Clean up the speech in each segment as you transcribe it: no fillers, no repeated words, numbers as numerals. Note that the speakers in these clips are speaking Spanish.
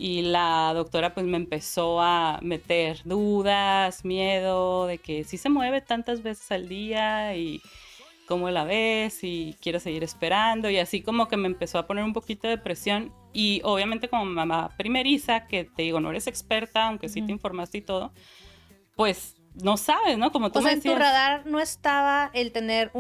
y la doctora pues me empezó a meter dudas, miedo de que si se mueve tantas veces al día y cómo la ves y quiero seguir esperando, y así como que me empezó a poner un poquito de presión. Y obviamente como mamá primeriza, que te digo, no eres experta, aunque sí te informaste y todo, pues no sabes, ¿no? Como tú O me sea, en decías. tu radar no estaba el tener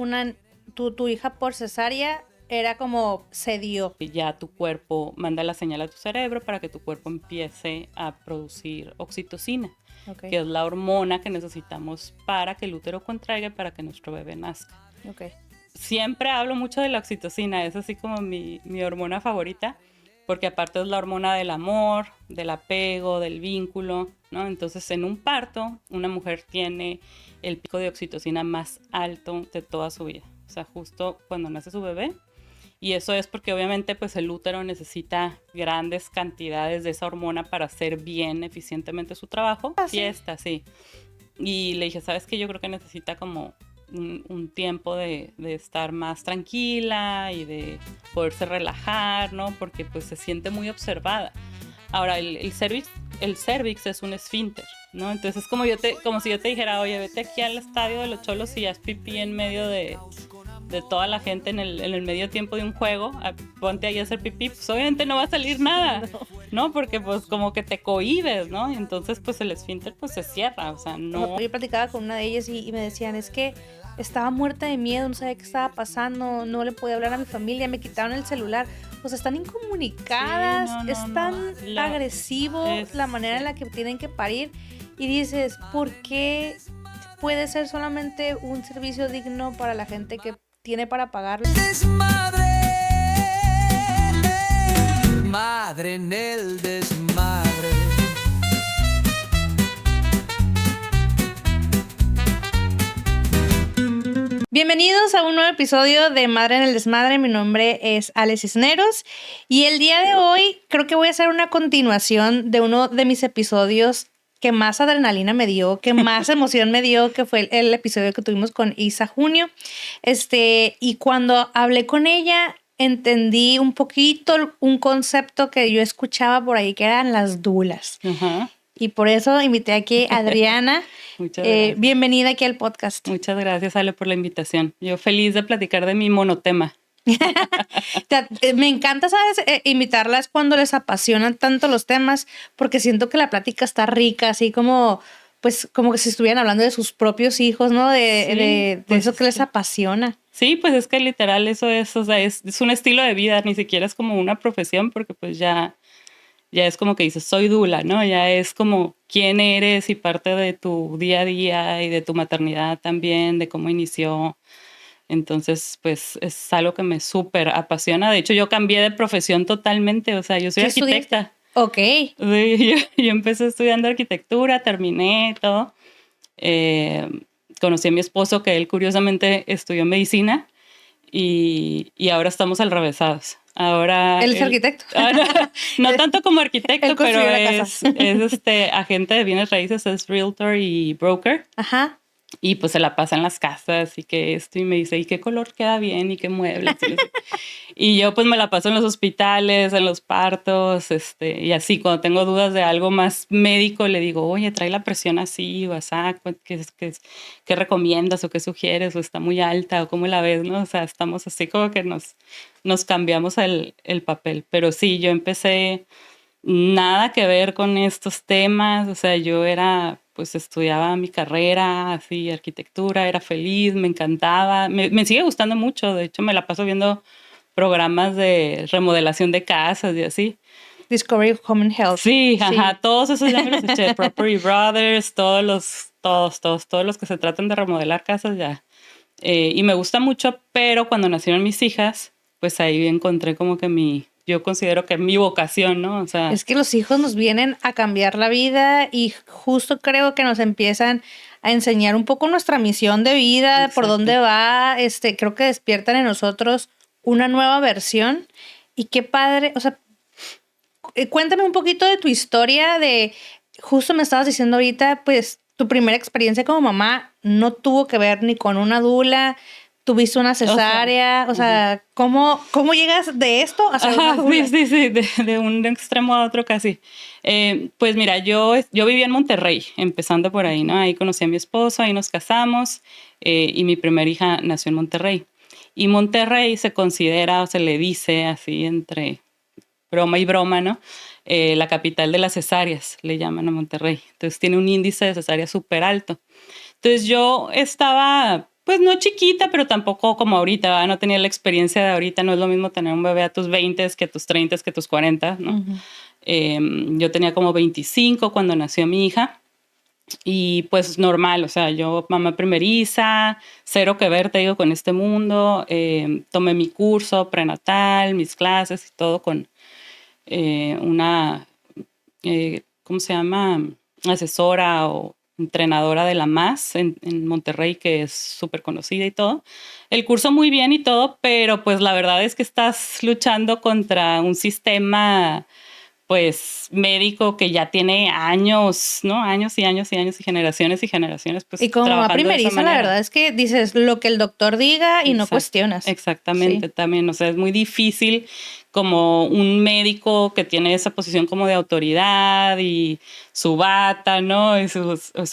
tu hija por cesárea, era como se dio. Ya tu cuerpo manda la señal a tu cerebro para que tu cuerpo empiece a producir oxitocina, Okay. que es la hormona que necesitamos para que el útero contraiga y para que nuestro bebé nazca. Okay. Siempre hablo mucho de la oxitocina, es así como mi hormona favorita, porque aparte es la hormona del amor, del apego, del vínculo, ¿no? Entonces, en un parto, una mujer tiene el pico de oxitocina más alto de toda su vida. O sea, justo cuando nace su bebé. Y eso es porque obviamente pues el útero necesita grandes cantidades de esa hormona para hacer bien, eficientemente su trabajo. ¿Ah, sí? Fiesta, sí. Y le dije, ¿sabes qué? Yo creo que necesita como un tiempo de estar más tranquila y de poderse relajar, ¿no? Porque pues se siente muy observada. Ahora, el cervix es un esfínter, ¿no? Entonces es como si yo te dijera, oye, vete aquí al estadio de los Cholos y haz pipí en medio de toda la gente en el medio tiempo de un juego, ponte ahí a hacer pipí, pues obviamente no va a salir nada, ¿no? Porque pues como que te cohibes, ¿no? Y entonces pues el esfínter pues se cierra, o sea, no. Yo platicaba con una de ellas y me decían, es que estaba muerta de miedo, no sabía qué estaba pasando, no le podía hablar a mi familia, me quitaron el celular. O sea, están incomunicadas, Sí, no, es tan agresivo la manera en la que tienen que parir. Y dices, ¿por qué puede ser solamente un servicio digno para la gente que tiene para pagarlo? Desmadre, madre en el desmadre. Bienvenidos a un nuevo episodio de Madre en el Desmadre. Mi nombre es Ale Cisneros y el día de hoy creo que voy a hacer una continuación de uno de mis episodios que más adrenalina me dio, que más emoción me dio, que fue el episodio que tuvimos con Isa Junio. Y cuando hablé con ella, entendí un poquito un concepto que yo escuchaba por ahí, que eran las dulas. Ajá. Y por eso invité aquí a Adriana. Muchas gracias. Bienvenida aquí al podcast. Muchas gracias, Ale, por la invitación. Yo feliz de platicar de mi monotema. Me encanta, ¿sabes? Invitarlas cuando les apasionan tanto los temas, porque siento que la plática está rica, así como, pues, como que si estuvieran hablando de sus propios hijos, ¿no? De pues eso que les apasiona. Sí, pues es que literal eso es, o sea, es un estilo de vida, ni siquiera es como una profesión, porque pues ya es como que dices, soy dula, ¿no? Ya es como quién eres y parte de tu día a día y de tu maternidad también, de cómo inició. Entonces, pues es algo que me súper apasiona. De hecho, yo cambié de profesión totalmente, o sea, yo soy arquitecta. Ok. Sí, yo empecé estudiando arquitectura, terminé todo. Conocí a mi esposo, que él curiosamente estudió medicina, y ahora estamos al revésados. Ahora ¿Él es arquitecto? No tanto como arquitecto, pero es agente de bienes raíces, es realtor y broker. Ajá. Y pues se la pasa en las casas y que esto, y me dice, ¿y qué color queda bien? ¿Y qué muebles? Y yo pues me la paso en los hospitales, en los partos, y así cuando tengo dudas de algo más médico le digo, oye, trae la presión así o así, ¿qué recomiendas o qué sugieres? O está muy alta o cómo la ves, ¿no? O sea, estamos así como que nos cambiamos el papel. Pero sí, yo empecé nada que ver con estos temas, o sea, yo pues estudiaba mi carrera, así, arquitectura, era feliz, me encantaba, me sigue gustando mucho, de hecho me la paso viendo programas de remodelación de casas y así. Discovery of Home and Health. Sí, ajá, todos esos ya me los eché, Property Brothers, todos los que se tratan de remodelar casas ya. Y me gusta mucho, pero cuando nacieron mis hijas, pues ahí encontré como que yo considero que mi vocación, ¿no? O sea, es que los hijos nos vienen a cambiar la vida y justo creo que nos empiezan a enseñar un poco nuestra misión de vida, exacto, por dónde va, creo que despiertan en nosotros una nueva versión y qué padre, o sea, cuéntame un poquito de tu historia justo me estabas diciendo ahorita, pues tu primera experiencia como mamá no tuvo que ver ni con una dula, tuviste una cesárea, o sea, ¿cómo llegas de esto a ser una doula? Sí, de un extremo a otro casi. Pues mira, yo vivía en Monterrey, empezando por ahí, ¿no? Ahí conocí a mi esposo, ahí nos casamos y mi primera hija nació en Monterrey. Y Monterrey se considera, o se le dice así entre broma y broma, ¿no? La capital de las cesáreas, le llaman a Monterrey. Entonces tiene un índice de cesárea súper alto. Entonces yo estaba, pues no chiquita, pero tampoco como ahorita, ¿verdad? No tenía la experiencia de ahorita. No es lo mismo tener un bebé a tus 20 que a tus 30 que a tus 40, ¿no? Yo tenía como 25 cuando nació mi hija. Y pues normal, o sea, yo mamá primeriza, cero que ver, te digo, con este mundo. Tomé mi curso prenatal, mis clases y todo con una, ¿cómo se llama? Asesora o entrenadora de la MAS en Monterrey, que es súper conocida y todo. El curso muy bien y todo, pero pues la verdad es que estás luchando contra un sistema pues médico que ya tiene años, ¿no? Años y años y años y generaciones, pues y como mamá primeriza, la verdad es que dices lo que el doctor diga y no cuestionas. Exactamente, sí. También, o sea, es muy difícil como un médico que tiene esa posición como de autoridad y su bata, ¿no? Es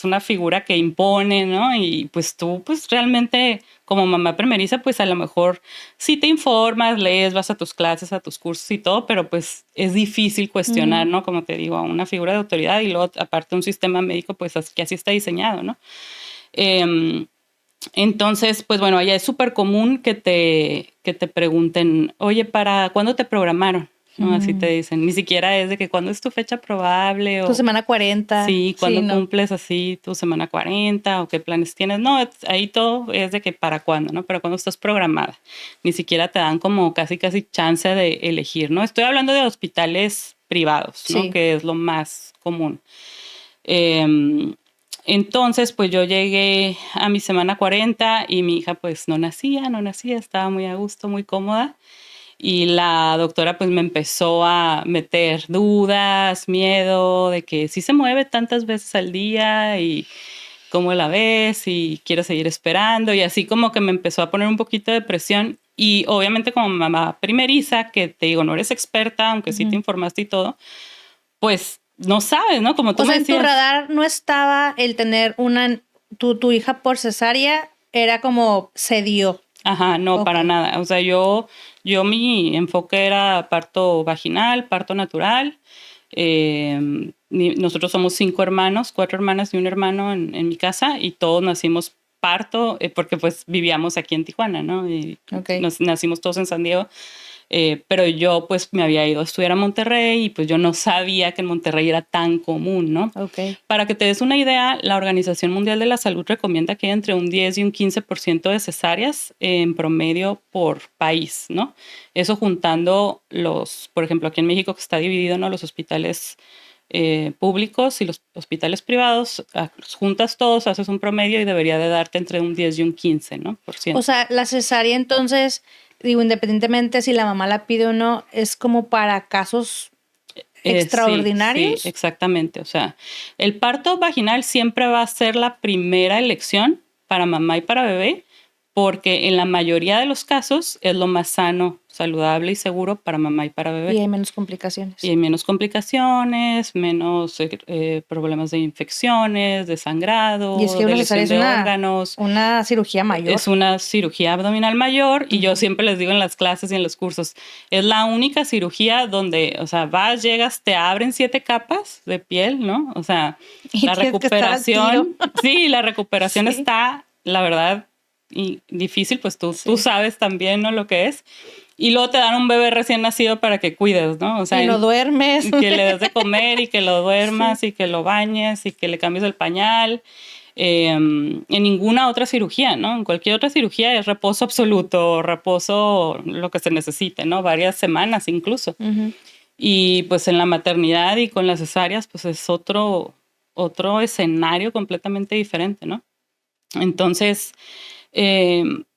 una figura que impone, ¿no? Y pues tú, pues realmente como mamá primeriza, pues a lo mejor sí te informas, lees, vas a tus clases, a tus cursos y todo, pero pues es difícil cuestionar, ¿no? Como te digo, a una figura de autoridad y luego aparte un sistema médico, pues que así está diseñado, ¿no? Entonces, pues bueno, allá es súper común que te pregunten, oye, ¿para cuándo te programaron? ¿No? Así te dicen. Ni siquiera es de que cuándo es tu fecha probable. Tu semana 40. Sí, cuándo cumples así tu semana 40 o qué planes tienes. No, ahí todo es de que para cuándo, ¿no? Para cuándo estás programada. Ni siquiera te dan como casi chance de elegir, ¿no? Estoy hablando de hospitales privados, ¿no? Sí. Que es lo más común. Entonces, pues yo llegué a mi semana 40 y mi hija pues no nacía, estaba muy a gusto, muy cómoda. Y la doctora pues me empezó a meter dudas, miedo de que sí se mueve tantas veces al día y cómo la ves y quiero seguir esperando. Y así como que me empezó a poner un poquito de presión. Y obviamente como mamá primeriza, que te digo, no eres experta, aunque sí te informaste y todo, pues no sabes, ¿no? Como tú me decías. En tu radar no estaba el tener tu hija por cesárea, era como se dio. Ajá, no, para nada. O sea, yo mi enfoque era parto vaginal, parto natural. Nosotros somos 5 hermanos, 4 hermanas y un hermano en mi casa y todos nacimos parto porque pues vivíamos aquí en Tijuana, ¿no? Y nacimos todos en San Diego. Pero yo pues me había ido a estudiar a Monterrey y pues yo no sabía que en Monterrey era tan común, ¿no? Para que te des una idea, la Organización Mundial de la Salud recomienda que hay entre un 10 y un 15% de cesáreas en promedio por país, ¿no? Eso juntando por ejemplo, aquí en México que está dividido, ¿no? Los hospitales públicos y los hospitales privados, juntas todos, haces un promedio y debería de darte entre un 10 y un 15%, ¿no? O sea, la cesárea entonces... Digo, independientemente si la mamá la pide o no, es como para casos extraordinarios. Sí, exactamente. O sea, el parto vaginal siempre va a ser la primera elección para mamá y para bebé, porque en la mayoría de los casos es lo más sano, saludable y seguro para mamá y para bebé. Y hay menos complicaciones. Y hay menos complicaciones, menos problemas de infecciones, de sangrado, y es que de lesión de órganos. Una cirugía mayor. Es una cirugía abdominal mayor y yo siempre les digo en las clases y en los cursos, es la única cirugía donde, o sea, vas, llegas, te abren 7 capas de piel, ¿no? O sea, la recuperación, sí, la recuperación está, la verdad, y difícil, pues tú sabes también, ¿no? Lo que es. Y luego te dan un bebé recién nacido para que cuides, ¿no? O sea, y lo duermes. Que le des de comer y que lo duermas y que lo bañes y que le cambies el pañal. En ninguna otra cirugía, ¿no? En cualquier otra cirugía es reposo absoluto, reposo lo que se necesite, ¿no? Varias semanas incluso. Y pues en la maternidad y con las cesáreas, pues es otro escenario completamente diferente, ¿no? Entonces...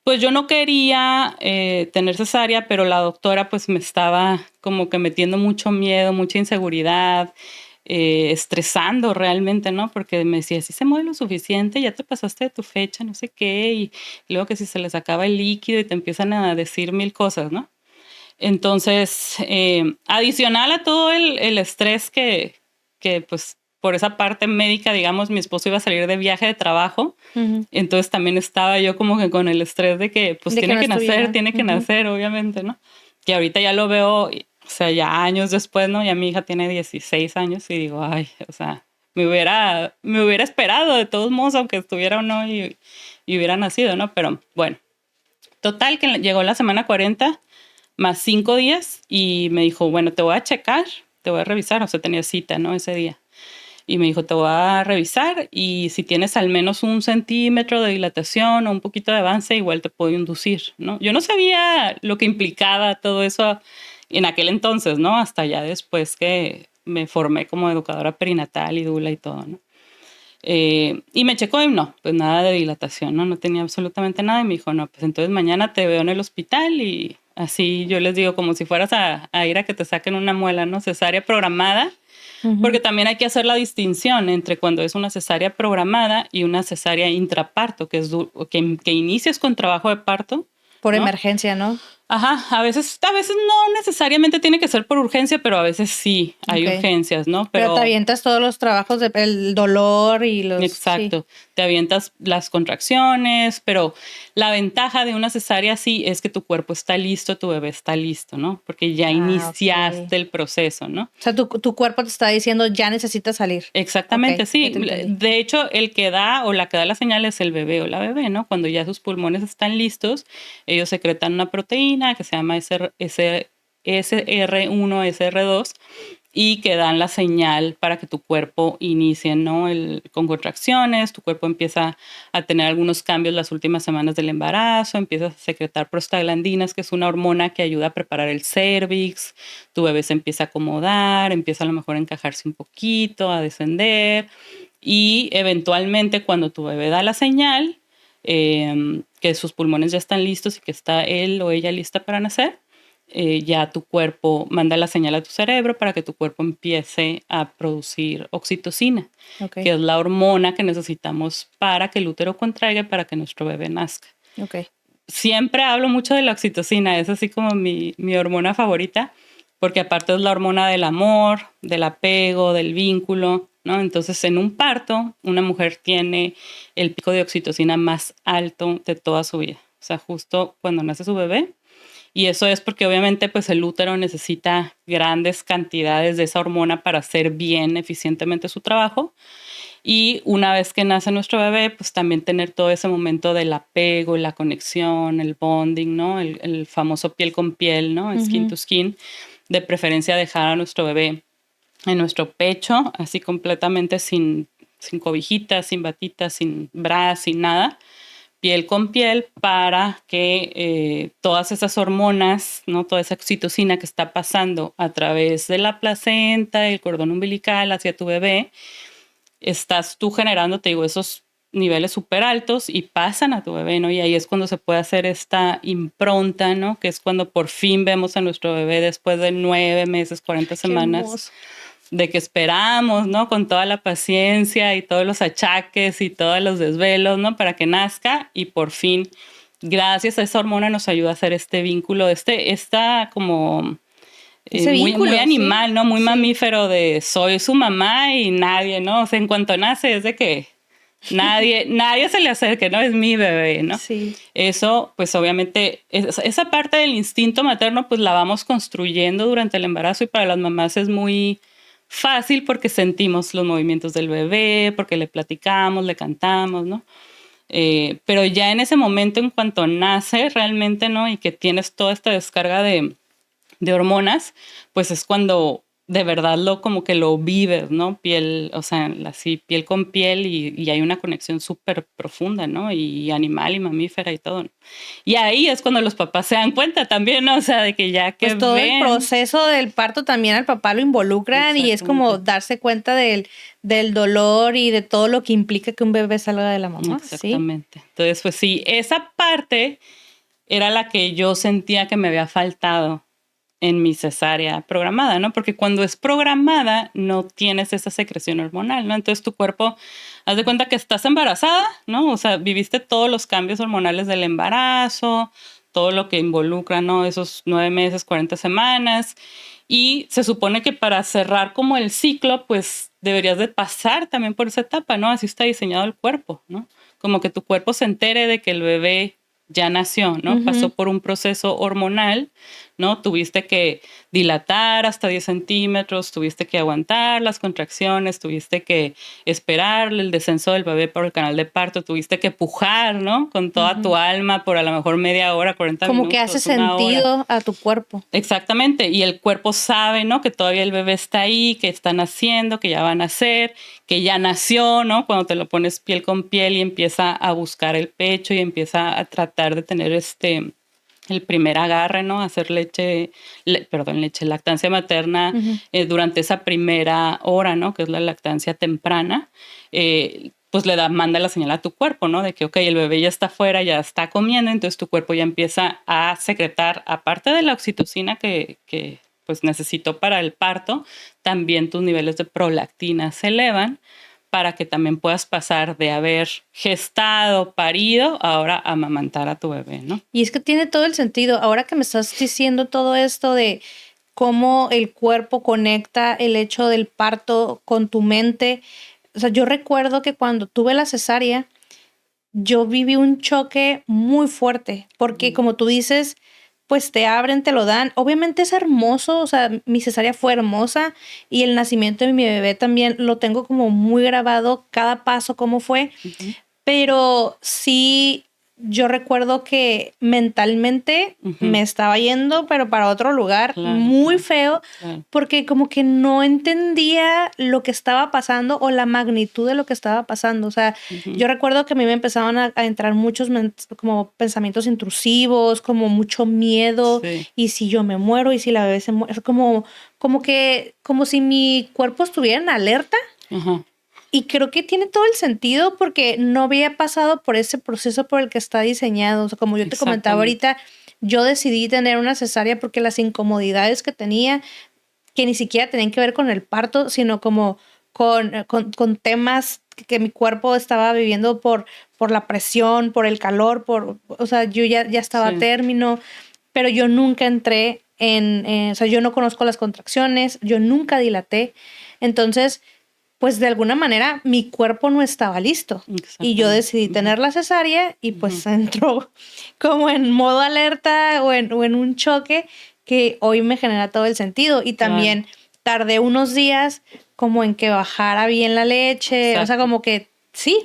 pues yo no quería tener cesárea, pero la doctora pues me estaba como que metiendo mucho miedo, mucha inseguridad. estresando realmente, ¿no? Porque me decía, si se mueve lo suficiente, ya te pasaste de tu fecha, no sé qué, y luego que si se les acaba el líquido y te empiezan a decir mil cosas, ¿no? Entonces, adicional a todo el estrés que, pues, por esa parte médica, digamos, mi esposo iba a salir de viaje de trabajo, entonces también estaba yo como que con el estrés de que, pues, De que no estuviera. tiene que nacer, obviamente, ¿no? Que ahorita ya lo veo, o sea, ya años después, ¿no? Ya mi hija tiene 16 años y digo, ay, o sea, me hubiera esperado de todos modos, aunque estuviera o no y hubiera nacido, ¿no? Pero bueno, total que llegó la semana 40 más 5 días y me dijo, bueno, te voy a checar, te voy a revisar, o sea, tenía cita, ¿no? Ese día. Y me dijo, te voy a revisar y si tienes al menos 1 centímetro de dilatación o un poquito de avance, igual te puedo inducir, ¿no? Yo no sabía lo que implicaba todo eso en aquel entonces, ¿no? Hasta ya después que me formé como educadora perinatal y dula y todo, ¿no? Y me checó y no, pues nada de dilatación, ¿no? No tenía absolutamente nada y me dijo, no, pues entonces mañana te veo en el hospital y así yo les digo como si fueras a ir a que te saquen una muela, ¿no? Cesárea programada. Porque también hay que hacer la distinción entre cuando es una cesárea programada y una cesárea intraparto, que es que inicias con trabajo de parto. Por ¿no? Emergencia, ¿no? Ajá, a veces no necesariamente tiene que ser por urgencia, pero a veces sí hay urgencias, ¿no? Pero te avientas todos los trabajos el dolor y los... Exacto, te avientas las contracciones, pero la ventaja de una cesárea sí es que tu cuerpo está listo, tu bebé está listo, ¿no? Porque ya iniciaste el proceso, ¿no? O sea, tu cuerpo te está diciendo ya necesitas salir. Exactamente, sí. De hecho, el que da o la que da la señal es el bebé o la bebé, ¿no? Cuando ya sus pulmones están listos, ellos secretan una proteína que se llama SR1, SR2 y que dan la señal para que tu cuerpo inicie, ¿no? Con contracciones, tu cuerpo empieza a tener algunos cambios las últimas semanas del embarazo, empiezas a secretar prostaglandinas, que es una hormona que ayuda a preparar el cérvix, tu bebé se empieza a acomodar, empieza a lo mejor a encajarse un poquito, a descender y eventualmente cuando tu bebé da la señal, que sus pulmones ya están listos y que está él o ella lista para nacer, ya tu cuerpo manda la señal a tu cerebro para que tu cuerpo empiece a producir oxitocina, que es la hormona que necesitamos para que el útero contraiga y para que nuestro bebé nazca. Siempre hablo mucho de la oxitocina, es así como mi hormona favorita, porque aparte es la hormona del amor, del apego, del vínculo, ¿no? Entonces, en un parto, una mujer tiene el pico de oxitocina más alto de toda su vida. O sea, justo cuando nace su bebé. Y eso es porque obviamente pues el útero necesita grandes cantidades de esa hormona para hacer bien eficientemente su trabajo. Y una vez que nace nuestro bebé, pues también tener todo ese momento del apego, la conexión, el bonding, ¿no? El famoso piel con piel, ¿no? Skin to skin. De preferencia dejar a nuestro bebé en nuestro pecho, así completamente sin cobijitas, sin batitas, sin bras, sin nada, piel con piel, para que todas esas hormonas, ¿no? Toda esa oxitocina que está pasando a través de la placenta, el cordón umbilical hacia tu bebé, estás tú generando, te digo, esos niveles súper altos y pasan a tu bebé, ¿no? Y ahí es cuando se puede hacer esta impronta, ¿no? Que es cuando por fin vemos a nuestro bebé después de 9 meses, 40 semanas, de que esperamos, ¿no? Con toda la paciencia y todos los achaques y todos los desvelos, ¿no? Para que nazca y por fin, gracias a esa hormona nos ayuda a hacer este vínculo, esta como... muy animal, ¿no? Muy mamífero de soy su mamá y nadie, ¿no? O sea, en cuanto nace es de que nadie se le acerque, ¿no? Es mi bebé, ¿no? Sí. Eso, pues obviamente, esa parte del instinto materno, pues la vamos construyendo durante el embarazo y para las mamás es muy fácil porque sentimos los movimientos del bebé, porque le platicamos, le cantamos, ¿no? Pero ya en ese momento, en cuanto nace realmente, ¿no? Y que tienes toda esta descarga de hormonas, pues es cuando de verdad como que lo vives, ¿no? Piel, o sea, así piel con piel y hay una conexión súper profunda, ¿no? Y animal y mamífera y todo, ¿no? Y ahí es cuando los papás se dan cuenta también, ¿no? O sea, de que ya que pues todo ven, el proceso del parto también al papá lo involucran y es como darse cuenta del dolor y de todo lo que implica que un bebé salga de la mamá. Exactamente. ¿Sí? Entonces, pues sí, esa parte era la que yo sentía que me había faltado en mi cesárea programada, ¿no? Porque cuando es programada no tienes esa secreción hormonal, ¿no? Entonces tu cuerpo, haz de cuenta que estás embarazada, ¿no? O sea, viviste todos los cambios hormonales del embarazo, todo lo que involucra, ¿no? Esos 9 meses, 40 semanas. Y se supone que para cerrar como el ciclo, pues deberías de pasar también por esa etapa, ¿no? Así está diseñado el cuerpo, ¿no? Como que tu cuerpo se entere de que el bebé ya nació, ¿no? Pasó por un proceso hormonal, ¿no? Tuviste que dilatar hasta 10 centímetros, tuviste que aguantar las contracciones, tuviste que esperar el descenso del bebé por el canal de parto, tuviste que pujar, ¿no? Con toda tu alma por a lo mejor media hora, 40 Como minutos, que hace una hora. sentido a tu cuerpo. Exactamente, y el cuerpo sabe, ¿no? Que todavía el bebé está ahí, que está naciendo, que ya va a nacer, que ya nació, ¿no? Cuando te lo pones piel con piel y empieza a buscar el pecho y empieza a tratar de tener el primer agarre, ¿no? Hacer lactancia materna durante esa primera hora, ¿no? Que es la lactancia temprana. Pues manda la señal a tu cuerpo, ¿no? De que, ok, el bebé ya está afuera, ya está comiendo, entonces tu cuerpo ya empieza a secretar, aparte de la oxitocina que pues necesitó para el parto, también tus niveles de prolactina se elevan para que también puedas pasar de haber gestado, parido, ahora a amamantar a tu bebé, ¿no? Y es que tiene todo el sentido. Ahora que me estás diciendo todo esto de cómo el cuerpo conecta el hecho del parto con tu mente. O sea, yo recuerdo que cuando tuve la cesárea, yo viví un choque muy fuerte, porque como tú dices, pues te abren, te lo dan. Obviamente es hermoso, o sea, mi cesárea fue hermosa y el nacimiento de mi bebé también lo tengo como muy grabado, cada paso cómo fue, pero sí, yo recuerdo que mentalmente me estaba yendo, pero para otro lugar muy feo, porque como que no entendía lo que estaba pasando o la magnitud de lo que estaba pasando. O sea, yo recuerdo que a mí me empezaban a entrar muchos como pensamientos intrusivos, como mucho miedo, y si yo me muero, y si la bebé se muere, como si mi cuerpo estuviera en alerta. Y creo que tiene todo el sentido porque no había pasado por ese proceso por el que está diseñado. O sea, como yo te comentaba ahorita, yo decidí tener una cesárea porque las incomodidades que tenía, que ni siquiera tenían que ver con el parto, sino como con temas que mi cuerpo estaba viviendo por la presión, por el calor, o sea, yo ya estaba a término, pero yo nunca entré o sea, yo no conozco las contracciones, yo nunca dilaté. Entonces, pues de alguna manera mi cuerpo no estaba listo y yo decidí tener la cesárea y pues entró como en modo alerta o en un choque que hoy me genera todo el sentido y también tardé unos días como en que bajara bien la leche. O sea, como que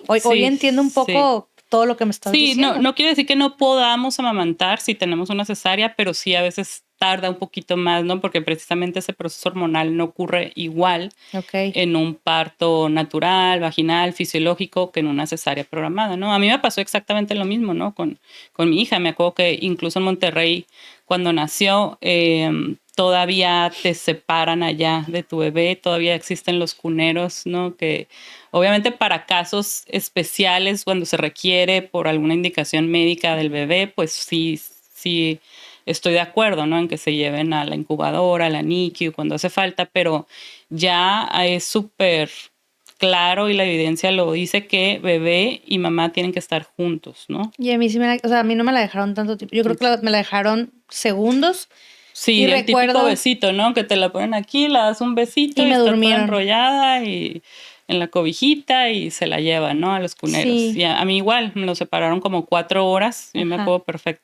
hoy entiendo un poco todo lo que me estás diciendo. Sí, no quiere decir que no podamos amamantar si tenemos una cesárea, pero sí a veces tarda un poquito más, ¿no? Porque precisamente ese proceso hormonal no ocurre igual en un parto natural, vaginal, fisiológico, que en una cesárea programada, ¿no? A mí me pasó exactamente lo mismo, ¿no? Con mi hija. Me acuerdo que incluso en Monterrey, cuando nació, todavía te separan allá de tu bebé, todavía existen los cuneros, ¿no? Que obviamente para casos especiales, cuando se requiere por alguna indicación médica del bebé, pues sí estoy de acuerdo, ¿no? En que se lleven a la incubadora, a la NICU, cuando hace falta, pero ya es súper claro y la evidencia lo dice que bebé y mamá tienen que estar juntos, ¿no? Y a mí sí a mí no me la dejaron tanto tiempo. Yo creo que me la dejaron segundos. Sí, y el típico besito, ¿no? Que te la ponen aquí, le das un besito y me está toda enrollada y en la cobijita y se la llevan, ¿no? A los cuneros. Y a mí igual, me lo separaron como 4 horas, yo me acuerdo perfecto.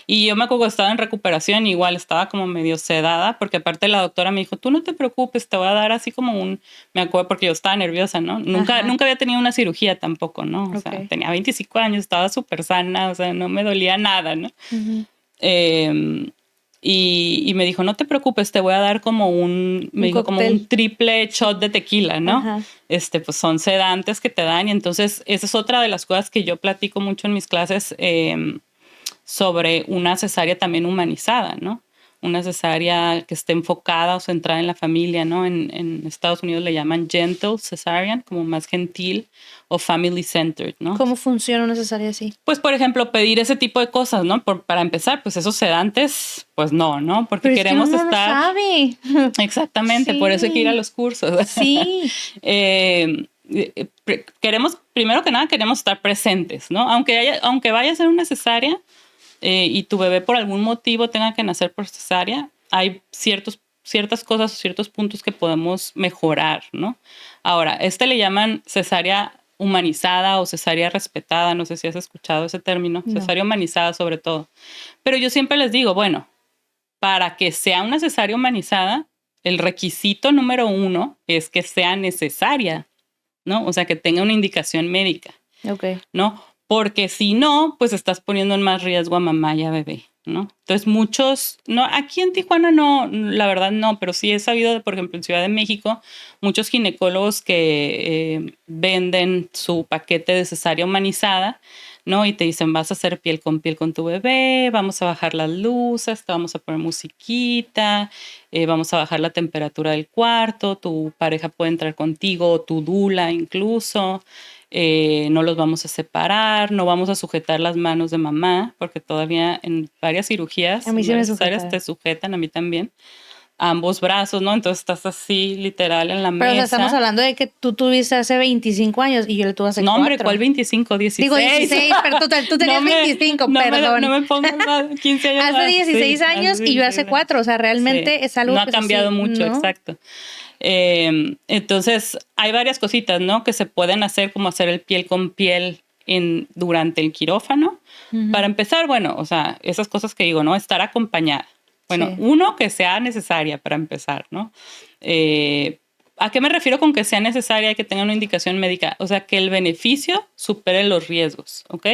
Y yo me acuerdo que estaba en recuperación, igual estaba como medio sedada, porque aparte la doctora me dijo, tú no te preocupes, te voy a dar así como me acuerdo porque yo estaba nerviosa, ¿no? Nunca había tenido una cirugía tampoco, ¿no? O sea, tenía 25 años, estaba súper sana, o sea, no me dolía nada, ¿no? Y me dijo, no te preocupes, te voy a dar como un triple shot de tequila, ¿no? Pues son sedantes que te dan y entonces esa es otra de las cosas que yo platico mucho en mis clases sobre una cesárea también humanizada, ¿no? una cesárea que esté enfocada o centrada en la familia, ¿no? En Estados Unidos le llaman gentle cesarean, como más gentil, o family centered, ¿no? ¿Cómo funciona una cesárea así? Pues, por ejemplo, pedir ese tipo de cosas, ¿no? Para empezar, pues esos sedantes, pues no, porque Pero queremos es que uno estar... no sabe. Exactamente, Sí. por eso hay que ir a los cursos. Sí. Primero que nada, queremos estar presentes, ¿no? Aunque vaya a ser una cesárea y tu bebé por algún motivo tenga que nacer por cesárea, hay ciertas cosas o ciertos puntos que podemos mejorar, ¿no? Ahora, le llaman cesárea humanizada o cesárea respetada, no sé si has escuchado ese término, No. cesárea humanizada sobre todo. Pero yo siempre les digo, bueno, para que sea una cesárea humanizada, el requisito número 1 es que sea necesaria, ¿no? O sea, que tenga una indicación médica, Ok. ¿no? Porque si no, pues estás poniendo en más riesgo a mamá y a bebé, ¿no? Entonces no, aquí en Tijuana no, la verdad no, pero sí he sabido, por ejemplo, en Ciudad de México, muchos ginecólogos que venden su paquete de cesárea humanizada, ¿no? Y te dicen, vas a hacer piel con tu bebé, vamos a bajar las luces, te vamos a poner musiquita, vamos a bajar la temperatura del cuarto, tu pareja puede entrar contigo, o tu dula incluso. No los vamos a separar, no vamos a sujetar las manos de mamá, porque todavía en varias cirugías A mí sí me necesarias sujetaron. te sujetan, a mí también, ambos brazos, ¿no? Entonces estás así literal en la Pero o sea, mesa. estamos hablando de que tú tuviste hace 25 años y yo le tuve hace 4. No, hombre, ¿cuál 25? 16. Digo 16, pero tú tenías 25, perdón. No me pongas más, 15 años Hace más. 16 Sí, años y yo hace 16 4. O sea, realmente sí. es algo no ha que cambiado sí, mucho, ¿no? exacto. Entonces, hay varias cositas, ¿no? Que se pueden hacer, como hacer el piel con piel durante el quirófano. Ujú. Para empezar, bueno, o sea, esas cosas que digo, ¿no? Estar acompañada. Bueno, Sí. uno, que sea necesaria para empezar, ¿no? ¿A qué me refiero con que sea necesaria y que tenga una indicación médica? O sea, que el beneficio supere los riesgos, ¿ok?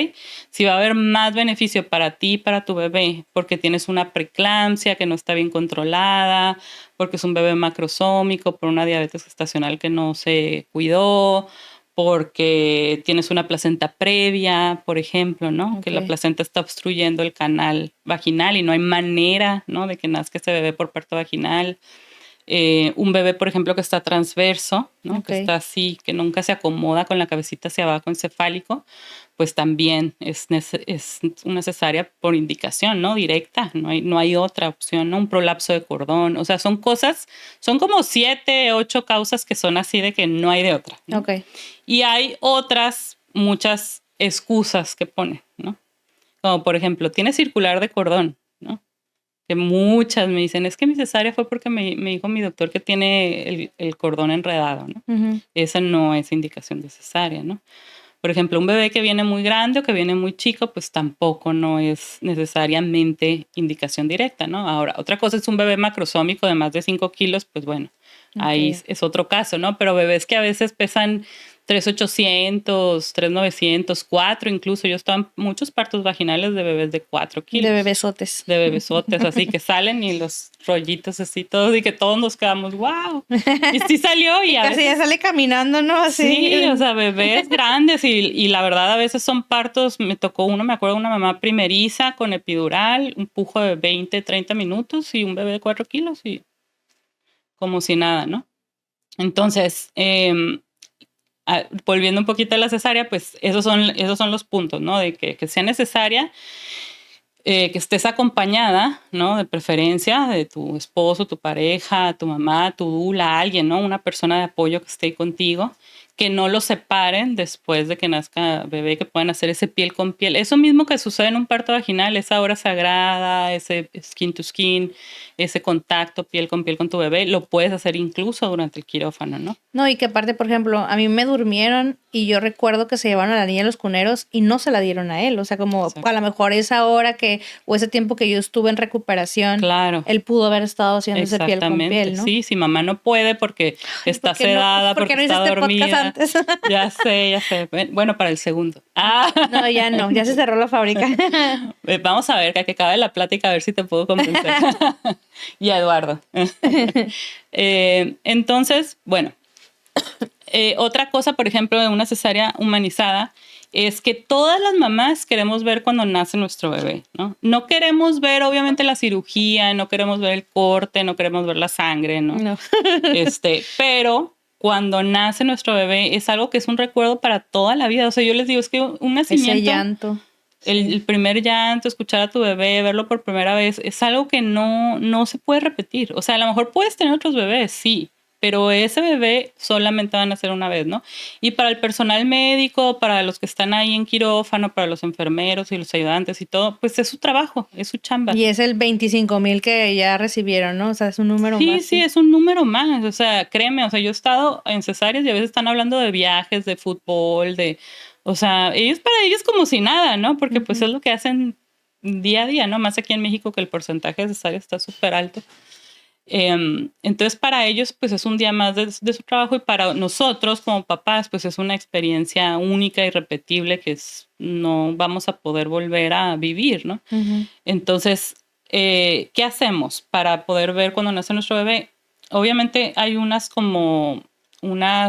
Si va a haber más beneficio para ti y para tu bebé porque tienes una preeclampsia que no está bien controlada, porque es un bebé macrosómico, por una diabetes gestacional que no se cuidó, porque tienes una placenta previa, por ejemplo, ¿no? Ok. Que la placenta está obstruyendo el canal vaginal y no hay manera, ¿no? De que nazca ese bebé por parto vaginal. Un bebé, por ejemplo, que está transverso, ¿no? Ok. Que está así, que nunca se acomoda con la cabecita hacia abajo encefálico, pues también es una cesárea por indicación, ¿no? Directa, no hay otra opción, ¿no? Un prolapso de cordón, o sea, son como 7, 8 causas que son así de que no hay de otra, ¿no? Ok. Y hay muchas excusas que ponen, ¿no? Como por ejemplo, tiene circular de cordón, ¿no? Que muchas me dicen, es que mi cesárea fue porque me dijo mi doctor que tiene el cordón enredado, ¿no? Ujú. Esa no es indicación de cesárea, ¿no? Por ejemplo, un bebé que viene muy grande o que viene muy chico, pues tampoco no es necesariamente indicación directa, ¿no? Ahora, otra cosa es un bebé macrosómico de más de 5 kilos, pues bueno, ahí Ok. es otro caso, ¿no? Pero bebés que a veces pesan 3,800, 3,900, 4 incluso. Yo estaba en muchos partos vaginales de bebés de 4 kilos. De bebesotes. De bebesotes, así que salen y los rollitos así todos y que todos nos quedamos, wow. Y sí salió y a Casi veces... ya sale caminando, ¿no? Así. Sí, o sea, bebés grandes y la verdad a veces son partos, me tocó me acuerdo una mamá primeriza con epidural, un pujo de 20, 30 minutos y un bebé de 4 kilos y como si nada, ¿no? Entonces, volviendo un poquito a la cesárea, pues esos son los puntos, ¿no? De que sea necesaria, que estés acompañada, ¿no? De preferencia de tu esposo, tu pareja, tu mamá, tu dula, alguien, ¿no? Una persona de apoyo que esté ahí contigo, que no los separen después de que nazca bebé, que puedan hacer ese piel con piel. Eso mismo que sucede en un parto vaginal, esa hora sagrada, ese skin to skin, ese contacto piel con tu bebé, lo puedes hacer incluso durante el quirófano, ¿no? No, y que aparte, por ejemplo, a mí me durmieron y yo recuerdo que se llevaron a la niña a los cuneros y no se la dieron a él. O sea, como Exacto. a lo mejor esa hora o ese tiempo que yo estuve en recuperación, Claro. él pudo haber estado haciendo ese piel con piel, ¿no? Sí, si mamá no puede porque está ¿por qué no? sedada, ¿Por qué porque no está hice este podcast dormida. antes? Ya sé. Bueno, para el segundo. No, ya no, ya se cerró la fábrica. Vamos a ver, que acabe la plática, a ver si te puedo convencer. Y a Eduardo. Entonces, bueno, otra cosa, por ejemplo, de una cesárea humanizada es que todas las mamás queremos ver cuando nace nuestro bebé, ¿no? No queremos ver, obviamente, la cirugía, no queremos ver el corte, no queremos ver la sangre, ¿no? No. Pero cuando nace nuestro bebé es algo que es un recuerdo para toda la vida. O sea, yo les digo, es que un nacimiento... Ese llanto. El primer llanto, escuchar a tu bebé, verlo por primera vez, es algo que no se puede repetir. O sea, a lo mejor puedes tener otros bebés, sí, pero ese bebé solamente van a ser una vez, ¿no? Y para el personal médico, para los que están ahí en quirófano, para los enfermeros y los ayudantes y todo, pues es su trabajo, es su chamba. Y es el 25,000 que ya recibieron, ¿no? O sea, es un número más. Sí, es un número más. O sea, créeme, o sea, yo he estado en cesáreas y a veces están hablando de viajes, de fútbol, o sea, para ellos como si nada, ¿no? Porque pues es lo que hacen día a día, ¿no? Más aquí en México que el porcentaje de cesáreas está súper alto. Entonces para ellos pues es un día más de su trabajo y para nosotros como papás pues es una experiencia única y repetible que no vamos a poder volver a vivir, ¿no? Entonces, ¿qué hacemos para poder ver cuando nace nuestro bebé? Obviamente hay unas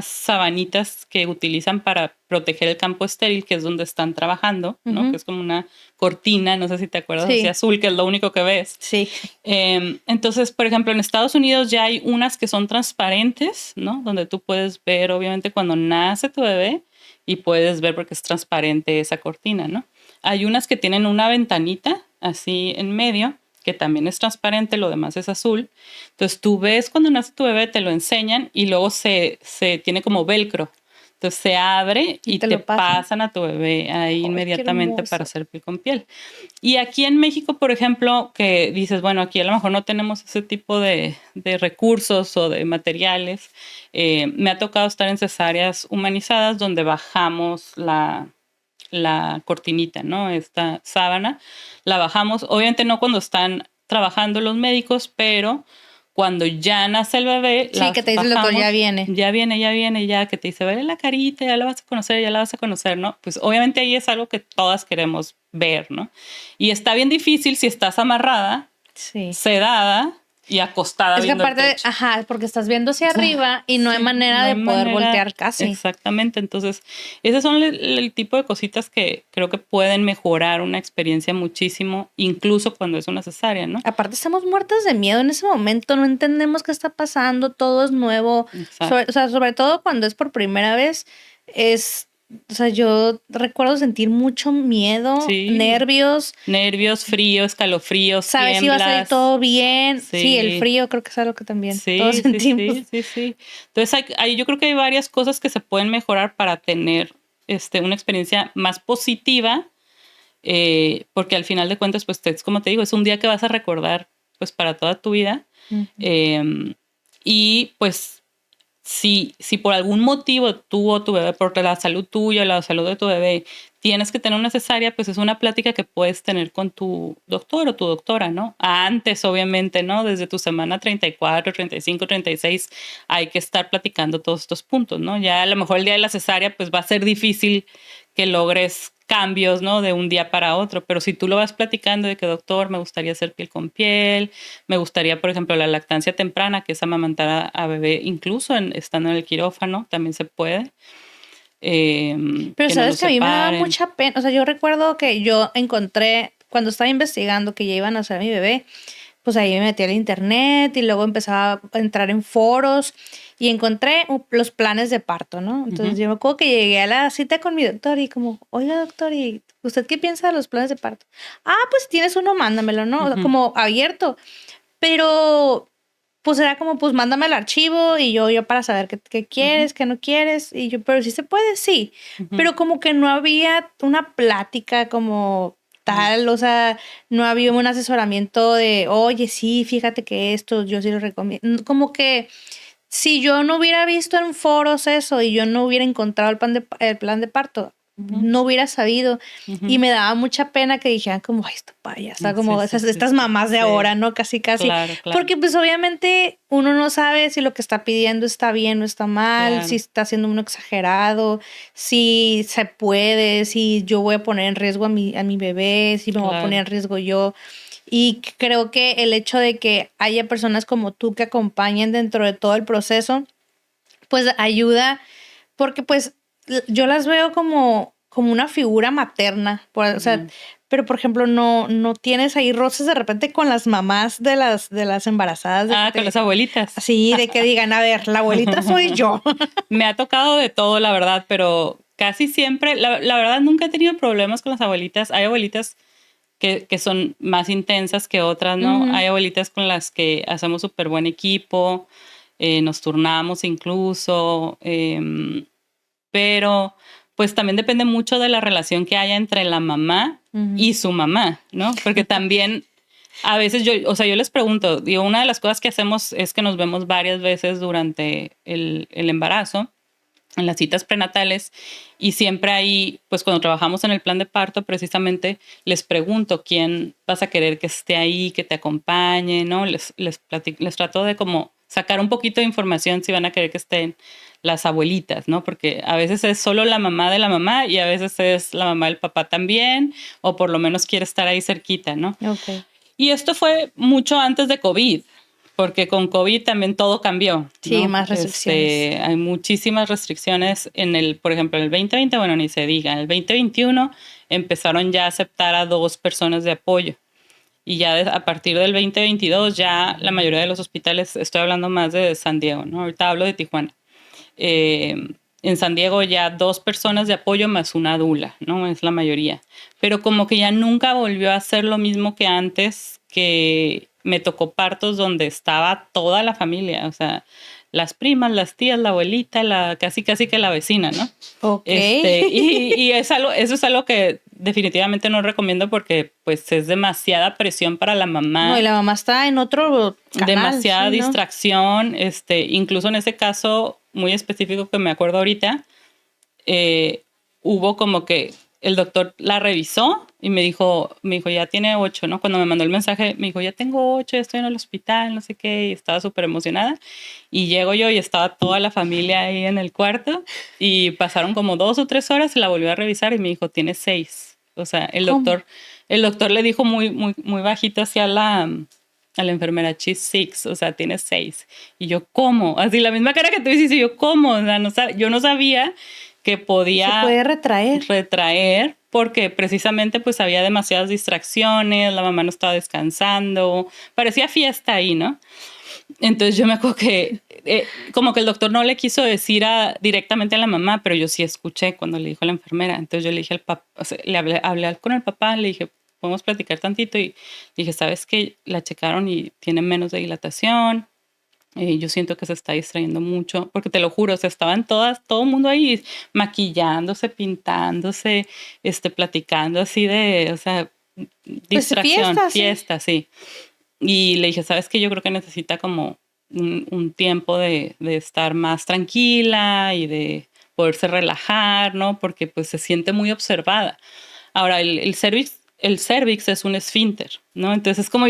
sabanitas que utilizan para proteger el campo estéril, que es donde están trabajando, ¿no? Que es como una cortina, no sé si te acuerdas, así azul, que es lo único que ves. Sí. Entonces, por ejemplo, en Estados Unidos ya hay unas que son transparentes, ¿no? Donde tú puedes ver, obviamente, cuando nace tu bebé y puedes ver porque es transparente esa cortina, ¿no? Hay unas que tienen una ventanita así en medio, que también es transparente, lo demás es azul. Entonces tú ves cuando nace tu bebé, te lo enseñan y luego se tiene como velcro. Entonces se abre y te pasan a tu bebé ahí inmediatamente para hacer piel con piel. Y aquí en México, por ejemplo, que dices, bueno, aquí a lo mejor no tenemos ese tipo de recursos o de materiales. Me ha tocado estar en cesáreas humanizadas donde bajamos la cortinita, ¿no? Esta sábana, la bajamos, obviamente no cuando están trabajando los médicos, pero cuando ya nace el bebé, sí, que te dice el doctor, ya viene, ya que te dice, vele la carita, ya la vas a conocer, ¿no? Pues obviamente ahí es algo que todas queremos ver, ¿no? Y está bien difícil si estás amarrada, sedada, y acostada. Es que aparte, porque estás viendo hacia arriba y no hay manera de poder voltear casi. Exactamente, entonces esos son el tipo de cositas que creo que pueden mejorar una experiencia muchísimo, incluso cuando es una cesárea, ¿no? Aparte estamos muertas de miedo en ese momento, no entendemos qué está pasando, todo es nuevo, sobre todo cuando es por primera vez, o sea, yo recuerdo sentir mucho miedo, nervios, frío, escalofríos, sabes si va a salir todo bien. Sí, el frío creo que es algo que también todos sentimos. Sí. Entonces yo creo que hay varias cosas que se pueden mejorar para tener una experiencia más positiva, porque al final de cuentas, pues como te digo, es un día que vas a recordar pues para toda tu vida. Y pues si por algún motivo tú o tu bebé, por la salud tuya, la salud de tu bebé, tienes que tener una cesárea, pues es una plática que puedes tener con tu doctor o tu doctora, ¿no? Antes, obviamente, ¿no? Desde tu semana 34, 35, 36, hay que estar platicando todos estos puntos, ¿no? Ya a lo mejor el día de la cesárea, pues va a ser difícil que logres cambios, ¿no? De un día para otro, pero si tú lo vas platicando de que, doctor, me gustaría hacer piel con piel, me gustaría, por ejemplo, la lactancia temprana, que es amamantar a bebé incluso estando en el quirófano, también se puede. Pero sabes que a mí me daba mucha pena, o sea, yo recuerdo que yo encontré, cuando estaba investigando que ya iban a hacer a mi bebé, pues ahí me metí al internet y luego empezaba a entrar en foros y encontré los planes de parto, ¿no? Entonces yo me acuerdo que llegué a la cita con mi doctor y como, oiga doctor, ¿y usted qué piensa de los planes de parto? Pues tienes uno, mándamelo, ¿no? O sea, como abierto. Pero pues era como, pues mándame el archivo y yo para saber qué quieres, qué no quieres. Y yo, pero sí se puede, sí. Pero como que no había una plática como tal, o sea, no había un asesoramiento de, oye, sí, fíjate que esto yo sí lo recomiendo. Como que si yo no hubiera visto en foros eso y yo no hubiera encontrado el plan de parto, no hubiera sabido. Y me daba mucha pena que dijeran como, ay, esto paya, o sea, como estas mamás de ahora, ¿no? Casi. Claro. Porque pues obviamente uno no sabe si lo que está pidiendo está bien o está mal, si está siendo uno exagerado, si se puede, si yo voy a poner en riesgo a mi bebé, si me voy a poner en riesgo yo. Y creo que el hecho de que haya personas como tú que acompañen dentro de todo el proceso, pues ayuda, porque pues yo las veo como como una figura materna, o sea, pero por ejemplo no tienes ahí roces de repente con las mamás de las embarazadas. Con las abuelitas. Sí, de que digan, a ver, la abuelita soy yo. Me ha tocado de todo, la verdad, pero casi siempre, la verdad nunca he tenido problemas con las abuelitas. Hay abuelitas que son más intensas que otras, ¿no? Hay abuelitas con las que hacemos súper buen equipo, nos turnamos incluso, pero pues también depende mucho de la relación que haya entre la mamá y su mamá, ¿no? Porque también a veces yo les pregunto, digo, una de las cosas que hacemos es que nos vemos varias veces durante el embarazo, en las citas prenatales, y siempre ahí, pues cuando trabajamos en el plan de parto, precisamente les pregunto quién vas a querer que esté ahí, que te acompañe, ¿no? Les trato de como sacar un poquito de información si van a querer que estén las abuelitas, ¿no? Porque a veces es solo la mamá de la mamá y a veces es la mamá del papá también, o por lo menos quiere estar ahí cerquita, ¿no? Okay. Y esto fue mucho antes de COVID, porque con COVID también todo cambió. Sí, ¿no? más restricciones. Hay muchísimas restricciones por ejemplo, en el 2020, bueno, ni se diga, en el 2021 empezaron ya a aceptar a 2 personas de apoyo. Y ya a partir del 2022 ya la mayoría de los hospitales, estoy hablando más de San Diego, ¿no? Ahorita hablo de Tijuana. En San Diego ya 2 personas de apoyo más una dula, ¿no? Es la mayoría. Pero como que ya nunca volvió a ser lo mismo que antes, que me tocó partos donde estaba toda la familia, o sea, las primas, las tías, la abuelita, casi que la vecina, ¿no? Ok. Y eso es algo que definitivamente no recomiendo porque pues es demasiada presión para la mamá. No, y la mamá está en otro canal. Demasiada ¿sí, no? distracción, incluso en ese caso muy específico que me acuerdo ahorita, hubo como que el doctor la revisó y me dijo, ya tiene 8, ¿no? Cuando me mandó el mensaje, me dijo, ya tengo 8, ya estoy en el hospital, no sé qué, y estaba súper emocionada. Y llego yo y estaba toda la familia ahí en el cuarto y pasaron como 2 o 3 horas y la volvió a revisar y me dijo, tiene 6. O sea, el doctor le dijo muy, muy, muy bajito hacia a la enfermera, she's 6, o sea, tiene 6. Y yo, ¿cómo? Así la misma cara que tú dices, y yo, ¿cómo? O sea, yo no sabía que podía... Se puede retraer. Porque precisamente pues había demasiadas distracciones, la mamá no estaba descansando, parecía fiesta ahí, ¿no? Entonces yo me acuerdo que como que el doctor no le quiso decir directamente a la mamá, pero yo sí escuché cuando le dijo a la enfermera. Entonces yo le dije al papá, o sea, le hablé con el papá, le dije, podemos platicar tantito, y dije, ¿sabes qué? La checaron y tiene menos de dilatación. Yo siento que se está distrayendo mucho, porque te lo juro, o sea, estaban todo el mundo ahí maquillándose, pintándose, platicando así de, o sea, distracción, pues fiesta, sí. Y le dije, ¿sabes qué? Yo creo que necesita como un tiempo de estar más tranquila y de poderse relajar, ¿no? Porque pues se siente muy observada. Ahora, el cervix es un esfínter, ¿no? Entonces es como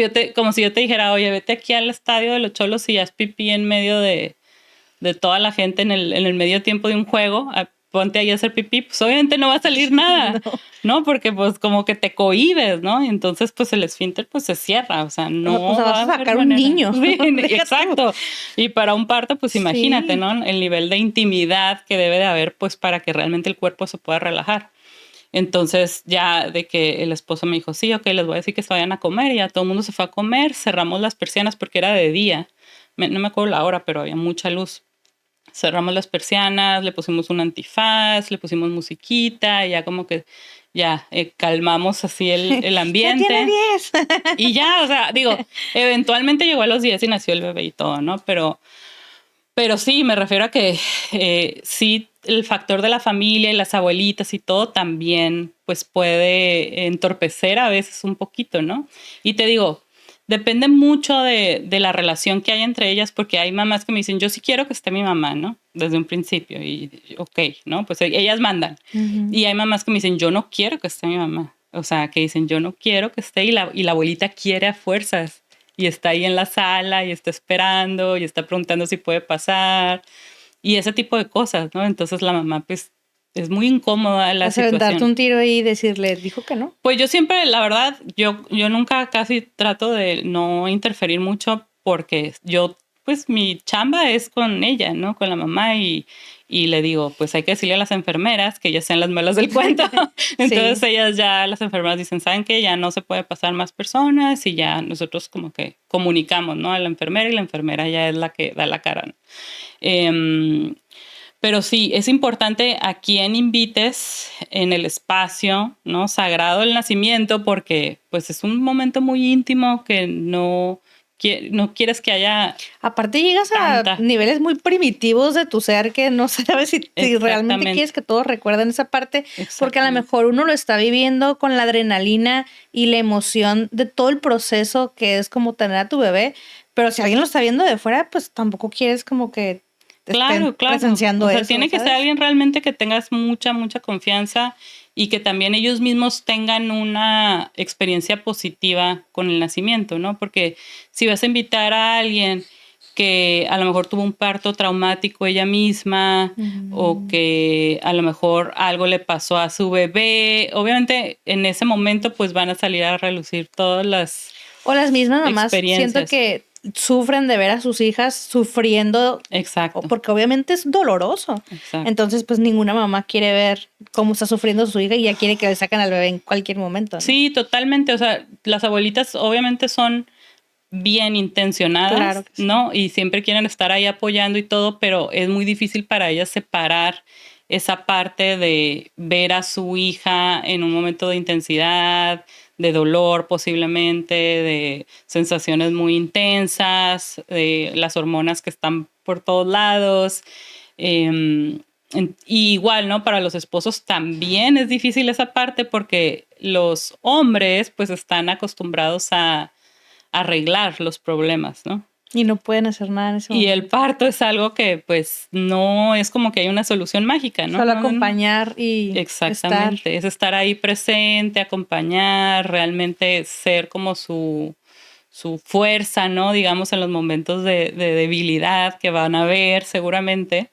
si yo te dijera, oye, vete aquí al estadio de los Cholos y haz pipí en medio de toda la gente en el medio tiempo de un juego, ponte ahí a hacer pipí, pues obviamente no va a salir nada, ¿no? Porque pues como que te cohibes, ¿no? Y entonces pues el esfínter pues se cierra, o sea, no o sea, vas a sacar un niño. Sí, exacto. Y para un parto, pues imagínate, ¿no? El nivel de intimidad que debe de haber pues para que realmente el cuerpo se pueda relajar. Entonces ya de que el esposo me dijo, sí, ok, les voy a decir que se vayan a comer, y ya todo el mundo se fue a comer, cerramos las persianas porque era de día, no me acuerdo la hora, pero había mucha luz. Cerramos las persianas, le pusimos un antifaz, le pusimos musiquita, y ya como que ya calmamos así el ambiente. Ya tiene 10. Y ya, o sea, digo, eventualmente llegó a los 10 y nació el bebé y todo, ¿no? Pero sí, me refiero a que sí, el factor de la familia y las abuelitas y todo también pues puede entorpecer a veces un poquito, ¿no? Y te digo, depende mucho de la relación que hay entre ellas, porque hay mamás que me dicen, yo sí quiero que esté mi mamá, ¿no? Desde un principio, y ok, ¿no? Pues ellas mandan. Y hay mamás que me dicen, yo no quiero que esté mi mamá. O sea, que dicen, yo no quiero que esté, y la abuelita quiere a fuerzas. Y está ahí en la sala y está esperando y está preguntando si puede pasar y ese tipo de cosas, ¿no? Entonces la mamá pues es muy incómoda la situación. Darte un tiro y decirle, dijo que no. Pues yo siempre, la verdad, yo nunca casi trato de no interferir mucho, porque yo pues mi chamba es con ella, ¿no? Con la mamá y le digo, pues hay que decirle a las enfermeras que ellas sean las malas del cuento. Entonces Sí. ellas ya, las enfermeras dicen, ¿saben qué? Ya no se puede pasar más personas y ya nosotros como que comunicamos, ¿no? A la enfermera y la enfermera ya es la que da la cara, ¿no? Pero sí, es importante a quién invites en el espacio, ¿no? Sagrado del nacimiento, porque pues es un momento muy íntimo que no quieres que haya Aparte llegas a tanta. niveles muy primitivos de tu ser que no sabes si realmente Exactamente. quieres que todos recuerden esa parte, porque a lo Exactamente. mejor uno lo está viviendo con la adrenalina y la emoción de todo el proceso que es como tener a tu bebé, pero si alguien lo está viendo de fuera, pues tampoco quieres como que estén Claro. presenciando O sea, eso, tiene que ser ¿sabes? alguien realmente que tengas mucha confianza y que también ellos mismos tengan una experiencia positiva con el nacimiento, ¿no? Porque si vas a invitar a alguien que a lo mejor tuvo un parto traumático ella misma o que a lo mejor algo le pasó a su bebé, obviamente en ese momento pues van a salir a relucir todas las O las mismas mamás siento experiencias. que sufren de ver a sus hijas sufriendo. Exacto. Porque obviamente es doloroso. Exacto. Entonces, pues ninguna mamá quiere ver cómo está sufriendo su hija y ya quiere que le saquen al bebé en cualquier momento, ¿no? Sí, totalmente. O sea, las abuelitas obviamente son bien intencionadas, Claro que sí. ¿no? Y siempre quieren estar ahí apoyando y todo, pero es muy difícil para ellas separar esa parte de ver a su hija en un momento de intensidad, de dolor posiblemente, de sensaciones muy intensas, de las hormonas que están por todos lados. Y igual, ¿no? Para los esposos también es difícil esa parte porque los hombres pues están acostumbrados a arreglar los problemas, ¿no? Y no pueden hacer nada en ese Y momento. el parto es algo que pues no es como que hay una solución mágica, ¿no? Solo No, acompañar y exactamente, es estar ahí presente, acompañar, realmente ser como su fuerza, ¿no? Digamos en los momentos de debilidad que van a haber seguramente.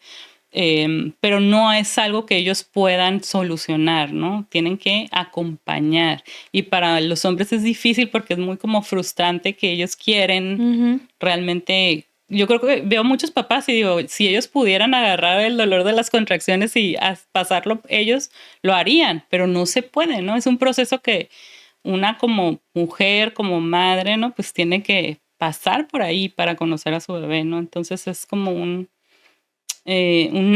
Pero no es algo que ellos puedan solucionar, ¿no? Tienen que acompañar. Y para los hombres es difícil porque es muy como frustrante que ellos quieren realmente. Yo creo que veo muchos papás y digo, si ellos pudieran agarrar el dolor de las contracciones y pasarlo, ellos lo harían, pero no se puede, ¿no? Es un proceso que una como mujer, como madre, ¿no? Pues tiene que pasar por ahí para conocer a su bebé, ¿no? Entonces es como un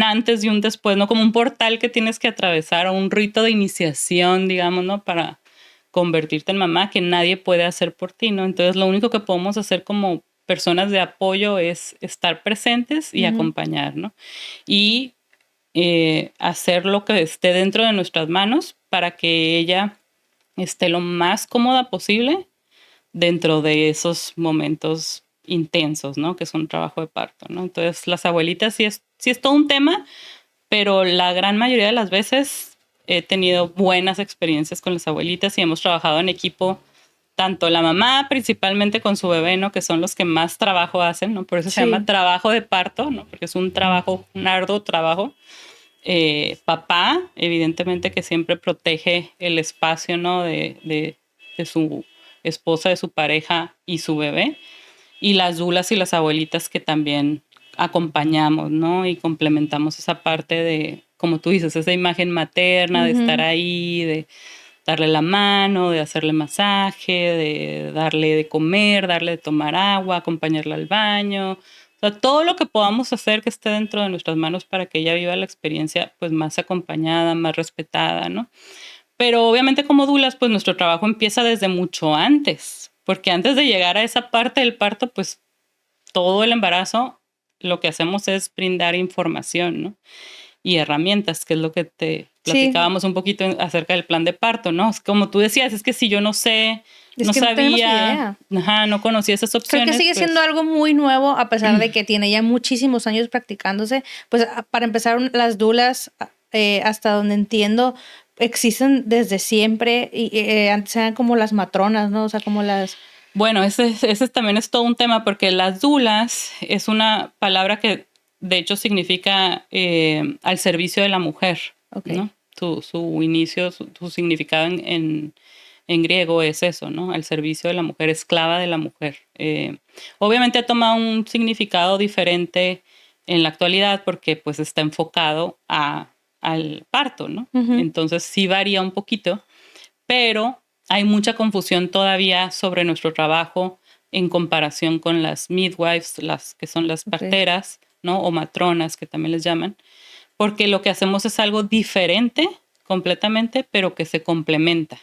antes y un después, ¿no? Como un portal que tienes que atravesar o un rito de iniciación, digamos, ¿no? Para convertirte en mamá que nadie puede hacer por ti, ¿no? Entonces lo único que podemos hacer como personas de apoyo es estar presentes y acompañar, ¿no? Y hacer lo que esté dentro de nuestras manos para que ella esté lo más cómoda posible dentro de esos momentos intensos, ¿no? Que es un trabajo de parto, ¿no? Entonces, las abuelitas sí es todo un tema, pero la gran mayoría de las veces he tenido buenas experiencias con las abuelitas y hemos trabajado en equipo, tanto la mamá principalmente con su bebé, ¿no? Que son los que más trabajo hacen, ¿no? Por eso se llama trabajo de parto, ¿no? Porque es un trabajo, un arduo trabajo. Papá, evidentemente que siempre protege el espacio, ¿no? De su esposa, de su pareja y su bebé. Y las dulas y las abuelitas que también acompañamos, ¿no? Y complementamos esa parte de, como tú dices, esa imagen materna, de estar ahí, de darle la mano, de hacerle masaje, de darle de comer, darle de tomar agua, acompañarla al baño. O sea, todo lo que podamos hacer que esté dentro de nuestras manos para que ella viva la experiencia pues más acompañada, más respetada, ¿no? Pero obviamente como dulas, pues nuestro trabajo empieza desde mucho antes, porque antes de llegar a esa parte del parto, pues todo el embarazo, lo que hacemos es brindar información, ¿no? Y herramientas, que es lo que te platicábamos un poquito acerca del plan de parto, ¿no? Como tú decías, es que si yo no sé, Es no que no tenemos sabía, idea. no conocía esas opciones. Creo que sigue siendo algo muy nuevo, a pesar de que tiene ya muchísimos años practicándose. Pues para empezar, las dulas, hasta donde entiendo, existen desde siempre y antes eran como las matronas, ¿no? O sea, como las... Bueno, ese también es todo un tema porque las dulas es una palabra que de hecho significa al servicio de la mujer, ¿no? Su inicio, su significado en griego es eso, ¿no? Al servicio de la mujer, esclava de la mujer. Obviamente ha tomado un significado diferente en la actualidad porque pues está enfocado al parto, ¿no? Ujú. Entonces sí varía un poquito, pero hay mucha confusión todavía sobre nuestro trabajo en comparación con las midwives, las que son las Ok. parteras, ¿no? O matronas, que también les llaman, porque lo que hacemos es algo diferente completamente, pero que se complementa.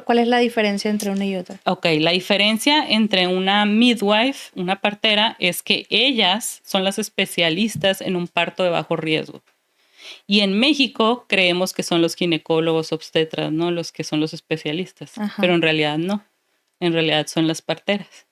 ¿Cuál es la diferencia entre una y otra? Ok, la diferencia entre una midwife, una partera, es que ellas son las especialistas en un parto de bajo riesgo. Y en México creemos que son los ginecólogos obstetras, ¿no? Los que son los especialistas. Ajá. Pero en realidad no. En realidad son las parteras.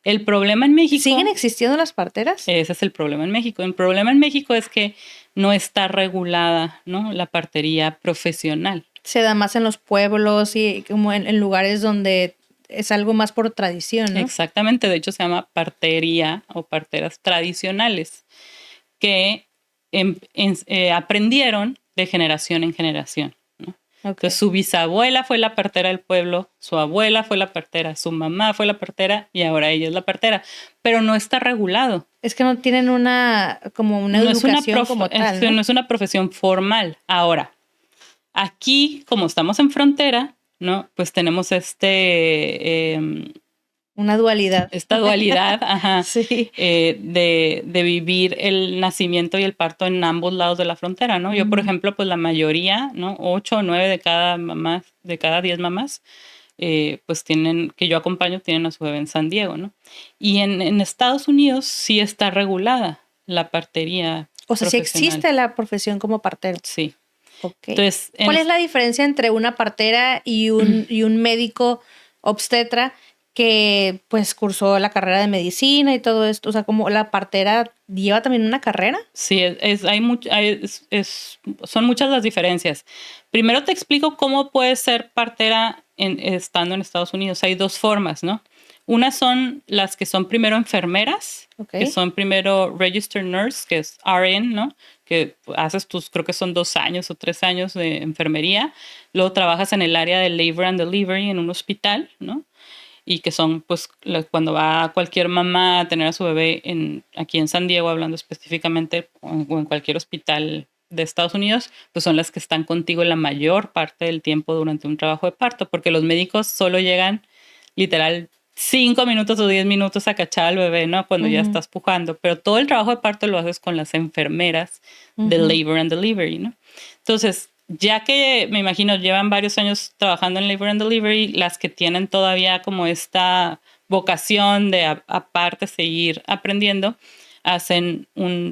El problema en México... ¿Siguen existiendo las parteras? Ese es el problema en México. El problema en México es que no está regulada, ¿no? La partería profesional. Se da más en los pueblos y como en lugares donde es algo más por tradición, ¿no? Exactamente. De hecho, se llama partería o parteras tradicionales que aprendieron de generación en generación, ¿no? Ok. Entonces, su bisabuela fue la partera del pueblo, su abuela fue la partera, su mamá fue la partera y ahora ella es la partera. Pero no está regulado. Es que no tienen como una No es una educación como tal, ¿no? no es una profesión formal. Ahora, aquí, como estamos en frontera, ¿no? Pues tenemos Una dualidad. esta dualidad ajá, Sí. de vivir el nacimiento y el parto en ambos lados de la frontera, ¿no? Yo, por ejemplo, pues la mayoría, ¿no? 8 o 9 de cada 10 mamás, pues que yo acompaño, tienen a su bebé en San Diego, ¿no? Y en Estados Unidos sí está regulada la partería O sea, sí profesional. existe la profesión como partero. Sí. Ok. Entonces, ¿Cuál es la diferencia entre una partera y un médico obstetra que pues cursó la carrera de medicina y todo esto? O sea, como la partera lleva también una carrera. Sí, son muchas las diferencias. Primero te explico cómo puedes ser partera estando en Estados Unidos. Hay dos formas, ¿no? Una son las que son primero enfermeras, Ok. que son primero registered nurse, que es RN, ¿no? Que haces creo que son 2 años o 3 años de enfermería. Luego trabajas en el área de labor and delivery en un hospital, ¿no? Y que son, pues, cuando va cualquier mamá a tener a su bebé aquí en San Diego, hablando específicamente, o en cualquier hospital de Estados Unidos, pues son las que están contigo la mayor parte del tiempo durante un trabajo de parto, porque los médicos solo llegan literal 5 minutos o 10 minutos a cachar al bebé, ¿no? Cuando ya estás pujando, pero todo el trabajo de parto lo haces con las enfermeras de labor and delivery, ¿no? Entonces, ya que me imagino llevan varios años trabajando en labor and delivery, las que tienen todavía como esta vocación de aparte seguir aprendiendo, hacen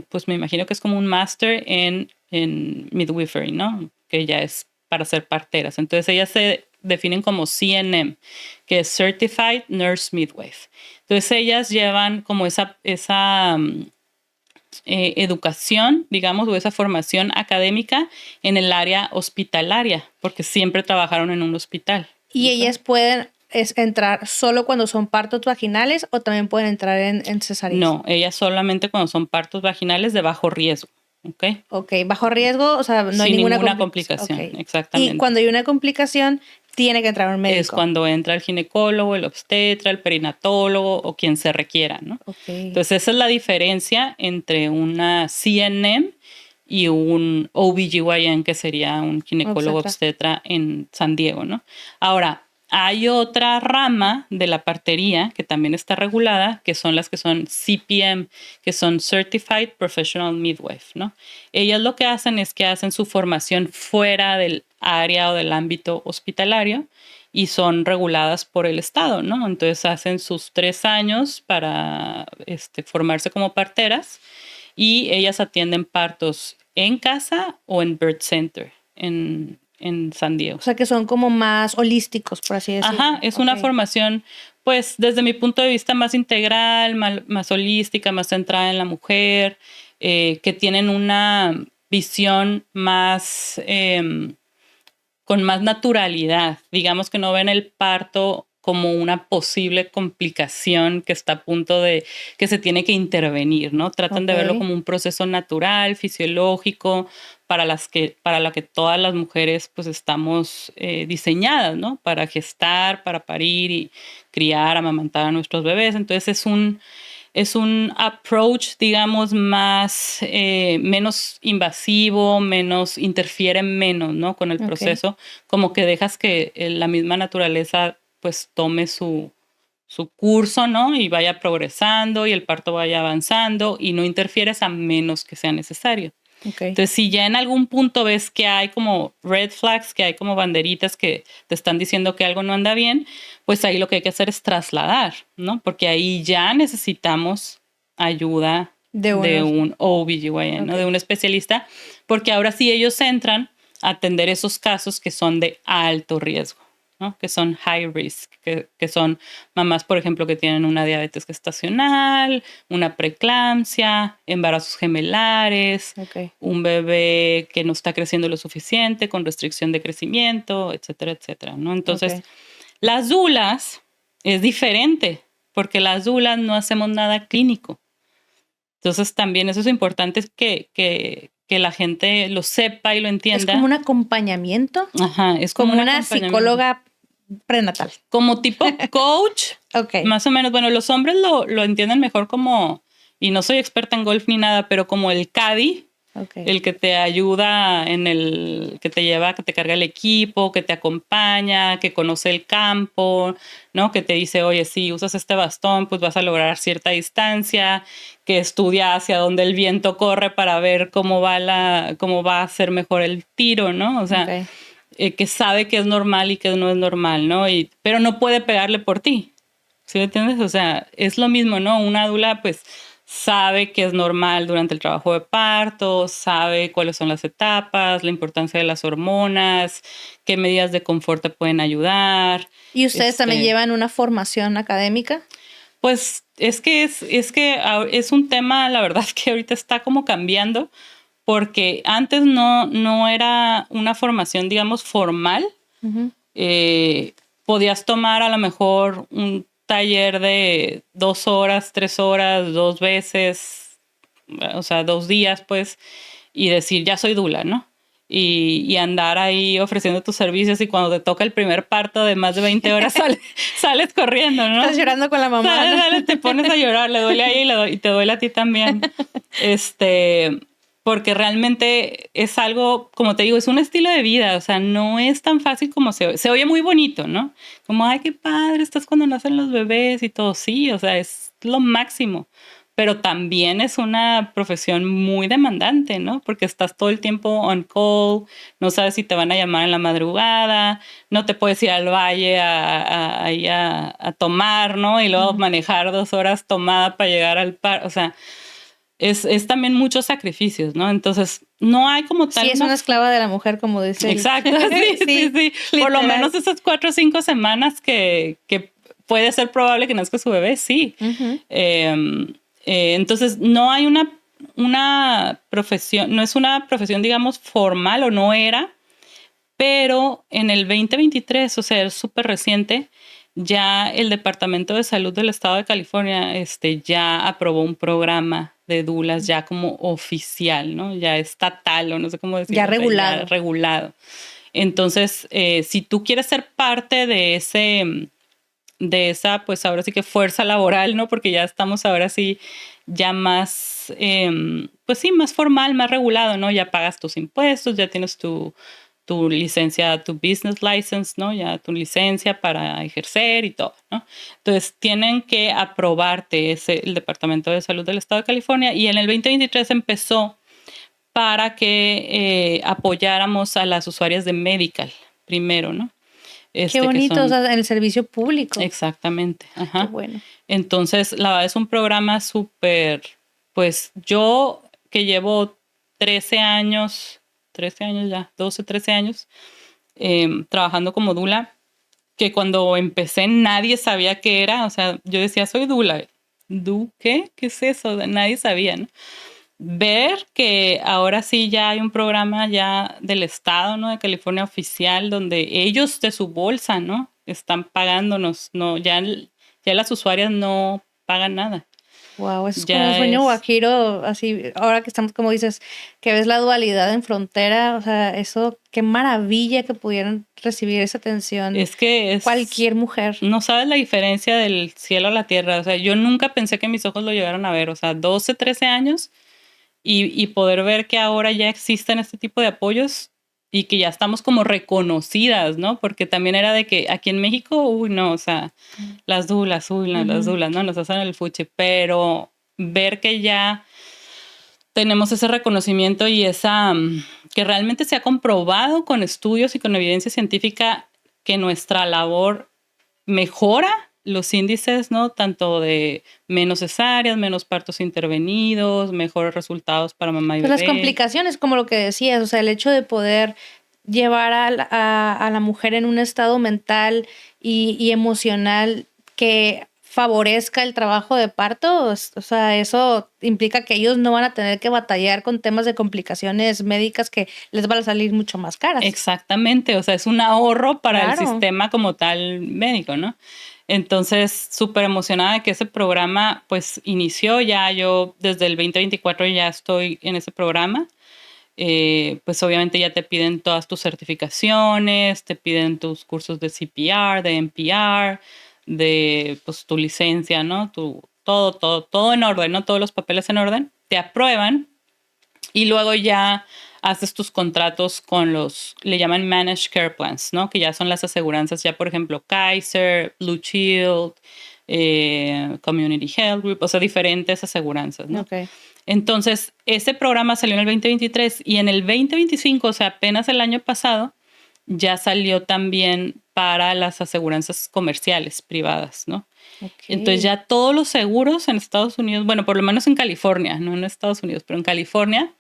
pues me imagino que es como un máster en midwifery, ¿no? Que ya es para ser parteras. Entonces ellas se definen como CNM, que es Certified Nurse Midwife. Entonces ellas llevan como esa educación, digamos, o esa formación académica en el área hospitalaria, porque siempre trabajaron en un hospital. ¿Y ellas pueden entrar solo cuando son partos vaginales o también pueden entrar en cesáreas? No, ellas solamente cuando son partos vaginales de bajo riesgo. ¿Ok? Ok, bajo riesgo, o sea, no hay Sin ninguna complicación. Okay. Exactamente. Y cuando hay una complicación, tiene que entrar un médico. Es cuando entra el ginecólogo, el obstetra, el perinatólogo o quien se requiera, ¿no? Okay. Entonces esa es la diferencia entre una CNM y un OBGYN, que sería un ginecólogo obstetra en San Diego, ¿no? Ahora, hay otra rama de la partería que también está regulada, que son las que son CPM, que son Certified Professional Midwife, ¿no? Ellas lo que hacen es que hacen su formación fuera del área o del ámbito hospitalario y son reguladas por el Estado, ¿no? Entonces hacen sus 3 años para formarse como parteras y ellas atienden partos en casa o en birth center en San Diego. O sea, que son como más holísticos, por así decirlo. Ajá, es una formación, pues, desde mi punto de vista más integral, más holística, más centrada en la mujer, que tienen una visión más, con más naturalidad. Digamos que no ven el parto como una posible complicación que está a punto de, que se tiene que intervenir, ¿no? Tratan de verlo como un proceso natural, fisiológico, para la que todas las mujeres pues estamos diseñadas, ¿no? Para gestar, para parir y criar, amamantar a nuestros bebés. Entonces es un approach, digamos, menos invasivo, interfiere menos, ¿no? Con el proceso, como que dejas que la misma naturaleza pues tome su curso, ¿no? Y vaya progresando y el parto vaya avanzando y no interfieres a menos que sea necesario. Entonces, si ya en algún punto ves que hay como red flags, que hay como banderitas que te están diciendo que algo no anda bien, pues ahí lo que hay que hacer es trasladar, ¿no? Porque ahí ya necesitamos ayuda de un OBGYN, ¿no? De un especialista, porque ahora sí ellos entran a atender esos casos que son de alto riesgo, ¿no? Que son high risk, que son mamás, por ejemplo, que tienen una diabetes gestacional, una preeclampsia, embarazos gemelares, un bebé que no está creciendo lo suficiente, con restricción de crecimiento, etcétera, etcétera, ¿no? Entonces, las doulas es diferente, porque las doulas no hacemos nada clínico. Entonces, también eso es importante que la gente lo sepa y lo entienda. Es como un acompañamiento. Ajá, es como una psicóloga prenatal. Como tipo coach, más o menos. Bueno, los hombres lo entienden mejor como, y no soy experta en golf ni nada, pero como el caddy, el que te ayuda que te lleva, que te carga el equipo, que te acompaña, que conoce el campo, ¿no? Que te dice, oye, si usas este bastón, pues vas a lograr cierta distancia, que estudia hacia dónde el viento corre para ver cómo va a ser mejor el tiro, ¿no? O sea, que sabe que es normal y que no es normal, ¿no? Pero no puede pegarle por ti, ¿sí me entiendes? O sea, es lo mismo, ¿no? Una doula, pues, sabe que es normal durante el trabajo de parto, sabe cuáles son las etapas, la importancia de las hormonas, qué medidas de confort te pueden ayudar. ¿Y ustedes también llevan una formación académica? Pues es que es un tema, la verdad, que ahorita está como cambiando, porque antes no era una formación, digamos, formal. Podías tomar a lo mejor un taller de 2 horas, 3 horas, 2 veces, o sea, 2 días, pues, y decir, ya soy doula, ¿no? Y andar ahí ofreciendo tus servicios y cuando te toca el primer parto de más de 20 horas sales corriendo, ¿no? Estás llorando con la mamá. Sales, te pones a llorar, le duele a ella y te duele a ti también. Porque realmente es algo, como te digo, es un estilo de vida, o sea, no es tan fácil como se oye muy bonito, ¿no? Como, ay, qué padre, estás cuando nacen los bebés y todo, sí, o sea, es lo máximo, pero también es una profesión muy demandante, ¿no? Porque estás todo el tiempo on call, no sabes si te van a llamar en la madrugada, no te puedes ir al valle a tomar, ¿no? Y luego manejar 2 horas tomada para llegar al o sea, es también muchos sacrificios, ¿no? Entonces, no hay como tal... Sí, es una esclava de la mujer, como dice. Exacto, sí. Por lo menos esas 4 o 5 semanas que puede ser probable que nazca su bebé, sí. Entonces, no hay una profesión, no es una profesión, digamos, formal o no era, pero en el 2023, o sea, es súper reciente, ya el Departamento de Salud del Estado de California ya aprobó un programa de doulas ya como oficial, ¿no? Ya estatal o no sé cómo decirlo. Ya regulado. Ya regulado. Entonces, si tú quieres ser parte de esa, pues ahora sí que fuerza laboral, ¿no? Porque ya estamos ahora sí ya más, pues sí, más formal, más regulado, ¿no? Ya pagas tus impuestos, ya tienes tu licencia, tu business license, ¿no? Ya tu licencia para ejercer y todo, ¿no? Entonces, tienen que aprobarte el Departamento de Salud del Estado de California y en el 2023 empezó para que apoyáramos a las usuarias de Medical primero, ¿no? Qué bonito, o sea, en el servicio público. Exactamente. Ajá. Qué bueno. Entonces, la verdad es un programa súper, pues yo que llevo 13 años ya, 12, 13 años, trabajando como doula, que cuando empecé nadie sabía qué era, o sea, yo decía, soy doula. ¿Qué? ¿Qué es eso? Nadie sabía, ¿no? Ver que ahora sí ya hay un programa ya del estado, ¿no? De California oficial, donde ellos de su bolsa, ¿no? están pagándonos, no, ya las usuarias no pagan nada. Wow, es Ya como un sueño es- guajiro, así, ahora que estamos, como dices, que ves la dualidad en frontera, o sea, eso, qué maravilla que pudieran recibir esa atención Es que cualquier mujer. no sabes la diferencia del cielo a la tierra. O sea, yo nunca pensé que mis ojos lo llegaran a ver. O sea, 12, 13 años y poder ver que ahora ya existen este tipo de apoyos y que ya estamos como reconocidas, ¿no? Porque también era de que aquí en México, uy, no, o sea, las dulas, las dulas, ¿no? Nos hacen el fuchi, pero ver que ya tenemos ese reconocimiento y que realmente se ha comprobado con estudios y con evidencia científica que nuestra labor mejora los índices, ¿no? Tanto de menos cesáreas, menos partos intervenidos, mejores resultados para mamá y Pues bebé. las complicaciones, como lo que decías, o sea, el hecho de poder llevar a la mujer en un estado mental y emocional que favorezca el trabajo de parto, o sea, eso implica que ellos no van a tener que batallar con temas de complicaciones médicas que les van a salir mucho más caras. Exactamente, o sea, es un ahorro para el Claro. sistema como tal médico, ¿no? Entonces, súper emocionada de que ese programa pues inició, ya yo desde el 2024 ya estoy en ese programa. Pues obviamente ya te piden todas tus certificaciones, te piden tus cursos de CPR, de NPR, de pues tu licencia, ¿no? Todo en orden, ¿no? Todos los papeles en orden, te aprueban y luego ya haces tus contratos con le llaman Managed Care Plans, ¿no? Que ya son las aseguranzas, ya por ejemplo Kaiser, Blue Shield, Community Health Group, o sea, diferentes aseguranzas, ¿no? Okay. Entonces, ese programa salió en el 2023 y en el 2025, o sea, apenas el año pasado, ya salió también para las aseguranzas comerciales privadas, ¿no? Okay. Entonces ya todos los seguros en Estados Unidos, bueno, por lo menos en California, no en Estados Unidos, pero en California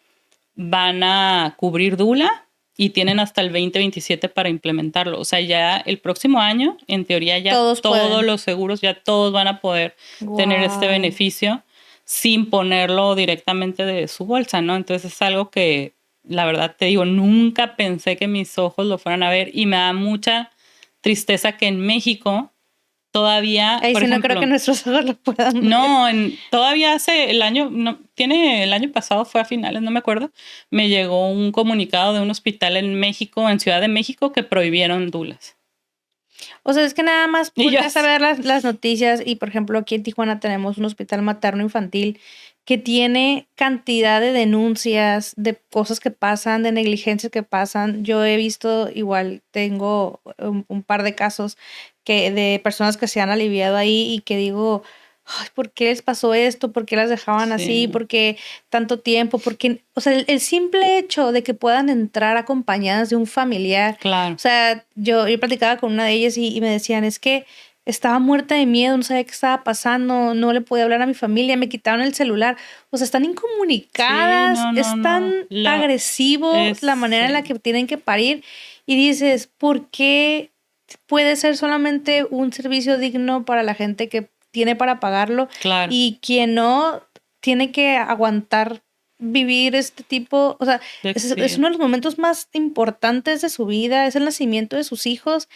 van a cubrir DULA y tienen hasta el 2027 para implementarlo. O sea, ya el próximo año, en teoría, ya todos los seguros, ya todos van a poder tener este beneficio sin ponerlo directamente de su bolsa, ¿no? Entonces es algo que, la verdad te digo, nunca pensé que mis ojos lo fueran a ver y me da mucha tristeza que en México todavía, por ejemplo, no creo que nuestros ojos lo puedan ver. No, todavía hace el año, el año pasado fue a finales, no me acuerdo, me llegó un comunicado de un hospital en México, en Ciudad de México, que prohibieron dulas. O sea, es que nada más puedes saber las noticias y, por ejemplo, aquí en Tijuana tenemos un hospital materno infantil que tiene cantidad de denuncias, de cosas que pasan, de negligencias que pasan. Yo he visto, igual tengo un par de casos de personas que se han aliviado ahí y que digo, ay, ¿por qué les pasó esto? ¿Por qué las dejaban así? ¿Por qué tanto tiempo? Porque, o sea, el simple hecho de que puedan entrar acompañadas de un familiar. Claro. O sea, yo platicaba con una de ellas y me decían, es que estaba muerta de miedo, no sabía qué estaba pasando, no le podía hablar a mi familia, me quitaron el celular. O sea, están incomunicadas, es tan agresivo la manera en la que tienen que parir. Y dices, ¿por qué puede ser solamente un servicio digno para la gente que tiene para pagarlo? Claro. Y quien no tiene que aguantar vivir este tipo, o sea, es uno de los momentos más importantes de su vida, es el nacimiento de sus hijos.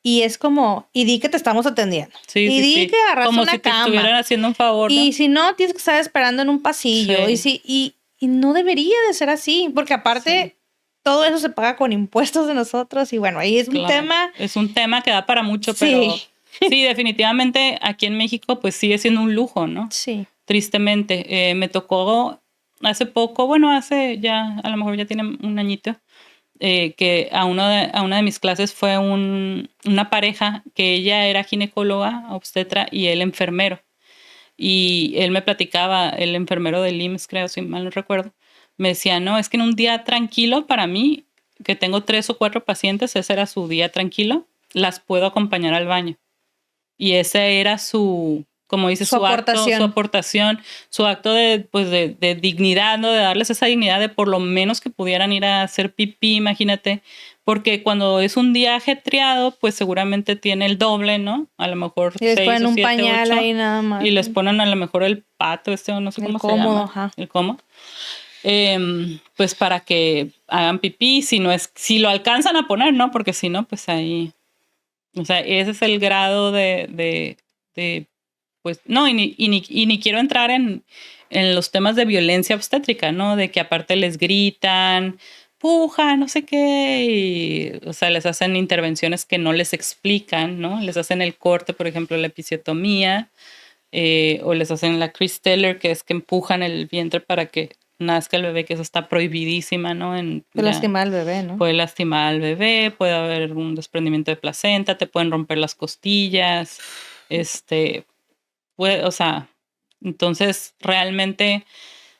Y es como, y di que te estamos atendiendo. Sí, y di que agarras como una si te cama. estuvieran haciendo un favor, ¿no? Y si no, tienes que estar esperando en un pasillo. Y no debería de ser así, porque aparte todo eso se paga con impuestos de nosotros. Y bueno, ahí es un tema. Es un tema que da para mucho, pero sí, definitivamente aquí en México pues sigue siendo un lujo, ¿no? Sí. Tristemente. Me tocó hace poco, bueno, hace ya, a lo mejor ya tiene un añito, que a una de mis clases fue una pareja que ella era ginecóloga, obstetra, y él enfermero. Y él me platicaba, el enfermero del IMSS, creo, si mal no recuerdo, me decía, no, es que en un día tranquilo para mí, que tengo 3 o 4 pacientes, ese era su día tranquilo, las puedo acompañar al baño. Y ese era como dice, su aportación, su acto de dignidad, ¿no? De darles esa dignidad de por lo menos que pudieran ir a hacer pipí, imagínate, porque cuando es un día ajetreado, pues seguramente tiene el doble, ¿no? A lo mejor y les ponen un pañal 8, ahí nada más. Y les ponen a lo mejor el pato, o no sé cómo se llama. Ajá. El cómodo. Pues para que hagan pipí, si lo alcanzan a poner, ¿no? Porque si no, pues ahí O sea, ese es el grado de pues, no, y ni quiero entrar en los temas de violencia obstétrica, ¿no? De que aparte les gritan, puja, no sé qué, y, o sea, les hacen intervenciones que no les explican, ¿no? Les hacen el corte, por ejemplo, la episiotomía, o les hacen la Chris Taylor, que es que empujan el vientre para que nazca el bebé, que eso está prohibidísima, ¿no? Puede lastimar al bebé, ¿no? Puede lastimar al bebé, puede haber un desprendimiento de placenta, te pueden romper las costillas, o sea, entonces realmente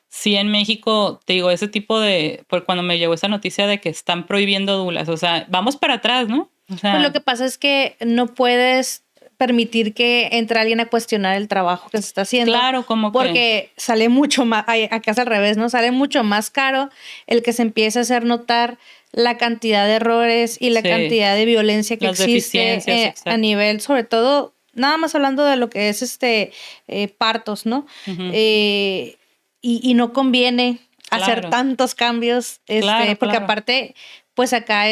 sí en México, te digo, ese tipo por cuando me llegó esa noticia de que están prohibiendo dulas, o sea, vamos para atrás, ¿no? O sea, Pues lo que pasa es que no puedes permitir que entre alguien a cuestionar el trabajo que se está haciendo. claro, como porque sale mucho más, acá es al revés, ¿no? Sale mucho más caro el que se empiece a hacer notar la cantidad de errores y la Sí. cantidad de violencia que Las existe deficiencias, a exacto. nivel, sobre todo, nada más hablando de lo que es partos, ¿no? Ujú. Y no conviene hacer Claro. tantos cambios, Claro, porque claro. aparte, pues acá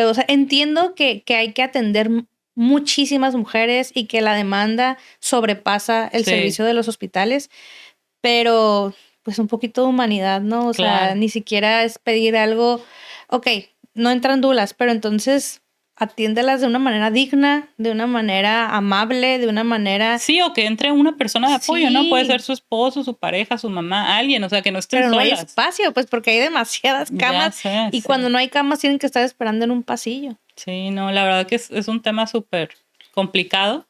o sea, entiendo que hay que atender muchísimas mujeres y que la demanda sobrepasa el Sí. servicio de los hospitales, pero pues un poquito de humanidad, ¿no? O sea, Claro. ni siquiera es pedir algo, ok, no entran dulas, pero entonces atiéndelas de una manera digna, de una manera amable, de una manera... Sí, o que entre una persona de apoyo, ¿no? Puede Sí. ser su esposo, su pareja, su mamá, alguien, o sea, que no estén Pero no hay solas. espacio, pues porque hay demasiadas Ya camas sé, y sí. cuando no hay camas tienen que estar esperando en un pasillo. Sí, no, la verdad que es un tema súper complicado,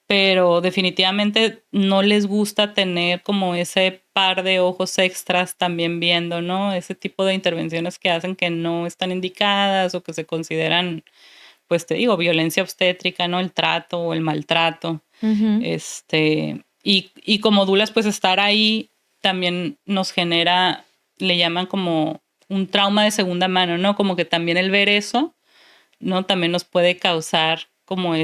pero definitivamente no les gusta tener como ese par de ojos extras también viendo, ¿no? Ese tipo de intervenciones que hacen que no están indicadas o que se consideran, pues te digo, violencia obstétrica, ¿no? El trato o el maltrato. Ujú. Y como dulas, pues estar ahí también nos genera, le llaman como un trauma de segunda mano, ¿no? Como que también el ver eso, ¿no? También nos puede causar como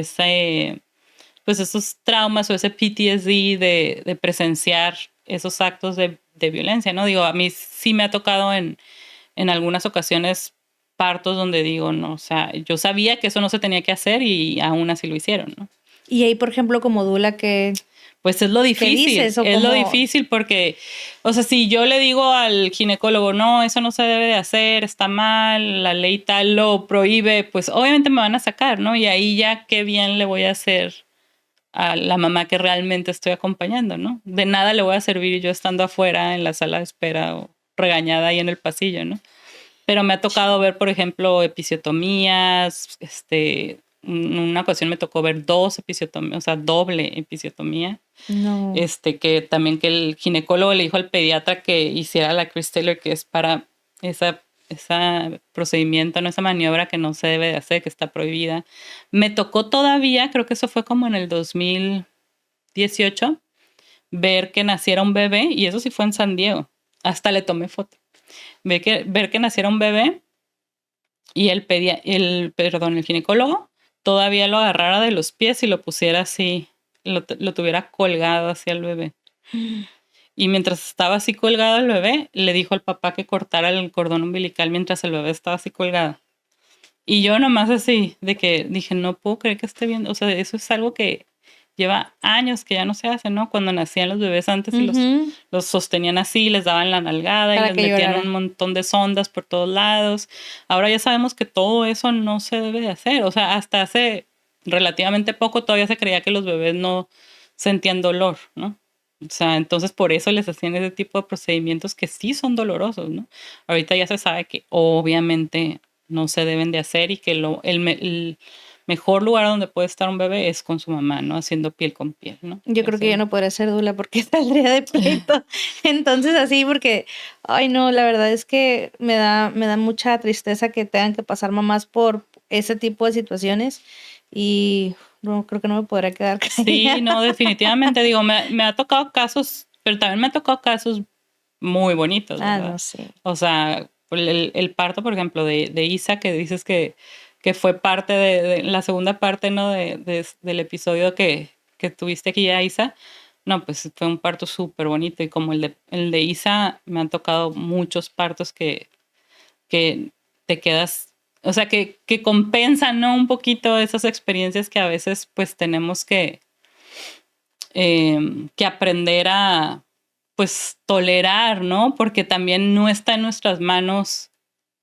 pues esos traumas o ese PTSD de presenciar esos actos de violencia, ¿no? Digo, a mí sí me ha tocado en algunas ocasiones partos donde digo, no, o sea, yo sabía que eso no se tenía que hacer y aún así lo hicieron, ¿no? Y ahí, por ejemplo, como dula, que Pues es lo difícil, dices? ¿O es lo cómo? difícil porque, o sea, si yo le digo al ginecólogo, no, eso no se debe de hacer, está mal, la ley tal lo prohíbe, pues obviamente me van a sacar, ¿no? Y ahí ya qué bien le voy a hacer a la mamá que realmente estoy acompañando, ¿no? De nada le voy a servir yo estando afuera en la sala de espera o regañada ahí en el pasillo, ¿no? Pero me ha tocado ver, por ejemplo, episiotomías, una ocasión me tocó ver 2 episiotomías, o sea, doble episiotomía. No. Que también que el ginecólogo le dijo al pediatra que hiciera la Chris Taylor, que es para esa procedimiento, no esa maniobra que no se debe de hacer, que está prohibida. Me tocó todavía, creo que eso fue como en el 2018, ver que naciera un bebé, y eso sí fue en San Diego. Hasta le tomé foto. Ver que naciera un bebé y el ginecólogo todavía lo agarrara de los pies y lo pusiera así, lo tuviera colgado hacia el bebé. Y mientras estaba así colgado el bebé, le dijo al papá que cortara el cordón umbilical mientras el bebé estaba así colgado. Y yo nomás así, de que dije, no puedo creer que esté viendo. O sea, eso es algo que lleva años que ya no se hace, ¿no? Cuando nacían los bebés antes y Ujú. los sostenían así, les daban la nalgada Para y les que metían llorara. un montón de sondas por todos lados. Ahora ya sabemos que todo eso no se debe de hacer. O sea, hasta hace relativamente poco todavía se creía que los bebés no sentían dolor, ¿no? O sea, entonces por eso les hacían ese tipo de procedimientos que sí son dolorosos, ¿no? Ahorita ya se sabe que obviamente no se deben de hacer y que el mejor lugar donde puede estar un bebé es con su mamá, ¿no? Haciendo piel con piel, ¿no? Yo creo que yo no podría ser dula porque saldría de pleito. Entonces, así, porque, ay, no, la verdad es que me da mucha tristeza que tengan que pasar mamás por ese tipo de situaciones y no, creo que no me podría quedar Sí, callada. no, definitivamente. Digo, me ha tocado casos, pero también me ha tocado casos muy bonitos, Ah, ¿verdad? no sé. O sea, el parto, por ejemplo, de Isa, que dices que fue parte de la segunda parte, ¿no? Del episodio que tuviste aquí ya, Isa. No, pues fue un parto súper bonito. Y como el de Isa, me han tocado muchos partos que te quedas o sea, que compensan, ¿no? Un poquito esas experiencias que a veces pues tenemos que aprender a pues tolerar, ¿no? Porque también no está en nuestras manos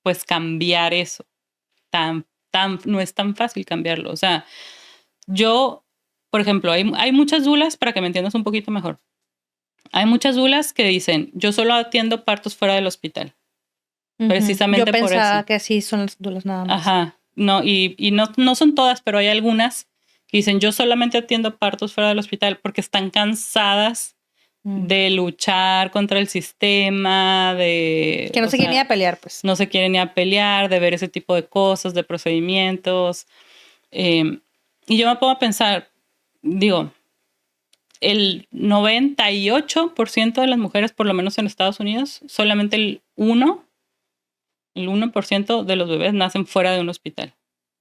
pues cambiar eso. No es tan fácil cambiarlo. O sea, yo, por ejemplo, hay muchas dulas, para que me entiendas un poquito mejor. Hay muchas dulas que dicen, yo solo atiendo partos fuera del hospital. Precisamente por eso. Yo pensaba que así son las dulas nada más. Ajá. No, y no son todas, pero hay algunas que dicen, yo solamente atiendo partos fuera del hospital porque están cansadas de luchar contra el sistema, de... Que no se quieren ni a pelear, pues. No se quieren ni a pelear, de ver ese tipo de cosas, de procedimientos. Y yo me pongo a pensar, digo, el 98% de las mujeres, por lo menos en Estados Unidos, solamente el 1% de los bebés nacen fuera de un hospital,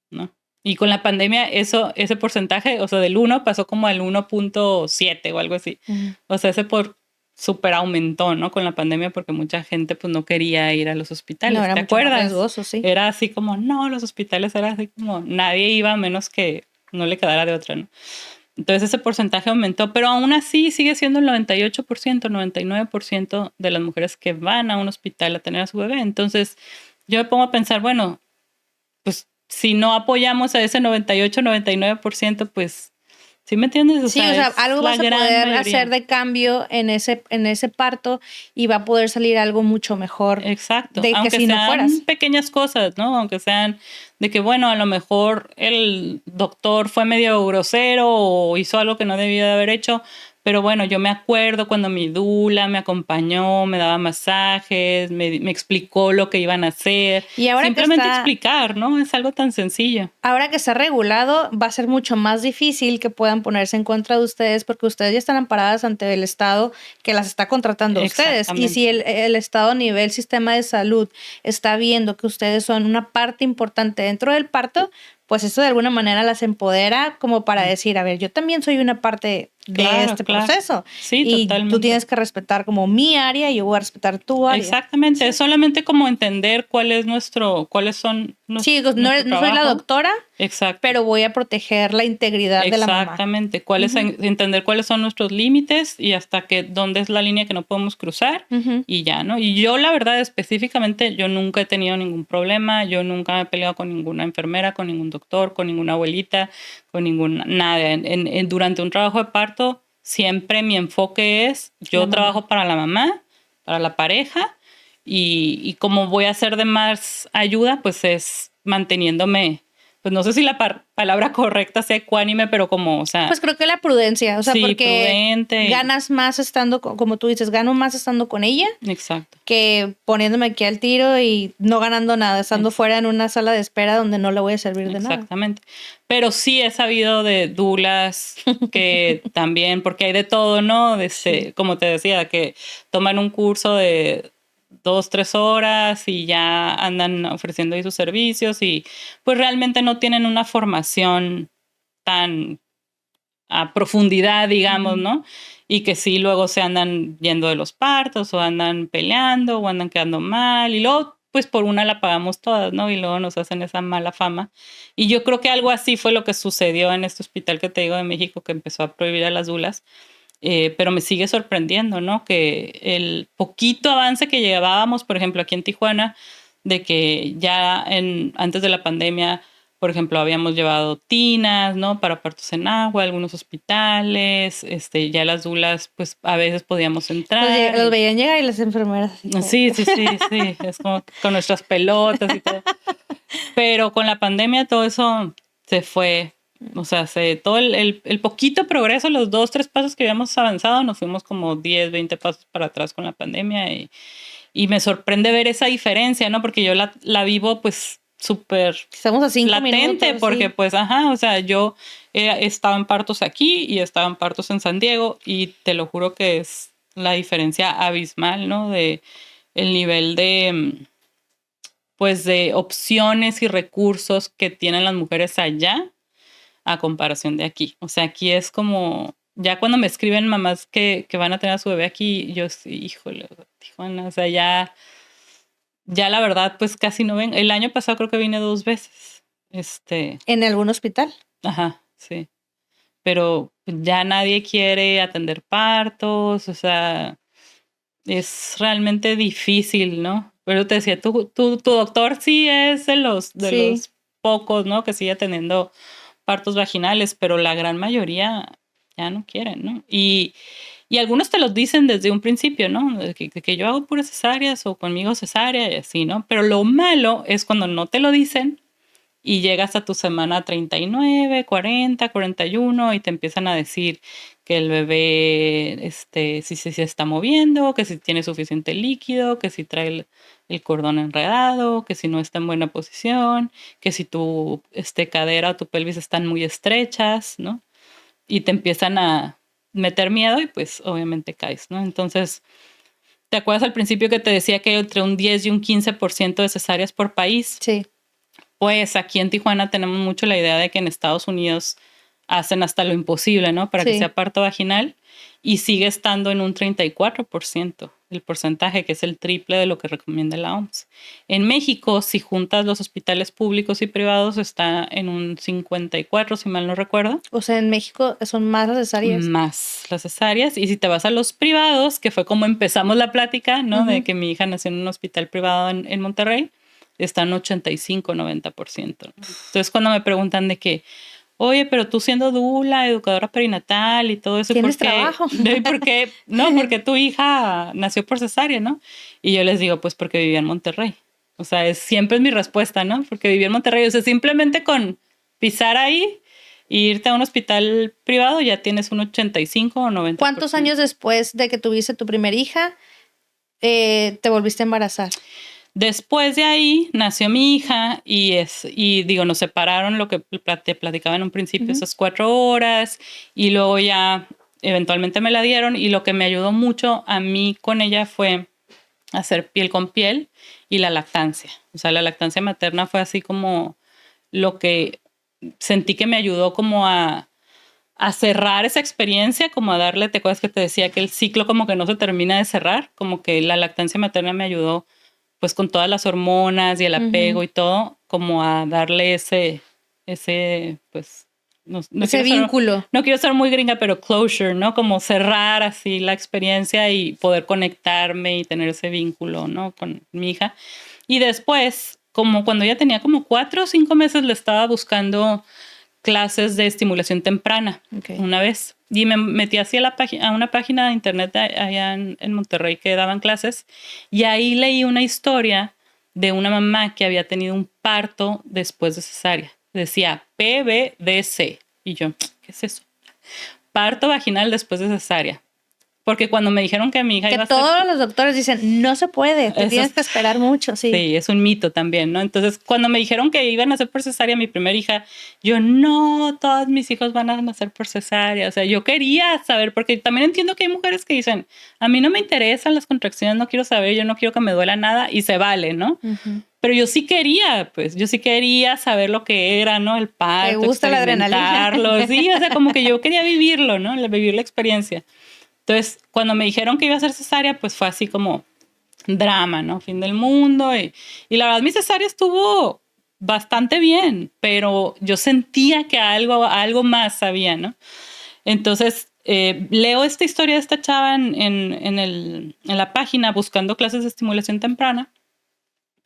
¿no? Y con la pandemia ese porcentaje, o sea, del 1 pasó como al 1.7 o algo así. O sea, súper aumentó, ¿no? Con la pandemia porque mucha gente pues no quería ir a los hospitales. No, era ¿te mucho acuerdas? más riesgoso, sí. Era así como, no, los hospitales era así como, nadie iba a menos que no le quedara de otra, ¿no? Entonces ese porcentaje aumentó, pero aún así sigue siendo el 98%, 99% de las mujeres que van a un hospital a tener a su bebé. Entonces yo me pongo a pensar, bueno, pues si no apoyamos a ese 98, 99%, pues, ¿sí me entiendes? Sí, o sea, algo vas a poder hacer de cambio en ese parto y va a poder salir algo mucho mejor. Exacto. De aunque que si sean no fueras. pequeñas cosas, ¿no? Aunque sean de que, bueno, a lo mejor el doctor fue medio grosero o hizo algo que no debía de haber hecho, pero bueno, yo me acuerdo cuando mi dula me acompañó, me daba masajes, me explicó lo que iban a hacer. Y ahora simplemente explicar, ¿no? Es algo tan sencillo. Ahora que está regulado, va a ser mucho más difícil que puedan ponerse en contra de ustedes porque ustedes ya están amparadas ante el Estado que las está contratando a ustedes. Y si el Estado a nivel sistema de salud está viendo que ustedes son una parte importante dentro del parto, pues eso de alguna manera las empodera como para decir, a ver, yo también soy una parte de este proceso. Sí, y totalmente. Tú tienes que respetar como mi área y yo voy a respetar tu área. Exactamente, sí. Es solamente como entender cuáles son nuestros Sí, no soy la doctora, exacto, pero voy a proteger la integridad de la mamá. Exactamente, entender cuáles son nuestros límites y hasta dónde es la línea que no podemos cruzar y ya, ¿no? Y yo la verdad específicamente, yo nunca he tenido ningún problema, yo nunca me he peleado con ninguna enfermera, con ningún doctor, con ninguna abuelita, con nada. Durante un trabajo de parto, siempre mi enfoque es, yo trabajo para la mamá, para la pareja, y como voy a hacer de más ayuda, pues es manteniéndome, pues no sé si la palabra correcta sea ecuánime, pero como, o sea... Pues creo que la prudencia, o sea, sí, porque prudente. ganas más estando, como tú dices, gano más estando con ella. Exacto. Que poniéndome aquí al tiro y no ganando nada, estando fuera en una sala de espera donde no le voy a servir de nada. Exactamente. Pero sí he sabido de dulas que también, porque hay de todo, ¿no? Sí. Como te decía, que toman un curso de 2-3 horas y ya andan ofreciendo ahí sus servicios y pues realmente no tienen una formación tan a profundidad, digamos, ¿no? Y que sí luego se andan yendo de los partos o andan peleando o andan quedando mal y luego pues por una la pagamos todas, ¿no? Y luego nos hacen esa mala fama. Y yo creo que algo así fue lo que sucedió en este hospital que te digo de México, que empezó a prohibir a las dulas. Pero me sigue sorprendiendo, ¿no? Que el poquito avance que llevábamos, por ejemplo, aquí en Tijuana, de que ya antes de la pandemia, por ejemplo, habíamos llevado tinas, ¿no? Para partos en agua, algunos hospitales, ya las dulas, pues a veces podíamos entrar. Los veían llegar y las enfermeras. Sí, es como con nuestras pelotas y todo. Pero con la pandemia todo eso se fue. O sea, todo el poquito progreso, los 2-3 pasos que habíamos avanzado, nos fuimos como 10-20 pasos para atrás con la pandemia y me sorprende ver esa diferencia, ¿no? Porque yo la vivo pues súper latente, minutos, porque sí. Pues, o sea, yo he estado en partos aquí y he estado en partos en San Diego y te lo juro que es la diferencia abismal, ¿no? De el nivel de pues de opciones y recursos que tienen las mujeres allá a comparación de aquí. O sea, aquí es como, ya cuando me escriben mamás que van a tener a su bebé aquí, yo sí, híjole, Tijuana, o sea, ya ya la verdad, pues casi no vengo. El año pasado creo que vine 2 veces. ¿En algún hospital? Ajá, sí. Pero ya nadie quiere atender partos, o sea, es realmente difícil, ¿no? Pero te decía, tu doctor sí es de Sí. los pocos, ¿no? Que sigue teniendo partos vaginales, pero la gran mayoría ya no quieren, ¿no? Y algunos te los dicen desde un principio, ¿no? Que yo hago puras cesáreas o conmigo cesárea y así, ¿no? Pero lo malo es cuando no te lo dicen y llegas a tu semana 39, 40, 41 y te empiezan a decir que el bebé si se está moviendo, que si tiene suficiente líquido, que si trae el cordón enredado, que si no está en buena posición, que si tu cadera o tu pelvis están muy estrechas, ¿no? Y te empiezan a meter miedo y pues obviamente caes, ¿no? Entonces, ¿te acuerdas al principio que te decía que hay entre un 10 y un 15% de cesáreas por país? Sí. Pues aquí en Tijuana tenemos mucho la idea de que en Estados Unidos hacen hasta lo imposible, ¿no? Para que Sí. sea parto vaginal y sigue estando en un 34% el porcentaje, que es el triple de lo que recomienda la OMS. En México, si juntas los hospitales públicos y privados, está en un 54, si mal no recuerdo. O sea, en México son más las cesáreas. Más las cesáreas. Y si te vas a los privados, que fue como empezamos la plática, ¿no? De que mi hija nació en un hospital privado en Monterrey, están 85, 90%. Entonces, cuando me preguntan de que, oye, pero tú siendo dula, educadora perinatal y todo eso, ¿Tienes trabajo? ¿Por qué? No, porque tu hija nació por cesárea, ¿no? Y yo les digo, pues porque vivía en Monterrey. O sea, siempre es mi respuesta, ¿no? Porque vivía en Monterrey. O sea, simplemente con pisar ahí e irte a un hospital privado ya tienes un 85 o 90%. ¿Cuántos años después de que tuviste tu primera hija te volviste a embarazar? Después de ahí nació mi hija y digo, nos separaron lo que te platicaba en un principio, esas 4 horas, y luego ya eventualmente me la dieron, y lo que me ayudó mucho a mí con ella fue hacer piel con piel y la lactancia. O sea, la lactancia materna fue así como lo que sentí que me ayudó como a cerrar esa experiencia, como a darle, ¿te acuerdas que te decía que el ciclo como que no se termina de cerrar? Como que la lactancia materna me ayudó pues con todas las hormonas y el apego y todo, como a darle ese pues, ese vínculo. No quiero ser muy gringa, pero closure, ¿no? Como cerrar así la experiencia y poder conectarme y tener ese vínculo, ¿no? Con mi hija. Y después, como cuando ya tenía como 4 o 5 meses, le estaba buscando clases de estimulación temprana una vez. Y me metí así a una página de internet allá en Monterrey que daban clases. Y ahí leí una historia de una mamá que había tenido un parto después de cesárea. Decía PVDC. Y yo, ¿qué es eso? Parto vaginal después de cesárea. Porque cuando me dijeron que mi hija iba a ser... Que todos los doctores dicen, no se puede, te tienes que esperar mucho, sí. Sí, es un mito también, ¿no? Entonces, cuando me dijeron que iban a nacer por cesárea mi primera hija, yo, no, todos mis hijos van a nacer por cesárea. O sea, yo quería saber, porque también entiendo que hay mujeres que dicen, a mí no me interesan las contracciones, no quiero saber, yo no quiero que me duela nada, y se vale, ¿no? Pero yo sí quería, pues, yo sí quería saber lo que era, ¿no? El parto, ¿te gusta la adrenalina? Sí, o sea, como que yo quería vivirlo, ¿no? Vivir la experiencia. Entonces, cuando me dijeron que iba a ser cesárea, pues fue así como drama, ¿no? Fin del mundo. Y la verdad, mi cesárea estuvo bastante bien, pero yo sentía que algo más sabía, ¿no? Entonces, leo esta historia de esta chava en la página buscando clases de estimulación temprana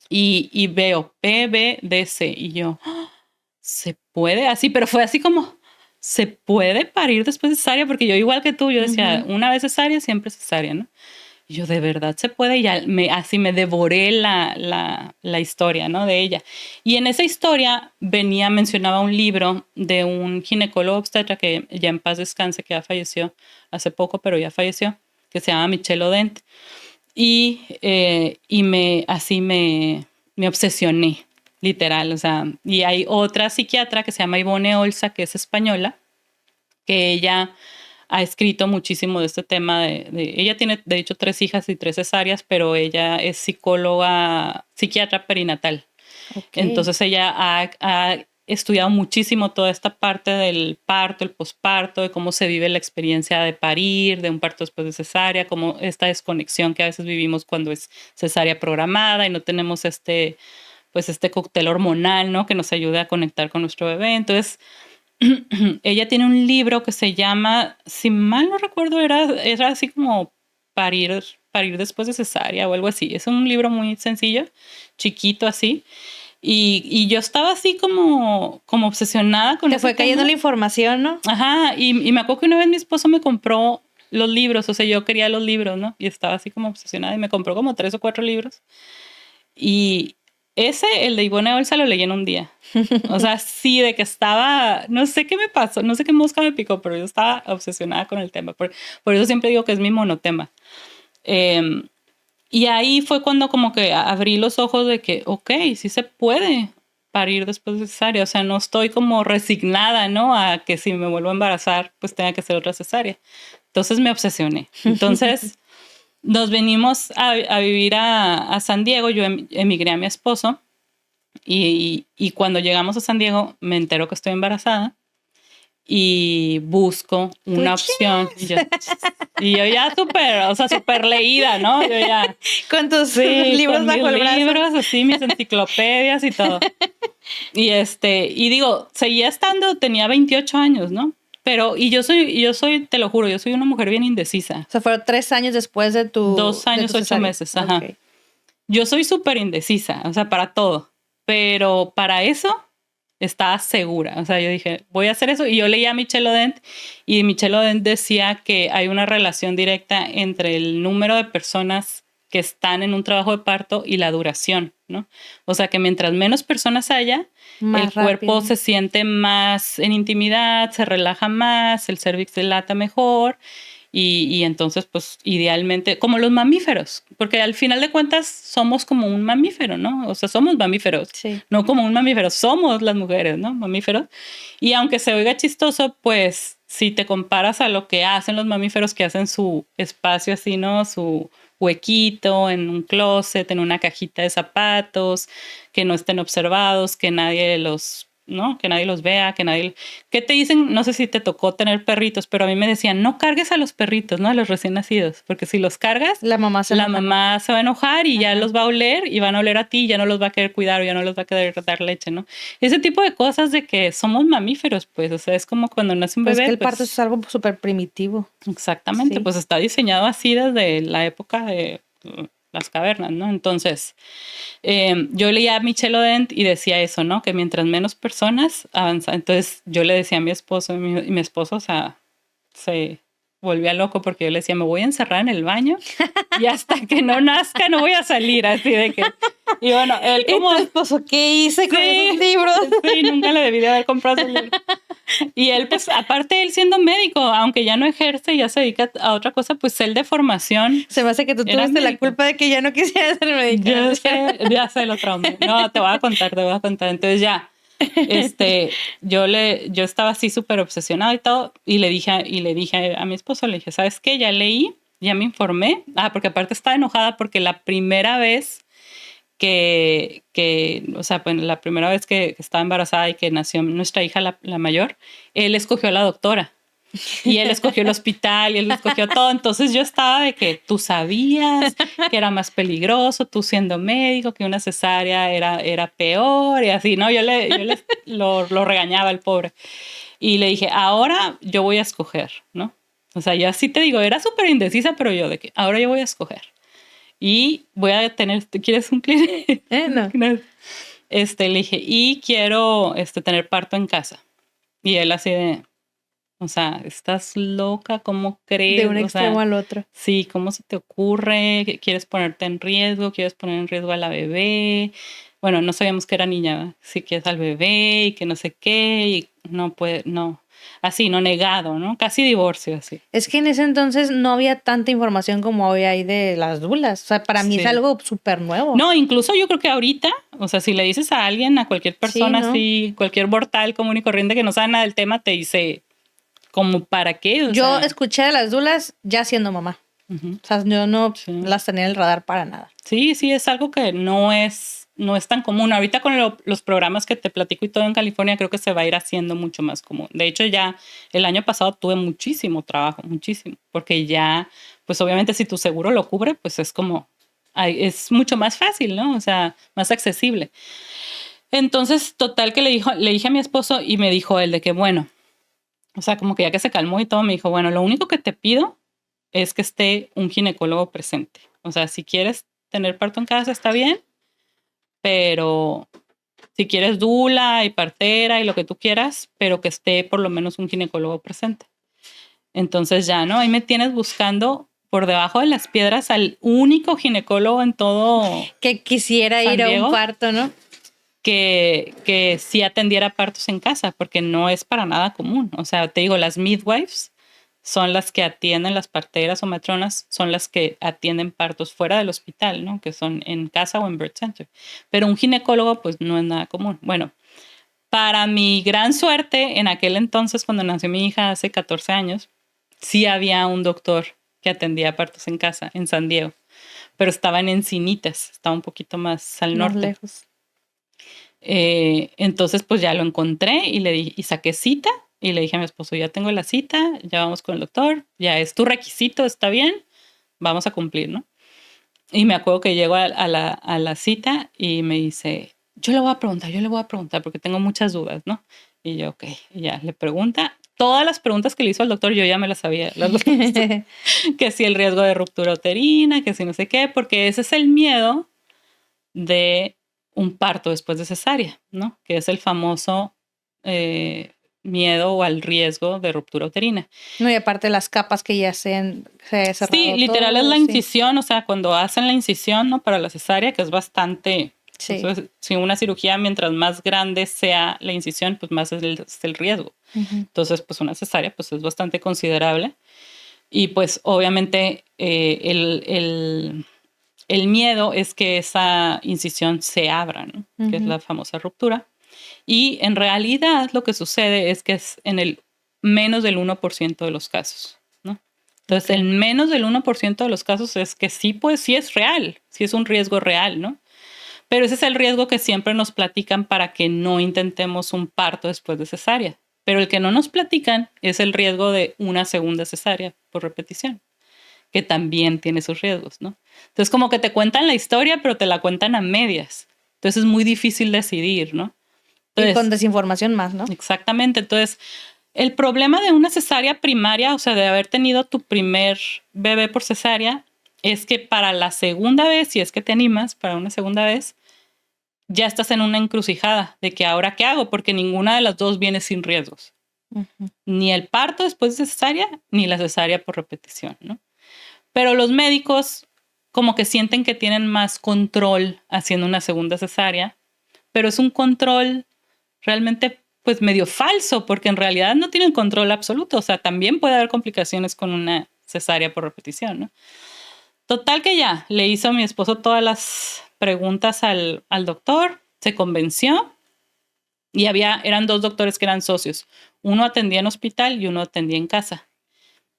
y veo PVDC y yo, ¡oh! ¿Se puede? Así, pero fue así como... ¿Se puede parir después de cesárea? Porque yo, igual que tú, yo decía, una vez cesárea, siempre cesárea, ¿no? Y yo, ¿de verdad se puede? Y así me devoré la historia, ¿no? De ella. Y en esa historia mencionaba un libro de un ginecólogo obstetra que ya en paz descanse, que ya falleció hace poco, pero ya falleció, que se llama Michel Odent. Y me obsesioné. Literal, o sea, y hay otra psiquiatra que se llama Ivone Olza, que es española, que ella ha escrito muchísimo de este tema. Ella tiene, de hecho, 3 hijas y 3 cesáreas, pero ella es psiquiatra perinatal. Entonces ella ha estudiado muchísimo toda esta parte del parto, el posparto, de cómo se vive la experiencia de parir, de un parto después de cesárea, como esta desconexión que a veces vivimos cuando es cesárea programada y no tenemos pues este cóctel hormonal, ¿no? Que nos ayude a conectar con nuestro bebé. Entonces, ella tiene un libro que se llama, si mal no recuerdo, era así como parir después de cesárea o algo así. Es un libro muy sencillo, chiquito así. Y yo estaba así como obsesionada con Te ese fue cayendo tema. la información, ¿no? Ajá, y me acuerdo que una vez mi esposo me compró los libros, o sea, yo quería los libros, ¿no? Y estaba así como obsesionada y me compró como 3 o 4 libros. Y el de Ivonne Olza lo leí en un día. O sea, sí, de que estaba, no sé qué me pasó, no sé qué mosca me picó, pero yo estaba obsesionada con el tema. Por eso siempre digo que es mi monotema. Y ahí fue cuando como que abrí los ojos de que, ok, sí se puede parir después de cesárea. O sea, no estoy como resignada, ¿no? A que si me vuelvo a embarazar, pues tenga que ser otra cesárea. Entonces me obsesioné. Entonces nos venimos a vivir a San Diego. Yo emigré a mi esposo y cuando llegamos a San Diego me entero que estoy embarazada y busco una opción. Y yo ya súper leída, ¿no? Yo ya Con tus sí, libros con bajo mis el brazo. libros, así, mis enciclopedias y todo. Y digo, seguía estando, tenía 28 años, ¿no? Pero, yo soy, te lo juro, yo soy una mujer bien indecisa. O sea, fueron 3 años después de tu 2 años, de tu 8 cesárea. meses, ajá. Ok. Yo soy súper indecisa, o sea, para todo. Pero para eso estaba segura. O sea, yo dije, voy a hacer eso. Y yo leía a Michel Odent y Michel Odent decía que hay una relación directa entre el número de personas que están en un trabajo de parto y la duración, ¿no? O sea, que mientras menos personas haya, Más el cuerpo rápido. se siente más en intimidad, se relaja más, el cervix se dilata mejor. Y entonces, pues, idealmente, como los mamíferos, porque al final de cuentas somos como un mamífero, ¿no? O sea, somos mamíferos, Sí. no como un mamífero, somos las mujeres, ¿no? Mamíferos. Y aunque se oiga chistoso, pues, si te comparas a lo que hacen los mamíferos, que hacen su espacio así, ¿no? Su huequito en un closet, en una cajita de zapatos, que no estén observados, que nadie los... ¿no? Que nadie los vea, que nadie... ¿Qué te dicen? No sé si te tocó tener perritos, pero a mí me decían, no cargues a los perritos, ¿no? A los recién nacidos, porque si los cargas, La mamá se enoja. mamá se va a enojar y ya Ajá. los va a oler y van a oler a ti, ya no los va a querer cuidar o ya no los va a querer dar leche, ¿no? Ese tipo de cosas de que somos mamíferos, pues, o sea, es como cuando nace un Pues bebé. que el pues, parto es algo súper primitivo. exactamente, Sí. pues está diseñado así desde la época de las cavernas, ¿no? Entonces, yo leía a Michel Odent y decía eso, ¿no? Que mientras menos personas avanzan. Entonces, yo le decía a mi esposo, y mi esposo, o sea, se volvía loco porque yo le decía, me voy a encerrar en el baño y hasta que no nazca no voy a salir, así de que... Y bueno, él como... ¿Y tu esposo qué hice con esos libros? Sí, nunca le debí de haber comprado esos libros. Y él, pues, aparte él siendo médico, aunque ya no ejerce y ya se dedica a otra cosa, pues él de formación. Se me hace que tú Era tuviste la médico. culpa de que ya no quisieras ser médico. Ya sé lo traumé. No, te voy a contar. Entonces ya, yo estaba así súper obsesionada y todo, y le dije a mi esposo, le dije, ¿sabes qué? Ya leí, ya me informé. Porque aparte estaba enojada porque la primera vez o sea, pues la primera vez que estaba embarazada y que nació nuestra hija, la mayor, él escogió a la doctora. Y él escogió el hospital y él escogió todo. Entonces yo estaba de que tú sabías que era más peligroso, tú siendo médico, que una cesárea era peor y así, ¿no? Yo lo regañaba al pobre. Y le dije, ahora yo voy a escoger, ¿no? O sea, yo así te digo, era súper indecisa, pero yo de que ahora yo voy a escoger. Y voy a tener, ¿quieres un cliente? No. Le dije, y quiero tener parto en casa. Y él así de, o sea, ¿estás loca? ¿Cómo crees? De un extremo al otro. Sí, ¿cómo se te ocurre? ¿Quieres ponerte en riesgo? ¿Quieres poner en riesgo a la bebé? Bueno, no sabíamos que era niña, ¿verdad? Sí, que es al bebé y que no sé qué, y no puede, no. Así, no negado, ¿no? Casi divorcio, así. Es que en ese entonces no había tanta información como hoy hay de las dulas. O sea, para mí Sí. es algo súper nuevo. No, incluso yo creo que ahorita, o sea, si le dices a alguien, a cualquier persona Sí, ¿no? así, cualquier mortal común y corriente que no sabe nada del tema, te dice, ¿como para qué? O Yo sea, escuché de las dulas ya siendo mamá. ujú. O sea, yo no Sí. las tenía en el radar para nada. Sí, es algo que no es no es tan común. Ahorita con los programas que te platico y todo en California, creo que se va a ir haciendo mucho más común. De hecho, ya el año pasado tuve muchísimo trabajo, muchísimo, porque ya, pues obviamente si tu seguro lo cubre, pues es como, es mucho más fácil, ¿no? O sea, más accesible. Entonces, total que le dije a mi esposo y me dijo él de que, bueno, o sea, como que ya que se calmó y todo, me dijo, bueno, lo único que te pido es que esté un ginecólogo presente. O sea, si quieres tener parto en casa, está bien, pero si quieres dula y partera y lo que tú quieras, pero que esté por lo menos un ginecólogo presente. Entonces ya, ¿no? Ahí me tienes buscando por debajo de las piedras al único ginecólogo en todo Que quisiera San ir a un Diego, parto, ¿no? que sí atendiera partos en casa, porque no es para nada común. O sea, te digo, las midwives son las que atienden, las parteras o matronas son las que atienden partos fuera del hospital, ¿no? Que son en casa o en birth center. Pero un ginecólogo, pues no es nada común. Bueno, para mi gran suerte, en aquel entonces, cuando nació mi hija hace 14 años, sí había un doctor que atendía partos en casa en San Diego, pero estaba en Encinitas, estaba un poquito más al Más norte. lejos. Entonces, pues ya lo encontré y le di, y saqué cita y le dije a mi esposo, ya tengo la cita, ya vamos con el doctor, ya es tu requisito, está bien, vamos a cumplir, ¿no? Y me acuerdo que llego a la cita y me dice, yo le voy a preguntar porque tengo muchas dudas, ¿no? Y yo, ok, y ya le pregunta. Todas las preguntas que le hizo al doctor yo ya me las sabía, las respuestas. Que si el riesgo de ruptura uterina, que si no sé qué, porque ese es el miedo de un parto después de cesárea, ¿no? Que es el famoso miedo o al riesgo de ruptura uterina. No, y aparte las capas que ya se han cerrado. Sí, literal todo, es la sí. incisión, o sea, cuando hacen la incisión, ¿no? Para la cesárea, que es bastante... Sí. Entonces, si una cirugía, mientras más grande sea la incisión, pues más es el riesgo. Entonces, pues una cesárea, pues es bastante considerable. Y pues obviamente el miedo es que esa incisión se abra, ¿no? Que es la famosa ruptura. Y en realidad lo que sucede es que es en el menos del 1% de los casos, ¿no? Entonces, el menos del 1% de los casos es que sí, pues sí es real, sí es un riesgo real, ¿no? Pero ese es el riesgo que siempre nos platican para que no intentemos un parto después de cesárea. Pero el que no nos platican es el riesgo de una segunda cesárea por repetición, que también tiene sus riesgos, ¿no? Entonces, como que te cuentan la historia, pero te la cuentan a medias. Entonces, es muy difícil decidir, ¿no? Entonces, y con desinformación más, ¿no? Exactamente. Entonces, el problema de una cesárea primaria, o sea, de haber tenido tu primer bebé por cesárea, es que para la segunda vez, si es que te animas para una segunda vez, ya estás en una encrucijada de que ahora qué hago, porque ninguna de las dos viene sin riesgos. Ni el parto después de cesárea, ni la cesárea por repetición, ¿no? Pero los médicos como que sienten que tienen más control haciendo una segunda cesárea, pero es un control realmente pues medio falso, porque en realidad no tienen control absoluto. O sea, también puede haber complicaciones con una cesárea por repetición, ¿no? Total que ya, le hizo a mi esposo todas las preguntas al doctor, se convenció y eran dos doctores que eran socios. Uno atendía en hospital y uno atendía en casa.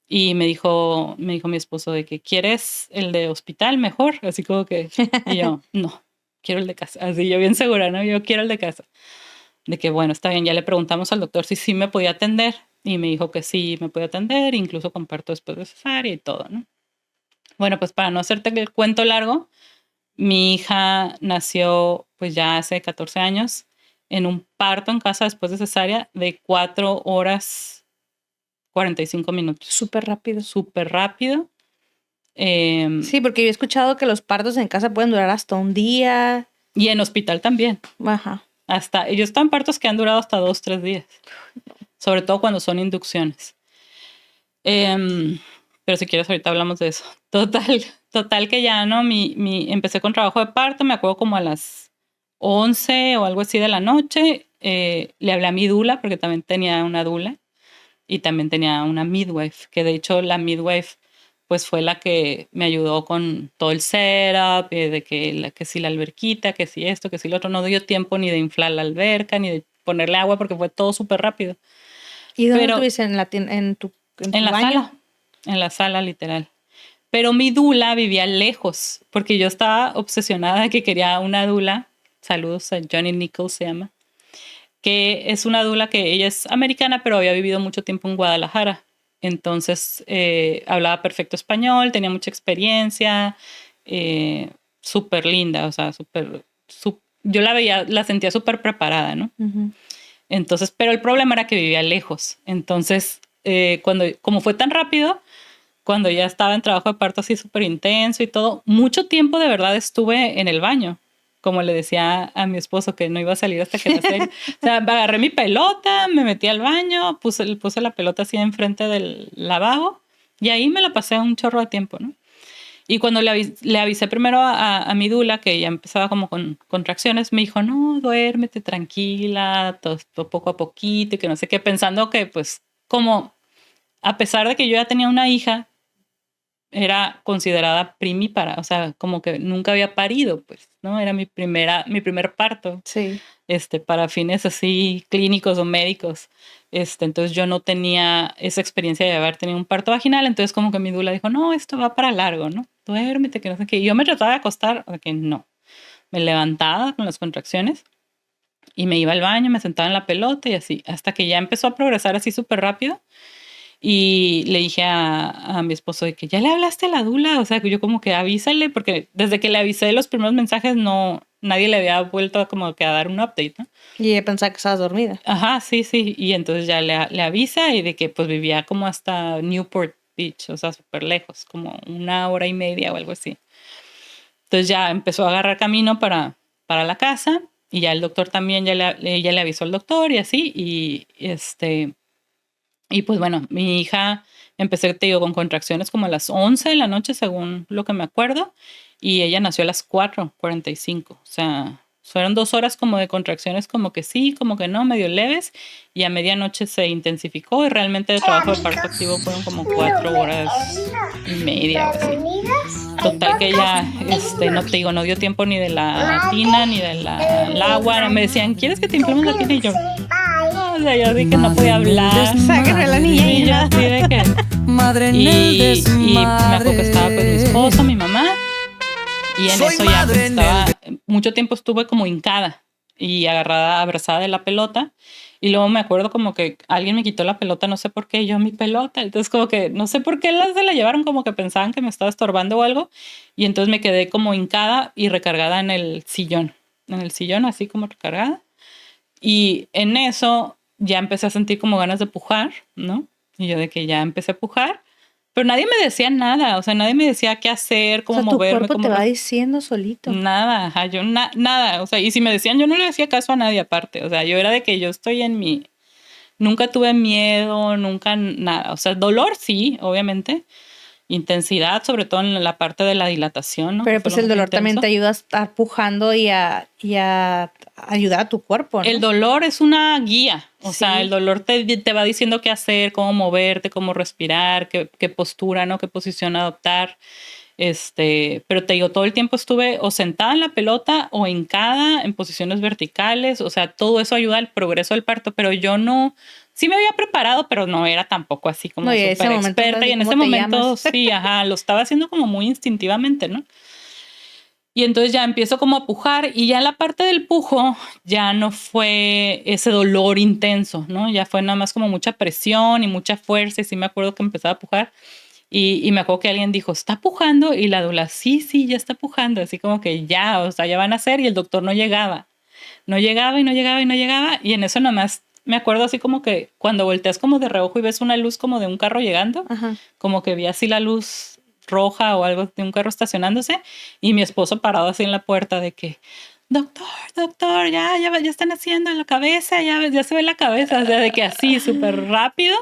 Y me dijo mi esposo de que ¿quieres el de hospital mejor? Así como que, y yo, no, quiero el de casa. Así yo bien segura, ¿no? Yo quiero el de casa. De que, bueno, está bien, ya le preguntamos al doctor si sí me podía atender y me dijo que sí me podía atender, incluso con parto después de cesárea y todo, ¿no? Bueno, pues para no hacerte el cuento largo, mi hija nació pues ya hace 14 años en un parto en casa después de cesárea de 4 horas 45 minutos. Súper rápido. Súper rápido. Sí, porque yo he escuchado que los partos en casa pueden durar hasta un día. Y en hospital también. Ajá. Yo estoy en partos que han durado hasta 2-3 días. Sobre todo cuando son inducciones. Pero si quieres ahorita hablamos de eso. Total que ya, ¿no? Empecé con trabajo de parto, me acuerdo como a las 11 o algo así de la noche. Le hablé a mi dula, porque también tenía una dula. Y también tenía una midwife, que de hecho la midwife pues fue la que me ayudó con todo el setup, de que si la alberquita, que si esto, que si lo otro. No dio tiempo ni de inflar la alberca, ni de ponerle agua, porque fue todo súper rápido. ¿Y dónde estuviste? ¿En tu la baño? sala, en la sala literal. Pero mi dula vivía lejos, porque yo estaba obsesionada de que quería una dula saludos a Johnny Nichols se llama, que es una dula que ella es americana, pero había vivido mucho tiempo en Guadalajara. Entonces hablaba perfecto español, tenía mucha experiencia, súper linda, o sea, yo la sentía súper preparada, ¿no? Ujú. Entonces, pero el problema era que vivía lejos. Entonces, como fue tan rápido, cuando ya estaba en trabajo de parto así súper intenso y todo, mucho tiempo de verdad estuve en el baño. Como le decía a mi esposo que no iba a salir hasta que naciera. O sea, agarré mi pelota, me metí al baño, puse la pelota así enfrente del lavabo y ahí me la pasé un chorro de tiempo, ¿no? Y cuando le avisé primero a mi dula que ya empezaba como con contracciones, me dijo, no, duérmete tranquila, todo poco a poquito y que no sé qué, pensando que pues como a pesar de que yo ya tenía una hija, era considerada primípara, o sea, como que nunca había parido, pues, ¿no? Era mi primer parto, Sí. para fines así clínicos o médicos. Entonces yo no tenía esa experiencia de haber tenido un parto vaginal, entonces como que mi dula dijo, no, esto va para largo, ¿no? Duérmete, que no sé qué. Y yo me trataba de acostar, o sea, que no. Me levantaba con las contracciones y me iba al baño, me sentaba en la pelota y así, hasta que ya empezó a progresar así súper rápido. Y le dije a mi esposo de que ya le hablaste a la dula, o sea, que yo como que avísale, porque desde que le avisé los primeros mensajes nadie le había vuelto como que a dar un update, ¿no? Y ella pensaba que estabas dormida. Ajá, sí, sí, y entonces ya le avisa y de que pues vivía como hasta Newport Beach, o sea, súper lejos, como 1 hora y media o algo así. Entonces ya empezó a agarrar camino para la casa y ya el doctor también, ella le avisó al doctor y así, y pues bueno, mi hija empecé, te digo, con contracciones como a las 11 de la noche, según lo que me acuerdo, y ella nació a las 4:45. O sea, fueron 2 horas como de contracciones, como que sí, como que no, medio leves, y a medianoche se intensificó y realmente el trabajo de parto activo fueron como 4 horas y media o así. Total que ella, no te digo, no dio tiempo ni de la tina, ni del agua. Me decían, ¿quieres que te inflemos la tina? Y yo, no, o sea, yo dije no podía hablar. Sáquenme a la niña. Y yo así de que... Madre en el Y me acuerdo que estaba pues mi esposo, mi mamá, y en Soy eso ya pues, madre en el mucho tiempo estuve como hincada y agarrada, abrazada de la pelota. Y luego me acuerdo como que alguien me quitó la pelota, no sé por qué, yo mi pelota. Entonces como que no sé por qué se la llevaron, como que pensaban que me estaba estorbando o algo. Y entonces me quedé como hincada y recargada en el sillón así como recargada. Y en eso ya empecé a sentir como ganas de pujar, ¿no? Y yo de que ya empecé a pujar, pero nadie me decía nada, o sea, nadie me decía qué hacer, cómo O sea, moverme. tu cuerpo te va diciendo solito. Nada, ajá, yo nada, o sea, y si me decían, yo no le hacía caso a nadie aparte, o sea, yo era de que yo estoy en nunca tuve miedo, nunca nada, o sea, dolor sí, obviamente, intensidad, sobre todo en la parte de la dilatación, ¿no? Pero Que fue pues lo el más dolor también intenso. te ayuda a estar pujando y a ayudar a tu cuerpo, ¿no? El dolor es una guía, o Sí. sea, el dolor te va diciendo qué hacer, cómo moverte, cómo respirar, qué postura, ¿no? Qué posición adoptar. Pero te digo, todo el tiempo estuve o sentada en la pelota o hincada en posiciones verticales, o sea, todo eso ayuda al progreso del parto, pero yo no, sí me había preparado, pero no era tampoco así como No, y en ese súper momento experta, no y sé en cómo ese te momento llamas. sí, ajá, lo estaba haciendo como muy instintivamente, ¿no? Y entonces ya empiezo como a pujar y ya en la parte del pujo ya no fue ese dolor intenso, ¿no? Ya fue nada más como mucha presión y mucha fuerza y sí me acuerdo que empezaba a pujar y me acuerdo que alguien dijo, ¿está pujando? Y la dula, sí, ya está pujando, así como que ya, o sea, ya van a hacer y el doctor no llegaba. No llegaba y no llegaba y no llegaba y en eso nomás me acuerdo así como que cuando volteas como de reojo y ves una luz como de un carro llegando, Ajá. como que vi así la luz roja o algo de un carro estacionándose y mi esposo parado así en la puerta de que, doctor, ya están haciendo la cabeza, ya se ve la cabeza, o sea, de que así súper rápido.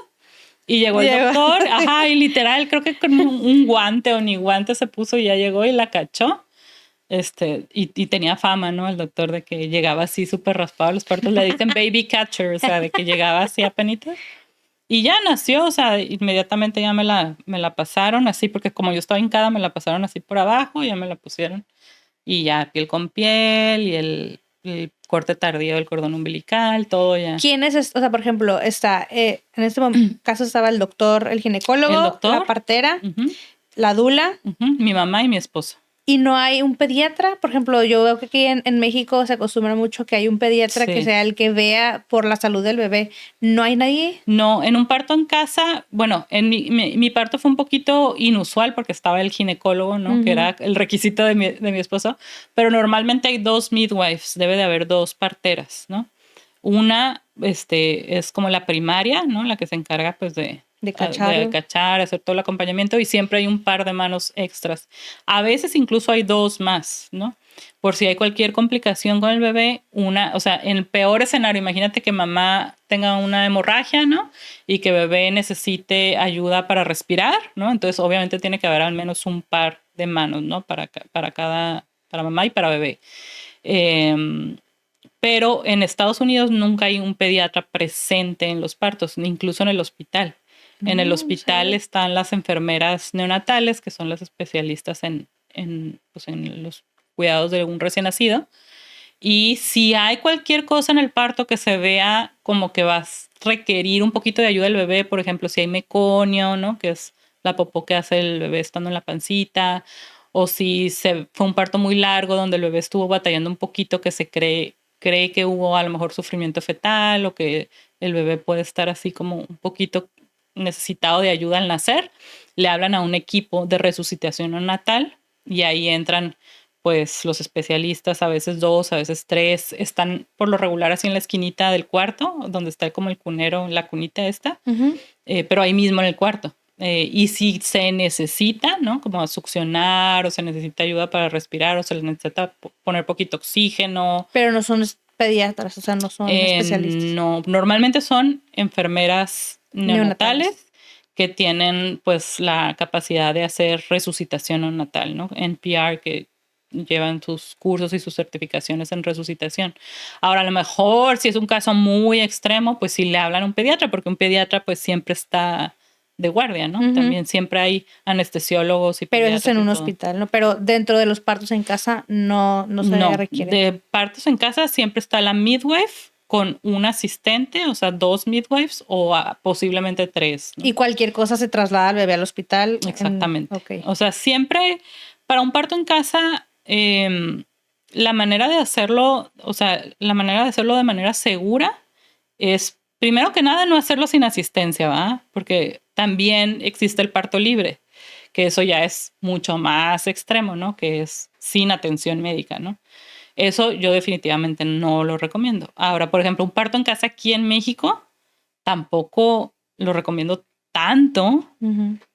Y llegó el doctor, ajá, y literal, creo que con un guante o ni guante se puso y ya llegó y la cachó. Y tenía fama, ¿no? El doctor de que llegaba así súper raspado a los partos. Le dicen baby catcher, o sea, de que llegaba así apenitas. Y ya nació, o sea, inmediatamente ya me la pasaron así, porque como yo estaba hincada, me la pasaron así por abajo, y ya me la pusieron. Y ya piel con piel y el corte tardío del cordón umbilical, todo ya. ¿Quién es? O sea, por ejemplo, está, en este caso estaba el doctor, el ginecólogo, El doctor, la partera, uh-huh, la dula. uh-huh, mi mamá y mi esposo. Y no hay un pediatra. Por ejemplo, yo veo que aquí en México se acostumbra mucho que hay un pediatra que Sí. sea el que vea por la salud del bebé. ¿No hay nadie? No, en un parto en casa, bueno, en mi parto fue un poquito inusual porque estaba el ginecólogo, ¿no? Que era el requisito de mi esposo, pero normalmente hay 2 midwives, debe de haber 2 parteras, ¿no? Una es como la primaria, ¿no? La que se encarga pues de cacharlo. cachar, hacer todo el acompañamiento, y siempre hay un par de manos extras. A veces incluso hay 2 más, ¿no? Por si hay cualquier complicación con el bebé, o sea, en el peor escenario, imagínate que mamá tenga una hemorragia, ¿no? Y que bebé necesite ayuda para respirar, ¿no? Entonces, obviamente tiene que haber al menos un par de manos, ¿no? Para mamá y para bebé. Pero en Estados Unidos nunca hay un pediatra presente en los partos, incluso en el hospital. En el hospital están las enfermeras neonatales, que son las especialistas en los cuidados de un recién nacido. Y si hay cualquier cosa en el parto que se vea como que va a requerir un poquito de ayuda del bebé, por ejemplo, si hay meconio, ¿no? Que es la popó que hace el bebé estando en la pancita, o si fue un parto muy largo donde el bebé estuvo batallando un poquito, que se cree que hubo a lo mejor sufrimiento fetal, o que el bebé puede estar así como un poquito necesitado de ayuda al nacer, le hablan a un equipo de resucitación neonatal y ahí entran pues los especialistas, a veces 2, a veces 3, están por lo regular así en la esquinita del cuarto, donde está como el cunero, la cunita esta, pero ahí mismo en el cuarto. Y si se necesita, ¿no? Como succionar, o se necesita ayuda para respirar, o se les necesita poner poquito oxígeno. Pero no son pediatras, o sea, no son especialistas. No, normalmente son enfermeras neonatales que tienen pues la capacidad de hacer resucitación neonatal, ¿no? NPR, que llevan sus cursos y sus certificaciones en resucitación. Ahora, a lo mejor si es un caso muy extremo, pues sí le hablan a un pediatra, porque un pediatra pues siempre está de guardia, ¿no? También siempre hay anestesiólogos y Pero pediatras. eso es en un hospital, ¿no? Pero dentro de los partos en casa no se requiere. De partos en casa siempre está la midwife con un asistente, o sea, 2 midwives o posiblemente 3, ¿no? Y cualquier cosa se traslada al bebé al hospital. Exactamente. Okay. O sea, siempre para un parto en casa, la manera de hacerlo, o sea, la manera de hacerlo de manera segura es, primero que nada, no hacerlo sin asistencia, ¿va? Porque también existe el parto libre, que eso ya es mucho más extremo, ¿no? Que es sin atención médica, ¿no? Eso yo definitivamente no lo recomiendo. Ahora, por ejemplo, un parto en casa aquí en México, tampoco lo recomiendo tanto,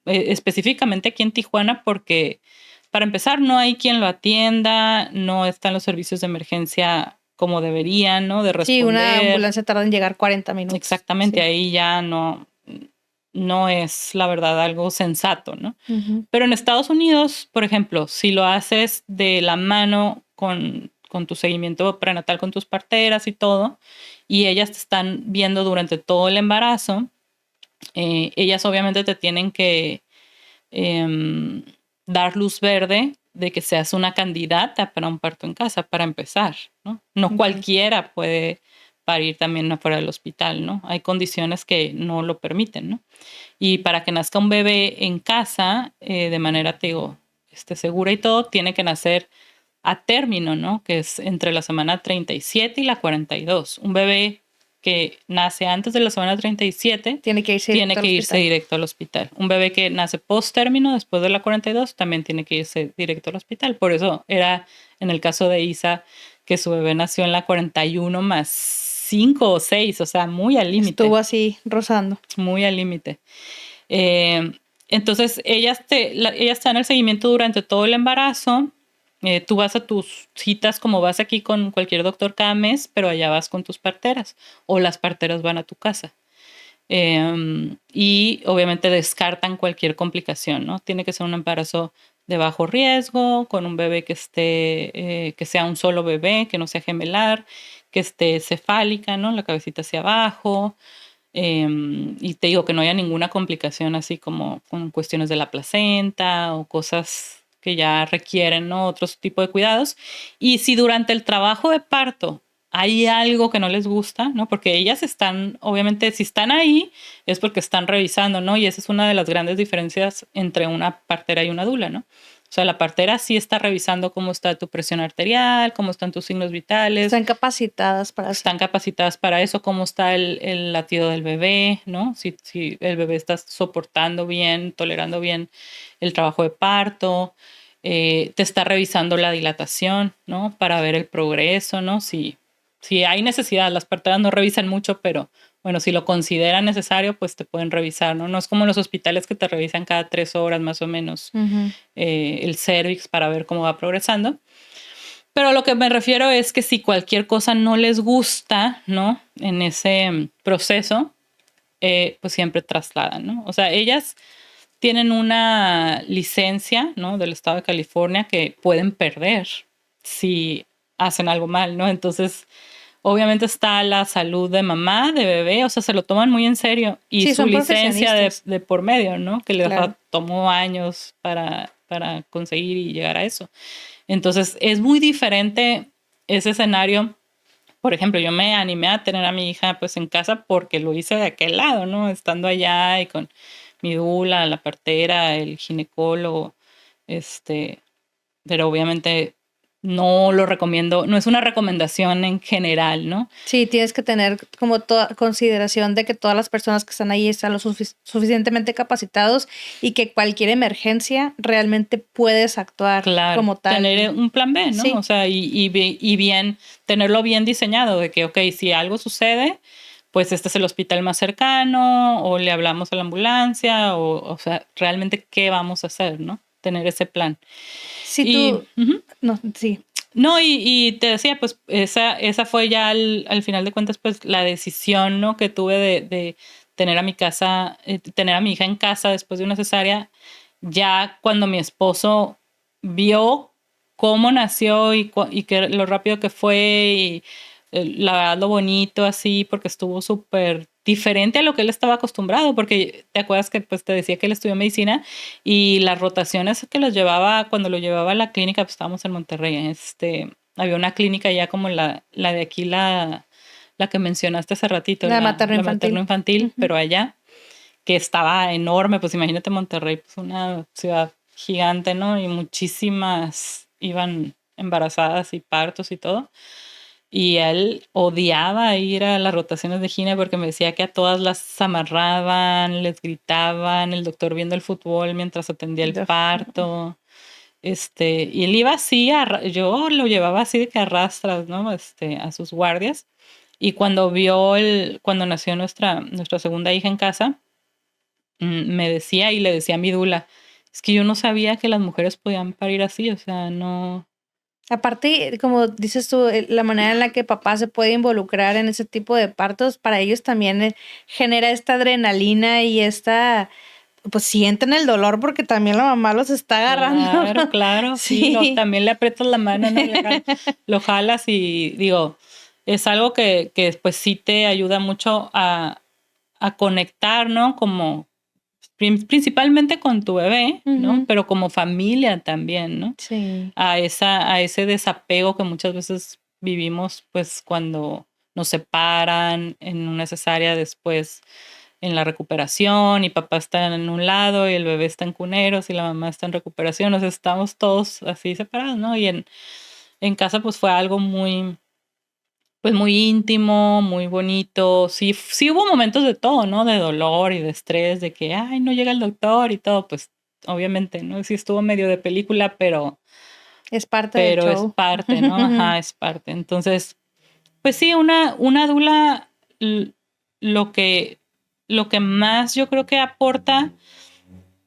específicamente aquí en Tijuana, porque para empezar no hay quien lo atienda, no están los servicios de emergencia como deberían, ¿no? De responder. Sí, una ambulancia tarda en llegar 40 minutos. Exactamente, sí. Ahí ya no es la verdad algo sensato, ¿no? Pero en Estados Unidos, por ejemplo, si lo haces de la mano con tu seguimiento prenatal con tus parteras y todo, y ellas te están viendo durante todo el embarazo, ellas obviamente te tienen que dar luz verde de que seas una candidata para un parto en casa, para empezar, ¿no? No cualquiera puede parir también afuera del hospital, ¿no? Hay condiciones que no lo permiten, ¿no? Y para que nazca un bebé en casa, de manera, te digo, segura y todo, tiene que nacer a término, ¿no? Que es entre la semana 37 y la 42. Un bebé que nace antes de la semana 37 tiene que irse directo al hospital. Un bebé que nace post término, después de la 42, también tiene que irse directo al hospital. Por eso era en el caso de Isa que su bebé nació en la 41 más 5 o 6, o sea, muy al límite. Estuvo así rozando. Muy al límite. Entonces, ellas están en el seguimiento durante todo el embarazo. Tú vas a tus citas como vas aquí con cualquier doctor cada mes, pero allá vas con tus parteras o las parteras van a tu casa. Y obviamente descartan cualquier complicación, ¿no? Tiene que ser un embarazo de bajo riesgo, con un bebé que sea un solo bebé, que no sea gemelar, que esté cefálica, ¿no? La cabecita hacia abajo. Y te digo que no haya ninguna complicación así como con cuestiones de la placenta o cosas que ya requieren, ¿no? Otro tipo de cuidados. Y si durante el trabajo de parto hay algo que no les gusta, ¿no? Porque ellas están, obviamente, si están ahí es porque están revisando, ¿no? Y esa es una de las grandes diferencias entre una partera y una dula, ¿no? O sea, la partera sí está revisando cómo está tu presión arterial, cómo están tus signos vitales. Están capacitadas para eso. Están capacitadas para eso, cómo está el latido del bebé, ¿no? Si el bebé está soportando bien, tolerando bien el trabajo de parto. Te está revisando la dilatación, ¿no? Para ver el progreso, ¿no? Si hay necesidad, las parteras no revisan mucho, pero bueno, si lo consideran necesario, pues te pueden revisar, ¿no? No es como en los hospitales que te revisan cada 3 horas más o menos el cervix para ver cómo va progresando. Pero lo que me refiero es que si cualquier cosa no les gusta, ¿no? En ese proceso, pues siempre trasladan, ¿no? O sea, ellas tienen una licencia, ¿no? Del estado de California que pueden perder si hacen algo mal, ¿no? Entonces, obviamente está la salud de mamá, de bebé, o sea, se lo toman muy en serio. Y Sí, su son licencia profesionistas. de por medio, ¿no? Que Claro. tomó años para conseguir y llegar a eso. Entonces, es muy diferente ese escenario. Por ejemplo, yo me animé a tener a mi hija pues en casa porque lo hice de aquel lado, ¿no? Estando allá y con mi dula, la partera, el ginecólogo, pero obviamente no lo recomiendo, no es una recomendación en general, ¿no? Sí, tienes que tener como toda consideración de que todas las personas que están ahí están lo suficientemente capacitados y que cualquier emergencia realmente puedes actuar Claro, como tal. tener un plan B, ¿no? Sí. O sea, y bien, tenerlo bien diseñado, de que, ok, si algo sucede, pues este es el hospital más cercano, o le hablamos a la ambulancia, o sea, realmente qué vamos a hacer, ¿no? Tener ese plan. Si Y, tú... ujú. No, sí. No, y te decía, pues esa fue ya al final de cuentas, pues la decisión, ¿no? Que tuve de tener a mi casa, tener a mi hija en casa después de una cesárea, ya cuando mi esposo vio cómo nació y que lo rápido que fue y la verdad lo bonito así, porque estuvo súper diferente a lo que él estaba acostumbrado, porque te acuerdas que pues te decía que él estudió medicina y las rotaciones que los llevaba, cuando lo llevaba a la clínica, pues estábamos en Monterrey, había una clínica ya como la de aquí, la que mencionaste hace ratito, La la materno-infantil. materno-infantil, pero allá, que estaba enorme, pues imagínate Monterrey, pues una ciudad gigante, ¿no? Y muchísimas iban embarazadas y partos y todo. Y él odiaba ir a las rotaciones de gine porque me decía que a todas las amarraban, les gritaban, el doctor viendo el fútbol mientras atendía el parto. Y él iba así, yo lo llevaba así de que arrastras, ¿no? A sus guardias. Y cuando nació nuestra segunda hija en casa, me decía y le decía a mi dula, es que yo no sabía que las mujeres podían parir así, o sea, no. Aparte, como dices tú, la manera en la que papá se puede involucrar en ese tipo de partos, para ellos también genera esta adrenalina y pues sienten el dolor porque también la mamá los está agarrando. Claro, sí. No, también le aprietas la mano, ¿no? Lo jalas y digo, es algo que pues sí te ayuda mucho a conectar, ¿no? Como principalmente con tu bebé, ¿no? Pero como familia también, ¿no? Sí. A ese desapego que muchas veces vivimos, pues cuando nos separan en una cesárea, después en la recuperación y papá está en un lado y el bebé está en cuneros y la mamá está en recuperación, o sea, estamos todos así separados, ¿no? Y en casa pues fue algo muy, pues muy íntimo, muy bonito. Sí, sí hubo momentos de todo, ¿no? De dolor y de estrés, de que, ay, no llega el doctor y todo, pues obviamente, ¿no? Sí estuvo medio de película, pero es parte del show. Es parte, ¿no? Ajá, es parte. Entonces, pues sí, una dula, lo que más yo creo que aporta,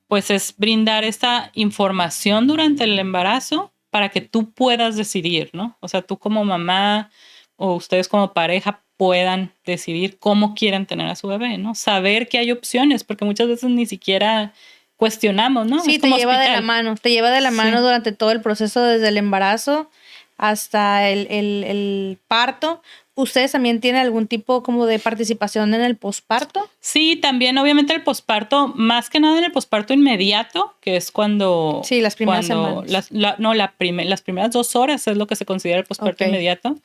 pues es brindar esta información durante el embarazo para que tú puedas decidir, ¿no? O sea, tú como mamá o ustedes como pareja puedan decidir cómo quieren tener a su bebé, ¿no? Saber que hay opciones, porque muchas veces ni siquiera cuestionamos, ¿no? Sí, es como te lleva de hospital. la mano, te lleva de la mano durante todo el proceso, desde el embarazo hasta el parto. ¿Ustedes también tienen algún tipo como de participación en el posparto? Sí, también obviamente el posparto, más que nada en el posparto inmediato, que es cuando... Sí, las primeras semanas. Las primeras 2 horas es lo que se considera el posparto inmediato,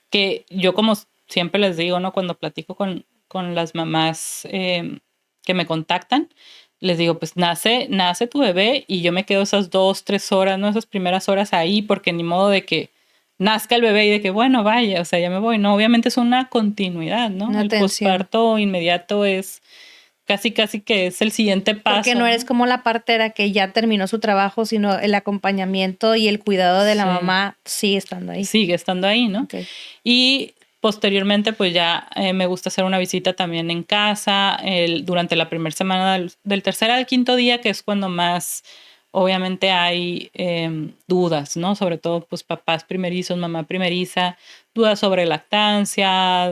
que yo como siempre les digo, ¿no? Cuando platico con las mamás que me contactan, les digo, pues nace tu bebé y yo me quedo esas 2, 3 horas, ¿no? Esas primeras horas ahí, porque ni modo de que nazca el bebé y de que, bueno, vaya, o sea, ya me voy. No, obviamente es una continuidad, ¿no? Una El atención. posparto inmediato es casi que es el siguiente paso. Porque no eres ¿no? como la partera que ya terminó su trabajo, sino el acompañamiento y el cuidado de la Sí. mamá sigue estando ahí. Sigue estando ahí, ¿no? Ok. Y posteriormente, pues ya me gusta hacer una visita también en casa durante la primera semana del tercer al quinto día, que es cuando más, obviamente, hay dudas, ¿no? Sobre todo, pues papás primerizos, mamá primeriza, dudas sobre lactancia,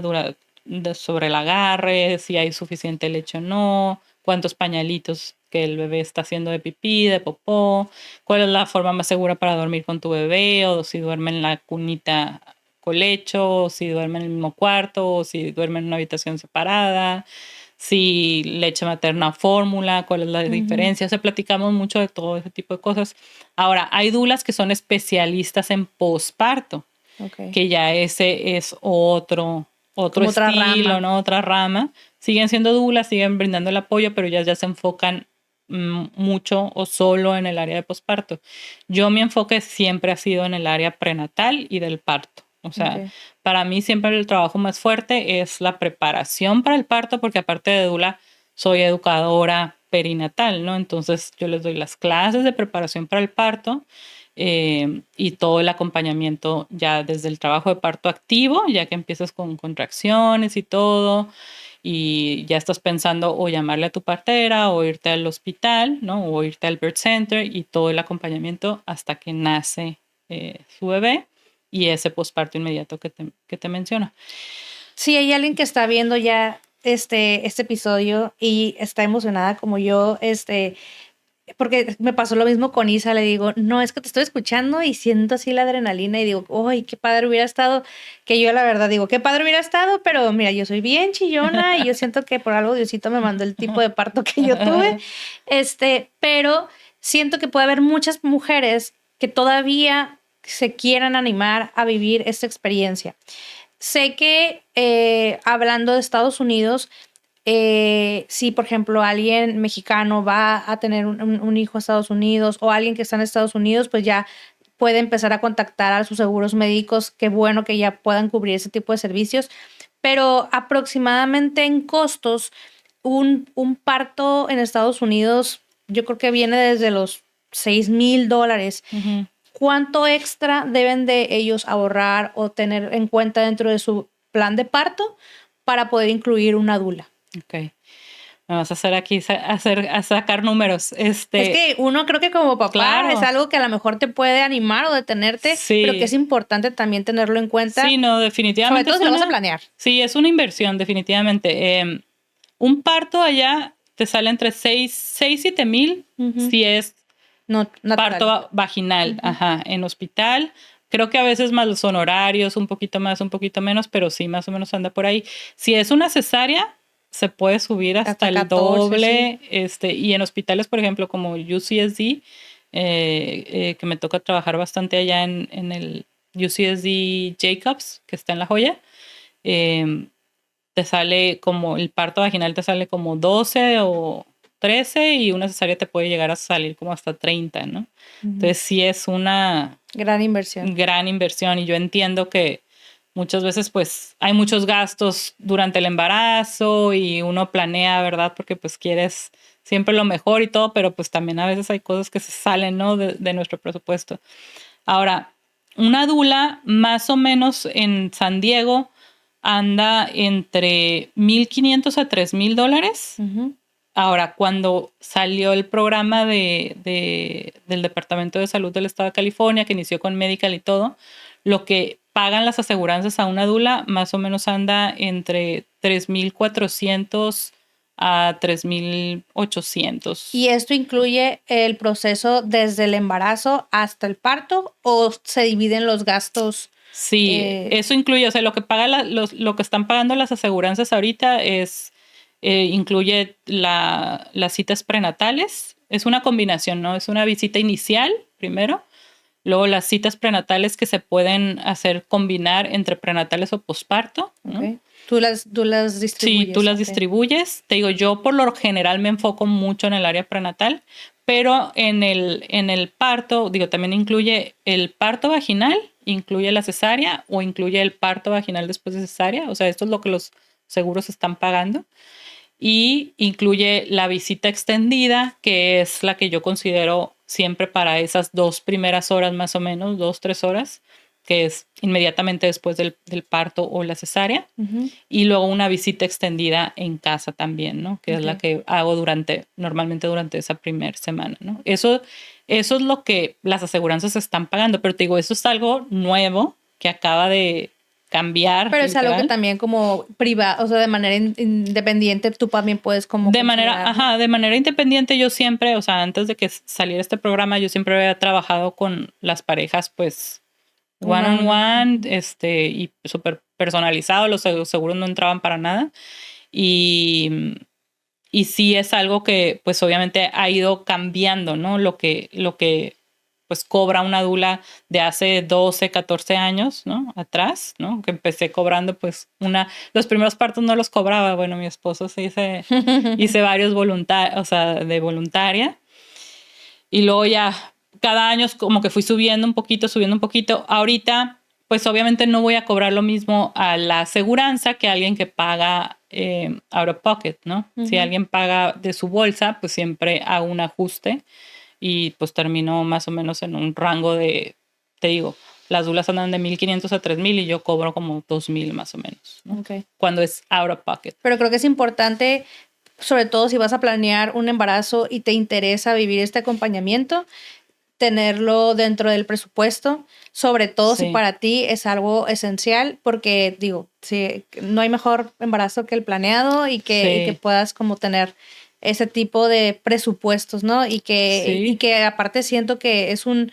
sobre el agarre, si hay suficiente leche o no, cuántos pañalitos que el bebé está haciendo de pipí, de popó, cuál es la forma más segura para dormir con tu bebé, o si duerme en la cunita colecho, o si duerme en el mismo cuarto, o si duerme en una habitación separada, si leche materna o fórmula, cuál es la diferencia. O sea, platicamos mucho de todo ese tipo de cosas. Ahora, hay dulas que son especialistas en posparto, Ok. que ya ese es otro Como otra estilo, rama. ¿no? Otra rama. Siguen siendo dulas, siguen brindando el apoyo, pero ya se enfocan mucho o solo en el área de posparto. Yo mi enfoque siempre ha sido en el área prenatal y del parto. O sea, Ok. para mí siempre el trabajo más fuerte es la preparación para el parto, porque aparte de dula, soy educadora perinatal, ¿no? Entonces yo les doy las clases de preparación para el parto y todo el acompañamiento ya desde el trabajo de parto activo, ya que empiezas con contracciones y todo, y ya estás pensando o llamarle a tu partera o irte al hospital, ¿no? O irte al birth center y todo el acompañamiento hasta que nace su bebé y ese posparto inmediato que te menciono. Si hay alguien que está viendo ya este episodio y está emocionada como yo, porque me pasó lo mismo con Isa, le digo, no, es que te estoy escuchando y siento así la adrenalina y digo, ¡ay, qué padre hubiera estado! Que yo la verdad digo, qué padre hubiera estado, pero mira, yo soy bien chillona y yo siento que por algo Diosito me mandó el tipo de parto que yo tuve, pero siento que puede haber muchas mujeres que todavía se quieran animar a vivir esta experiencia. Sé que hablando de Estados Unidos, si por ejemplo alguien mexicano va a tener un hijo en Estados Unidos o alguien que está en Estados Unidos, pues ya puede empezar a contactar a sus seguros médicos. Qué bueno que ya puedan cubrir ese tipo de servicios. Pero aproximadamente en costos, un parto en Estados Unidos, yo creo que viene desde los $6,000. Uh-huh. ¿Cuánto extra deben de ellos ahorrar o tener en cuenta dentro de su plan de parto para poder incluir una dula? Ok. Vamos a hacer aquí, a sacar números. Es que uno creo que como papá Claro. es algo que a lo mejor te puede animar o detenerte, Sí. pero que es importante también tenerlo en cuenta. Sí, no, definitivamente. Sobre todo si lo vas a planear. Sí, es una inversión, definitivamente. Un parto allá te sale entre 7 mil si es No, natural. parto vaginal, ajá, en hospital. Creo que a veces más los honorarios, un poquito más, un poquito menos, pero sí, más o menos anda por ahí. Si es una cesárea, se puede subir hasta el 14, doble. Sí. Y en hospitales, por ejemplo, como UCSD, que me toca trabajar bastante allá en el UCSD Jacobs, que está en La Joya, te sale como, el parto vaginal te sale como 12 o 13 y una cesárea te puede llegar a salir como hasta 30, ¿no? Entonces sí es una gran inversión. Gran inversión y yo entiendo que muchas veces pues hay muchos gastos durante el embarazo y uno planea, ¿verdad? Porque pues quieres siempre lo mejor y todo, pero pues también a veces hay cosas que se salen, ¿no? de nuestro presupuesto. Ahora, una dula más o menos en San Diego anda entre $1,500 a $3,000. Uh-huh. Ahora, cuando salió el programa del Departamento de Salud del Estado de California, que inició con Medical y todo, lo que pagan las aseguranzas a una dula más o menos anda entre $3,400 a $3,800. ¿Y esto incluye el proceso desde el embarazo hasta el parto o se dividen los gastos? Sí, eso incluye, o sea, lo que paga lo que están pagando las aseguranzas ahorita es incluye las citas prenatales. Es una combinación, ¿no? Es una visita inicial primero, Luego las citas prenatales que se pueden hacer combinar entre prenatales o posparto, ¿no? Okay. Tú las distribuyes. Sí, tú las distribuyes. Te digo, yo por lo general me enfoco mucho en el área prenatal, pero en el parto, digo, también incluye el parto vaginal, incluye la cesárea o incluye el parto vaginal después de cesárea. O sea, esto es lo que los seguros están pagando. Y incluye la visita extendida, que es la que yo considero siempre para esas 2 primeras horas más o menos, 2-3 horas, que es inmediatamente después del parto o la cesárea. Y luego una visita extendida en casa también, ¿no? Que es la que hago normalmente durante esa primera semana, ¿no? Eso es lo que las aseguranzas están pagando, pero te digo, eso es algo nuevo que acaba de cambiar. Pero es algo que también como privado, o sea, de manera independiente tú también puedes como de manera independiente. Yo siempre, o sea, antes de que saliera este programa, yo siempre había trabajado con las parejas, pues one on one, y súper personalizado. Los seguros no entraban para nada y sí es algo que pues obviamente ha ido cambiando, ¿no? Lo que pues cobra una dula de hace 12, 14 años, ¿no? Atrás, ¿no? Que empecé cobrando pues los primeros partos no los cobraba. Bueno, mi esposo sí hice varios de voluntaria. Y luego ya cada año como que fui subiendo un poquito. Ahorita pues obviamente no voy a cobrar lo mismo a la aseguranza que alguien que paga out of pocket, ¿no? Si alguien paga de su bolsa, pues siempre hago un ajuste. Y pues terminó más o menos en un rango de, te digo, las dulas andan de 1,500 a 3,000 y yo cobro como 2,000 más o menos, ¿no? Cuando es out of pocket. Pero creo que es importante, sobre todo si vas a planear un embarazo y te interesa vivir este acompañamiento, tenerlo dentro del presupuesto, sobre todo si para ti es algo esencial, porque digo, no hay mejor embarazo que el planeado y que puedas como tener ese tipo de presupuestos, ¿no? Y que aparte siento que es un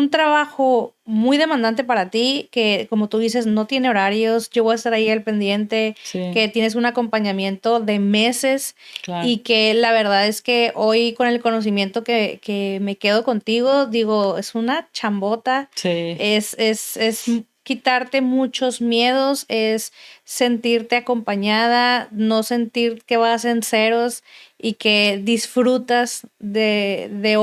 trabajo muy demandante para ti, que como tú dices, no tiene horarios, yo voy a estar ahí al pendiente, que tienes un acompañamiento de meses y que la verdad es que hoy con el conocimiento que me quedo contigo, digo, es una chambota, es quitarte muchos miedos, es sentirte acompañada, no sentir que vas en ceros y que disfrutas desde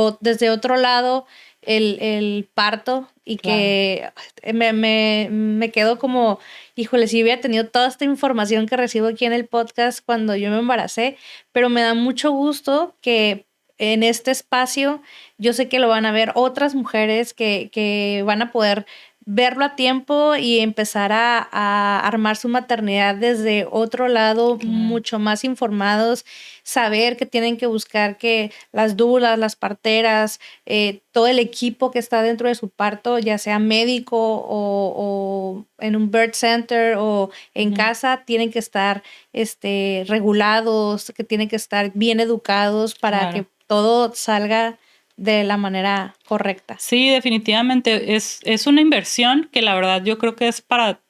otro lado el parto y que me quedo como, híjole, si hubiera tenido toda esta información que recibo aquí en el podcast cuando yo me embaracé, pero me da mucho gusto que en este espacio yo sé que lo van a ver otras mujeres que van a poder verlo a tiempo y empezar a armar su maternidad desde otro lado, mucho más informados, saber que tienen que buscar que las dulas, las parteras, todo el equipo que está dentro de su parto, ya sea médico o en un birth center o en casa, tienen que estar regulados, que tienen que estar bien educados para que todo salga de la manera correcta. Sí, definitivamente es una inversión que la verdad yo creo que es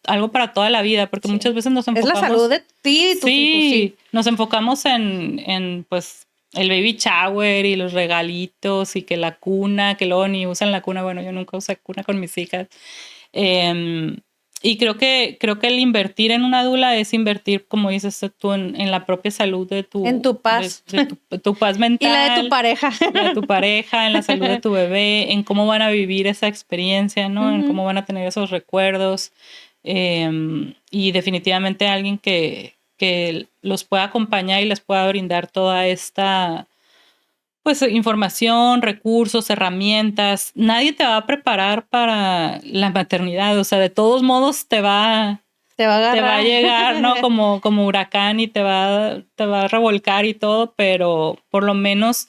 algo para toda la vida, porque muchas veces nos enfocamos... Es la salud de ti y tus hijos. Sí, nos enfocamos en pues el baby shower y los regalitos y que la cuna, que luego ni usan la cuna. Bueno, yo nunca usé cuna con mis hijas. Y creo que el invertir en una dula es invertir, como dices tú, en la propia salud de tu... En tu paz. De tu paz mental. Y la de tu pareja. La de tu pareja, en la salud de tu bebé, en cómo van a vivir esa experiencia, ¿no? En cómo van a tener esos recuerdos. Y definitivamente alguien que los pueda acompañar y les pueda brindar toda esta... pues información, recursos, herramientas. Nadie te va a preparar para la maternidad. O sea, de todos modos te va a llegar, ¿no? Como huracán y te va a revolcar y todo, pero por lo menos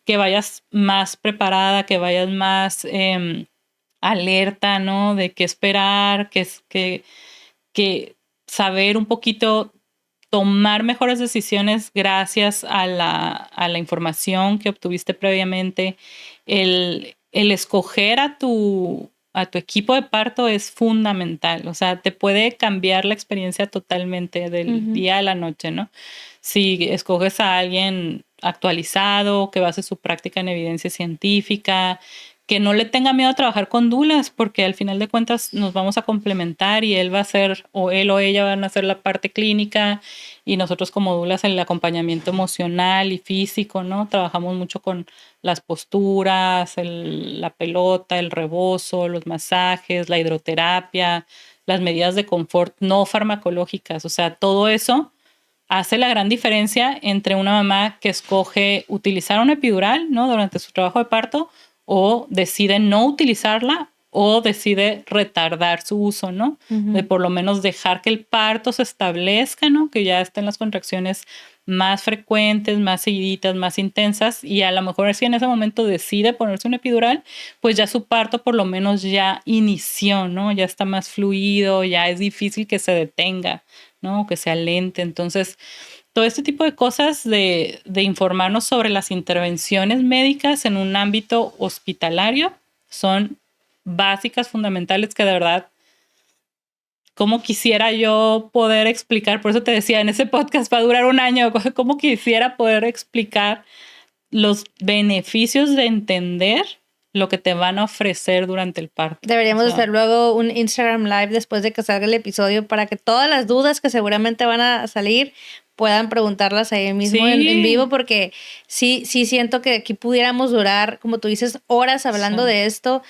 que vayas más preparada, que vayas más alerta, ¿no? De qué esperar, que saber un poquito tomar mejores decisiones gracias a la información que obtuviste previamente. El escoger a tu equipo de parto es fundamental. O sea, te puede cambiar la experiencia totalmente del día a la noche, ¿no? Si escoges a alguien actualizado, que base su práctica en evidencia científica, que no le tenga miedo a trabajar con dulas, porque al final de cuentas nos vamos a complementar y él va a hacer, o él o ella van a hacer la parte clínica y nosotros como dulas el acompañamiento emocional y físico, ¿no? Trabajamos mucho con las posturas, la pelota, el rebozo, los masajes, la hidroterapia, las medidas de confort no farmacológicas, o sea, todo eso hace la gran diferencia entre una mamá que escoge utilizar una epidural, ¿no? Durante su trabajo de parto, o decide no utilizarla o decide retardar su uso, ¿no? De por lo menos dejar que el parto se establezca, ¿no? Que ya estén las contracciones más frecuentes, más seguiditas, más intensas, y a lo mejor si en ese momento decide ponerse una epidural, pues ya su parto por lo menos ya inició, ¿no? Ya está más fluido, ya es difícil que se detenga, ¿no? Que se alente. Entonces, todo este tipo de cosas de informarnos sobre las intervenciones médicas en un ámbito hospitalario son básicas, fundamentales, que de verdad, como quisiera yo poder explicar, por eso te decía, en ese podcast va a durar 1 año, como quisiera poder explicar los beneficios de entender lo que te van a ofrecer durante el parto. Deberíamos hacer luego un Instagram Live después de que salga el episodio para que todas las dudas que seguramente van a salir puedan preguntarlas ahí mismo en vivo, porque sí siento que aquí pudiéramos durar, como tú dices, horas hablando de esto.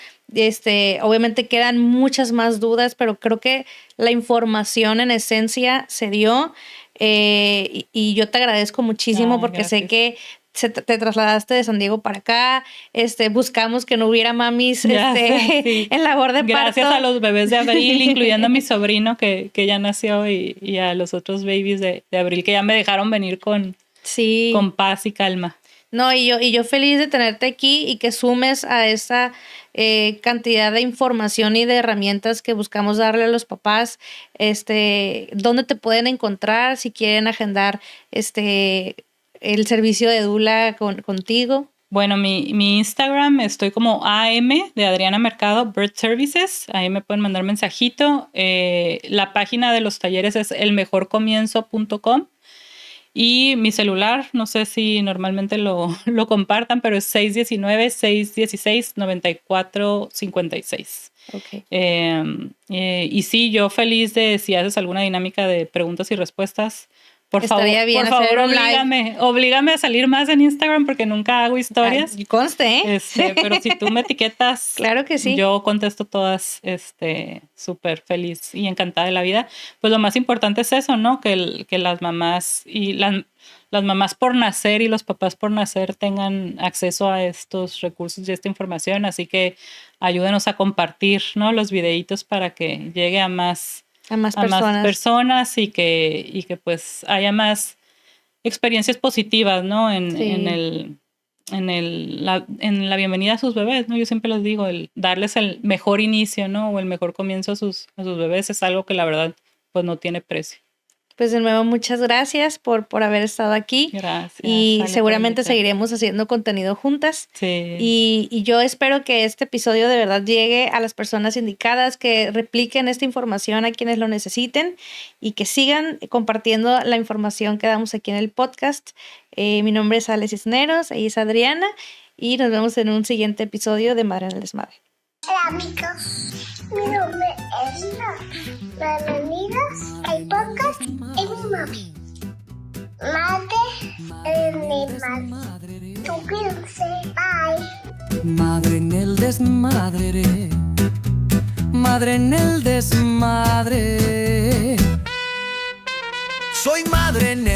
Obviamente quedan muchas más dudas, pero creo que la información en esencia se dio, y yo te agradezco muchísimo porque gracias. Sé que te trasladaste de San Diego para acá, buscamos que no hubiera mamis en labor de parto. Gracias a los bebés de Abril, incluyendo a mi sobrino que ya nació y a los otros babies de Abril que ya me dejaron venir con paz y calma. No, y yo feliz de tenerte aquí y que sumes a esa cantidad de información y de herramientas que buscamos darle a los papás. ¿Dónde te pueden encontrar si quieren agendar el servicio de dula contigo? Bueno, mi Instagram estoy como AM de Adriana Mercado, Birth Services. Ahí me pueden mandar mensajito. La página de los talleres es elmejorcomienzo.com. Y mi celular, no sé si normalmente lo compartan, pero es 619-616-9456. Okay. Y sí, yo feliz de si haces alguna dinámica de preguntas y respuestas. Por favor, oblígame a salir más en Instagram porque nunca hago historias. Ay, conste, ¿eh? Pero si tú me etiquetas, claro que sí. Yo contesto todas, súper feliz y encantada de la vida. Pues lo más importante es eso, ¿no? Que las mamás y las mamás por nacer y los papás por nacer tengan acceso a estos recursos y esta información. Así que ayúdenos a compartir, ¿no? Los videitos para que llegue a más personas y que pues haya más experiencias positivas, ¿no? En la bienvenida a sus bebés, ¿no? Yo siempre les digo, el darles el mejor inicio, ¿no? O el mejor comienzo a sus bebés es algo que la verdad pues no tiene precio. Pues de nuevo, muchas gracias por haber estado aquí. Gracias. Y seguramente seguiremos haciendo contenido juntas. Sí. Y yo espero que este episodio de verdad llegue a las personas indicadas, que repliquen esta información a quienes lo necesiten y que sigan compartiendo la información que damos aquí en el podcast. Mi nombre es Ale Cisneros, ella es Adriana, y nos vemos en un siguiente episodio de Madre en el Desmadre. Hola amigos, mi nombre es bienvenidos al podcast de mi mami. Madre en el desmadre. Suscríbanse, bye. Madre en el desmadre. Madre en el desmadre. Soy madre en